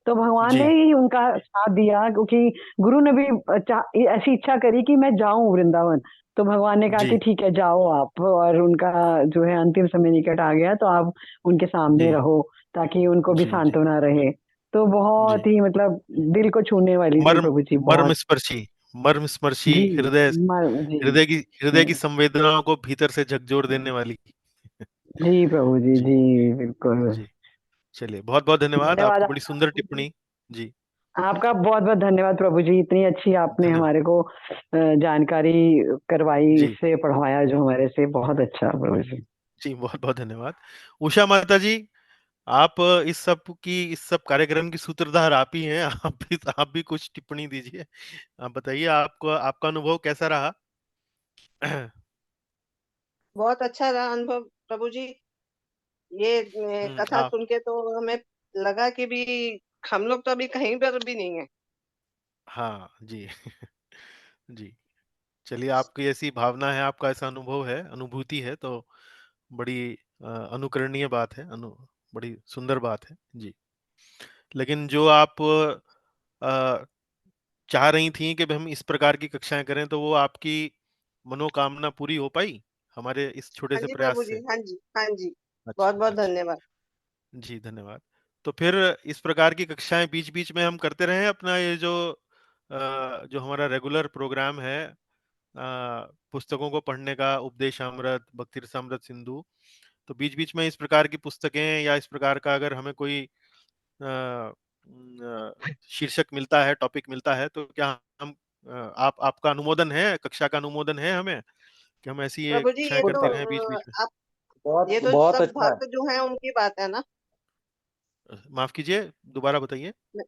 तो भगवान ने जी। ही उनका साथ दिया, क्योंकि गुरु ने भी ऐसी इच्छा करी कि मैं जाऊं वृंदावन। तो भगवान ने कहा जी। कि ठीक है जाओ आप, और उनका जो है अंतिम समय निकट आ गया, तो आप उनके सामने जी। रहो ताकि उनको भी जी। जी। सांत्वना रहे। तो जी। बहुत ही मतलब दिल को छूने वाली थी मर्म प्रभु जी, मर्म बहुत। स्पर्शी, मर्म स्पर्शी, जी। हृदय, जी। हृदय की संवेदनाओं को भीतर से झकझोर देने वाली। जी प्रभु जी, जी। जी बिल्कुल। जी। चलिए, बहुत बहुत धन्यवाद, धन्यवाद आपकी बड़ी आपका सुंदर प्रभु जी। टिप्पणी। जी। आपका बहुत बहुत धन्यवाद प्रभु जी, इतनी अच्छी आपने धन्यवाद। हमारे को जानकारी करवाई, जी। इससे पढ़वाया जो हमारे से, बहुत अच्छा प्रभु जी। जी, बहुत बहुत धन्यवाद। उषा माता जी, आप इस सब कार्यक्रम की सूत्रधार आप ही हैं। आप भी कुछ टिप्पणी दीजिए। आप बताइए, आपको आपका अनुभव कैसा रहा? बहुत अच्छा रहा अनुभव प्रभु जी। ये कथा आप। सुन के तो हमें लगा कि भी हम लोग तो अभी कहीं पर भी नहीं है। हाँ जी। जी। चलिए, आपकी ऐसी भावना है, आपका ऐसा अनुभव है, अनुभूति है, तो बड़ी अनुकरणीय बात है, बड़ी सुंदर बात है जी। लेकिन जो आप चाह रही थी कि हम इस प्रकार की कक्षाएं करें, तो वो आपकी मनोकामना पूरी हो पाई हमारे इस छोटे हाँ से जी प्रयास प्रभु जी, से? हाँ जी, हाँ जी। बहुत अच्छा, बहुत अच्छा। धन्यवाद। जी, धन्यवाद। तो फिर इस प्रकार की कक्षाएं बीच बीच में हम करते रहें, अपना ये जो हमारा रेगुलर प्रोग्राम है, पुस्तकों को पढ़ने का, उपदेशामृत, भक्ति रसामृत सिंधु, तो बीच बीच में इस प्रकार की पुस्तकें या इस प्रकार का अगर हमें कोई शीर्षक मिलता है, टॉपिक मिलता है, तो क्या हम आपका अनुमोदन है, कक्षा का अनुमोदन है हमें, कि हम ऐसी ये प्रभु जी, कक्षाएं ये वो तो करते रहें बीच बीच में? आप, बहुत ये तो बहुत सब अच्छा है। भक्त जो हैं उनकी बात है ना। माफ कीजिए, दोबारा बताइए। मैं,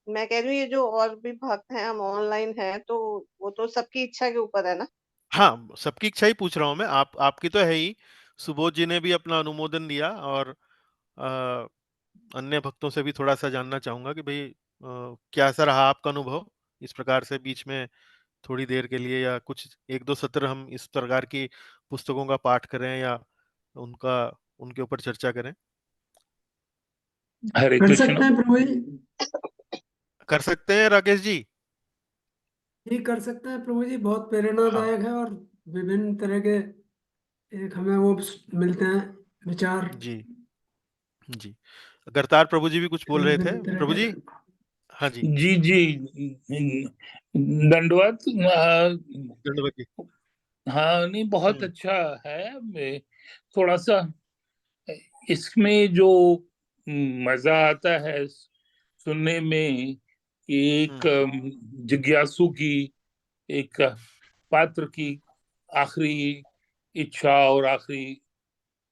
मैं कह रही हूँ ये जो और भी भक्त हैं, हम ऑनलाइन हैं, तो वो तो सबकी इच्छा के ऊपर है ना। हाँ, सबकी इच्छा ही पूछ रहा हूं मैं, आपकी तो है ही। सुबोध जी ने भी अपना अनुमोदन दिया, और अ, अन्य भक्तों से भी थोड़ा सा जानना चाहूंगा कि भाई कैसा रहा आपका अनुभव, इस प्रकार से बीच में थोड़ी देर के लिए या कुछ एक दो सत्र हम इस प्रकार की पुस्तकों का पाठ करें, या उनका उनके ऊपर चर्चा करें। हरे कर कृष्ण। सकते हैं प्रभु जी। कर सकते हैं राकेश जी? ये कर सकते हैं प्रभु जी, बहुत हाँ। प्रेरणादायक है, और विभिन्न तरह के एक हमें वो मिलते हैं विचार, जी। जी। करतार प्रभु जी भी कुछ बोल रहे थे, विभिन्न तरह प्रभु के। जी। हाँ जी। जी जी, दंडवत। दंडवत जी। हाँ, नहीं, बहुत हम्म। अच्छा है। थोड़ा सा इसमें जो मजा आता है सुनने में, कि एक हम्म। जिज्ञासु की, एक पात्र की आखिरी इच्छा और आखिरी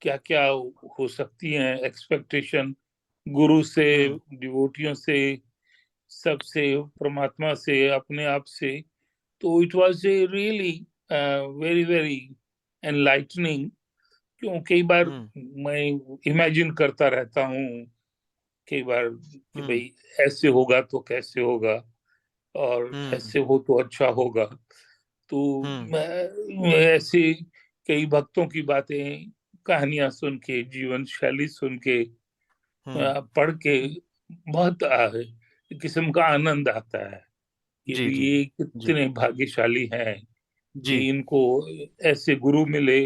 क्या क्या हो सकती हैं एक्सपेक्टेशन, गुरु से, हम्म। डिवोटियों से, सबसे, परमात्मा से, अपने आप से। तो it was a really very very enlightening. क्यों कई बार हम्म। मैं इमेजिन करता रहता हूँ, कई बार, कि हम्म। भाई ऐसे होगा तो कैसे होगा, और हम्म। ऐसे हो तो अच्छा होगा। तो हम्म। ऐसे कई भक्तों की बातें, कहानियां सुन के, जीवन शैली सुन के, हम्म। पढ़ के बहुत किस्म का आनंद आता है कि जी। भी जी। ये जी। कितने भाग्यशाली हैं जी। कि इनको ऐसे गुरु मिले,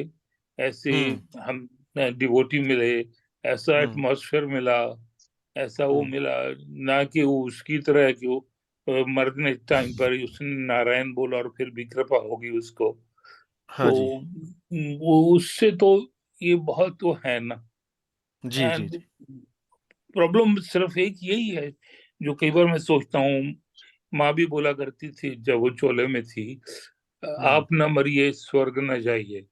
ऐसे हम्म। हम डिवोटी मिले, ऐसा हम्म। एटमॉस्फेयर मिला, ऐसा वो हम्म। मिला। ना कि वो उसकी तरह कि वो मरने टाइम पर ही उसने नारायण बोला और फिर भी कृपा होगी उसको। हाँ तो जी। वो उससे तो ये बहुत वो है ना। जी। जी। जी। प्रॉब्लम सिर्फ एक यही है, जो कई बार मैं सोचता हूँ, माँ भी बोला करती थी जब वो चोले में थी, आप न मरिए स्वर्ग न जाइए,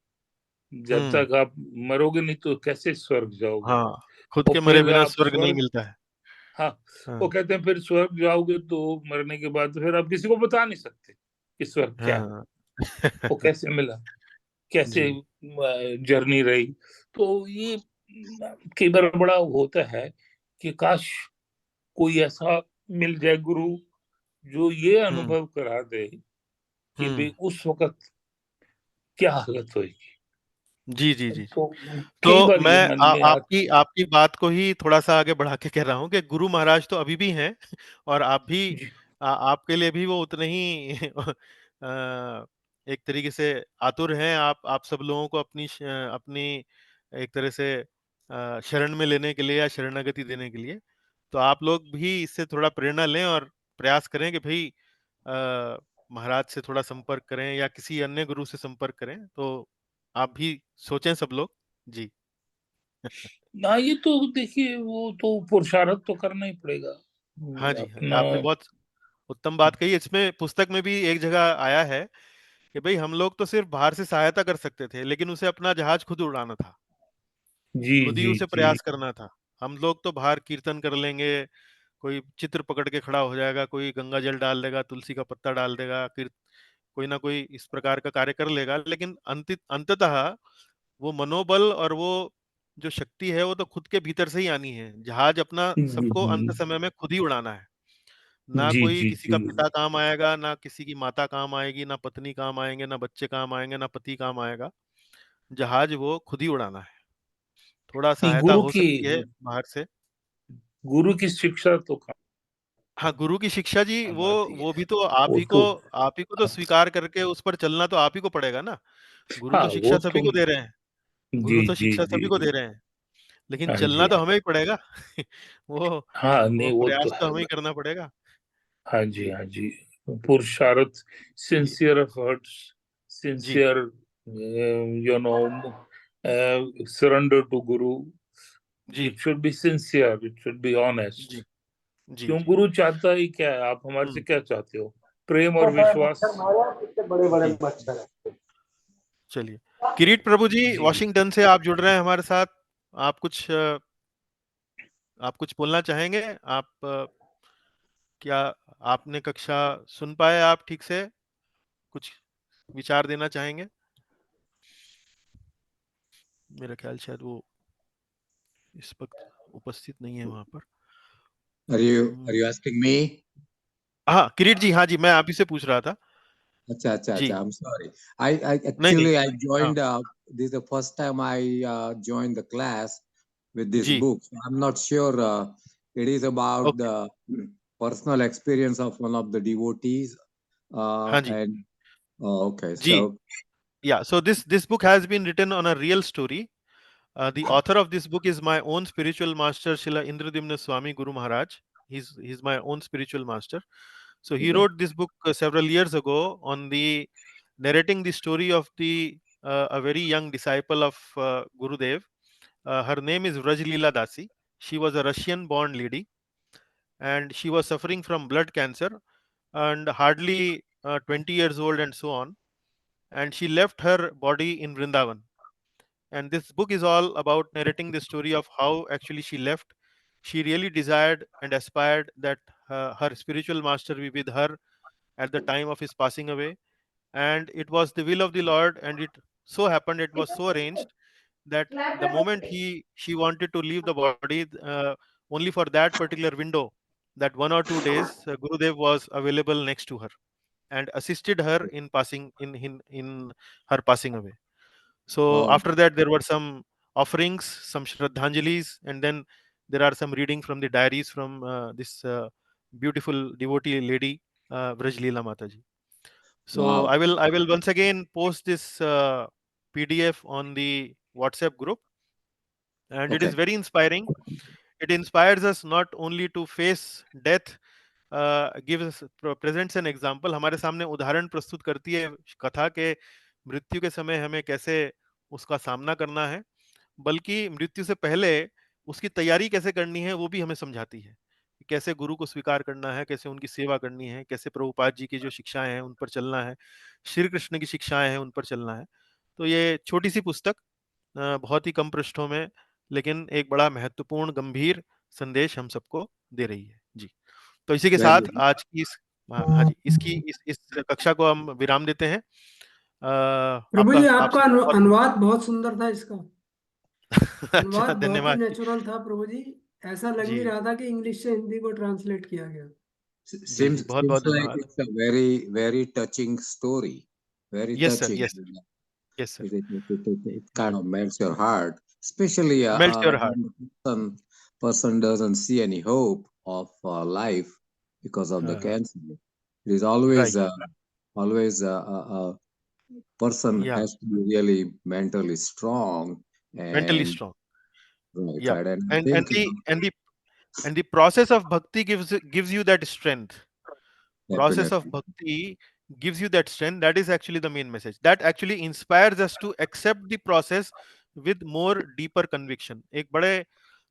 जब तक आप मरोगे नहीं तो कैसे स्वर्ग जाओगे। हाँ, खुद और के मरे फिर बिना आप स्वर्ग नहीं स्वर्ग, मिलता है। हाँ, वो हाँ कहते हैं फिर स्वर्ग जाओगे तो मरने के बाद फिर आप किसी को बता नहीं सकते कि स्वर्ग क्या है, हाँ वो कैसे मिला, कैसे जी। जर्नी रही। तो ये कई बार बड़ा होता है कि काश कोई ऐसा मिल जाए गुरु जो ये हम्म अनुभव करा दे कि भाई हम्म उस वक्त क्या हालत होगी। जी जी जी। तो तो कई बार मैं ये मन में आपकी आपकी बात को ही थोड़ा सा आगे बढ़ा के कह रहा हूँ कि गुरु महाराज तो अभी भी हैं और आप भी जी आपके लिए भी वो उतने ही एक तरीके से आतुर हैं। आप सब लोगों को अपनी एक तरह से शरण में लेने के लिए या शरणागति देने के लिए। तो आप लोग भी इससे थोड़ा प्रेरणा लें और प्रयास करें कि भाई महाराज से थोड़ा संपर्क करें या किसी अन्य गुरु से संपर्क करें। तो आप भी सोचें सब लोग। जी। ना, ये तो देखिए वो तो पुरुषार्थ तो करना ही पड़ेगा हाँ जी, हाँ जी, अपना। आपने बहुत उत्तम बात कही। इसमें पुस्तक में भी एक जगह आया है कि भाई हम लोग तो सिर्फ बाहर से सहायता कर सकते थे, लेकिन उसे अपना जहाज खुद उड़ाना था, जी खुद ही जी उसे जी प्रयास करना था। हम लोग तो बाहर कीर्तन कर लेंगे, कोई चित्र पकड़ के खड़ा हो जाएगा, कोई गंगा जल डाल देगा, तुलसी का पत्ता डाल देगा, कोई ना कोई इस प्रकार का कार्य कर लेगा, लेकिन अंततः वो मनोबल और वो जो शक्ति है वो तो खुद के भीतर से ही आनी है। जहाज अपना सबको अंत समय में खुद ही उड़ाना है। ना जी कोई जी किसी जी का पिता काम आएगा, ना किसी की माता काम आएगी, ना पत्नी काम आएंगे, ना बच्चे काम आएंगे, ना पति काम आएगा। जहाज वो खुद ही उड़ाना है। थोड़ा नहीं, सहायता हो सकती है बाहर से। गुरु की शिक्षा तो हाँ, गुरु की शिक्षा जी, काम वो आती है। वो भी तो वो तो आप ही को तो स्वीकार करके उस पर चलना तो आप ही को पड़ेगा ना। गुरु हाँ, तो वो शिक्षा सभी तो को दे रहे हैं। जी गुरु तो जी शिक्षा जी सभी को दे रहे हैं, लेकिन हाँ चलना जी तो हमें ही पड़ेगा। वो हाँ, वो नहीं वो तो प्रयास तो है। हमें ही करना पड़ेगा। हाँ जी हाँ जी, पुरुषार्थ, जी सिंसियर एफर्ट्स, जी sincere you know surrender to guru. जी It should be sincere, it should be honest. जी जी क्यों, जी। गुरु चाहता ही क्या है, आप हमारे से हम्म क्या चाहते हो, प्रेम और विश्वास। जी। चलिए, किरीट प्रभु जी जी वॉशिंगटन से आप जुड़ रहे हैं हमारे साथ। आप कुछ आप कुछ बोलना चाहेंगे? आप क्या आपने कक्षा सुन पाए आप ठीक से? कुछ विचार देना चाहेंगे? मेरा ख्याल शायद वो इस वक्त उपस्थित नहीं है वहां पर। Are you asking me? हाँ किरीट जी, हाँ जी, मैं आप ही से पूछ रहा था। Acha, acha, ji. acha. I'm sorry. I नहीं नहीं। actually I हाँ joined. This is the first time I joined the class with this जी। book. I'm not sure. It is about okay. the personal experience of one of the devotees. हाँ जी And okay, ji. so Yeah, so this book has been written on a real story. The author of this book is my own spiritual master, Srila Indradimna Swami Guru Maharaj. He's my own spiritual master. So he okay. wrote this book several years ago on the narrating the story of the a very young disciple of Gurudev. Her name is Vrajlila Dasi. She was a Russian-born lady, and she was suffering from blood cancer and hardly 20 years old and so on. And she left her body in Vrindavan. And this book is all about narrating the story of how actually she left. She really desired and aspired that her spiritual master be with her at the time of his passing away, and it was the will of the Lord, and it so happened, it was so arranged that the moment he she wanted to leave the body, only for that particular window, that 1 or 2 days, Gurudev was available next to her and assisted her in passing in her passing away. So Oh, after that, there were some offerings, some Shraddhanjalis, and then there are some reading from the diaries from this beautiful devotee lady, Vrajlila Mataji. So wow. I will once again post this PDF on the WhatsApp group, and it is Okay. very inspiring. It inspires us not only to face death, gives presents an example. हमारे सामने उदाहरण प्रस्तुत करती है कथा के मृत्यु के समय हमें कैसे उसका सामना करना है, बल्कि मृत्यु से पहले उसकी तैयारी कैसे करनी है वो भी हमें समझाती है। कैसे गुरु को स्वीकार करना है, कैसे उनकी सेवा करनी है, कैसे प्रभुपाद जी की जो शिक्षाएं हैं उन पर चलना है, श्री कृष्ण की शिक्षाएं हैं उन पर चलना है। तो ये छोटी सी पुस्तक बहुत ही कम पृष्ठों में, लेकिन एक बड़ा महत्वपूर्ण गंभीर संदेश हम सबको दे रही है जी। तो इसी के साथ आज की हाँ जी, इस कक्षा को हम विराम देते हैं। प्रभु जी, आप आपका सबको अनुवाद बहुत सुंदर था इसका। अच्छा, अनुवाद बहुत ही धन्यवाद जी। नेचुरल था प्रभु जी। ऐसा लग जी नहीं रहा था कि इंग्लिश से हिंदी को ट्रांसलेट किया गया। जी Seems बहुत बहुत like धन्यवाद। it's a very, very touching story. Very yes sir, touching. Yes sir, yes sir. It kind of melts your heart, especially melt your heart. when the person doesn't see any hope of life because of the cancer. It is always right, always a person या has to be really mentally strong mentally and strong, right, या right. And I and think and the process of bhakti gives you that strength. Process of definitely. bhakti gives you that strength. That is actually the main message. That actually inspires us to accept the process with more deeper conviction. एक बड़े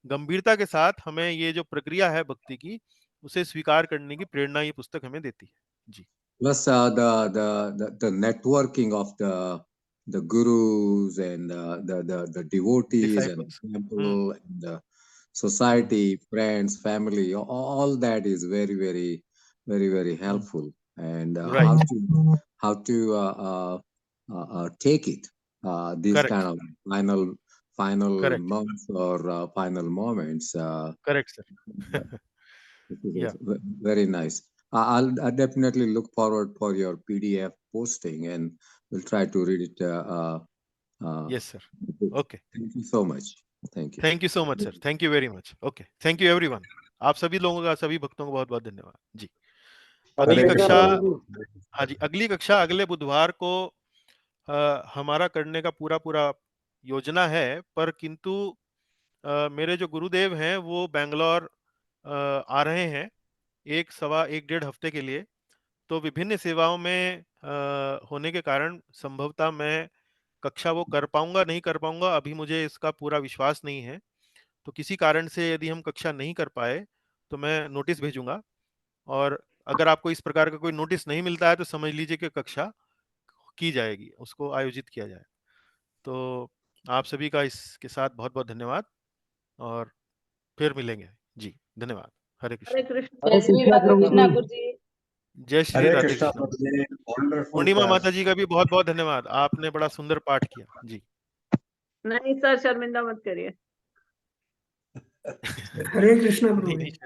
गंभीरता के साथ हमें ये जो प्रक्रिया है भक्ति की, उसे स्वीकार करने की प्रेरणा ये पुस्तक हमें देती है जी। Plus the networking of the gurus and the devotees and Disciples. the temple and the society, friends, family, all that is very, very, very, very helpful. And Right. how to take it, these Correct. kind of final Correct. months or final moments. Correct, sir. This Yeah. is very nice. I'll definitely look forward for your PDF posting, and we'll try to read it. Yes, sir. Okay. Thank you so much. Thank you. Thank you so much, sir. Thank you very much. Okay. Thank you everyone. आप सभी लोगों का, सभी भक्तों को बहुत बहुत धन्यवाद जी। अगली कक्षा, हाँ जी, अगली कक्षा अगले बुधवार को हमारा करने का पूरा योजना है, पर किंतु मेरे जो गुरुदेव हैं वो बेंगलोर आ रहे हैं एक डेढ़ हफ्ते के लिए। तो विभिन्न सेवाओं में होने के कारण संभवतः मैं कक्षा वो कर पाऊंगा नहीं कर पाऊंगा, अभी मुझे इसका पूरा विश्वास नहीं है। तो किसी कारण से यदि हम कक्षा नहीं कर पाए तो मैं नोटिस भेजूंगा, और अगर आपको इस प्रकार का कोई नोटिस नहीं मिलता है तो समझ लीजिए कि कक्षा की जाएगी, उसको आयोजित किया जाए। तो आप सभी का इसके साथ बहुत बहुत धन्यवाद, और फिर मिलेंगे जी। धन्यवाद। हरे हरे कृष्ण। कृष्ण। हरे जय श्री कृष्णा राधे प्रभु कृष्ण जी। ठाकुर जी। जय श्री हरे राधे कृष्णा कृष्ण। प्रभु जी, वंडरफुल पूर्णिमा क्लास। माता जी का भी बहुत बहुत धन्यवाद, आपने बड़ा सुंदर पाठ किया जी। नहीं सर, शर्मिंदा मत करिए। हरे कृष्णा प्रभु नहीं, जी।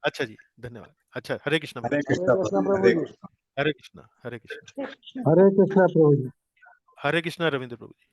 अच्छा जी, धन्यवाद। अच्छा, हरे कृष्ण हरे प्रभु जी। कृष्णा कृष्णा प्रभु जी, प्रभु हरे जी। कृष्णा। हरे कृष्ण, हरे कृष्ण। हरे कृष्णा प्रभु जी। हरे कृष्ण रविंद्र प्रभु जी।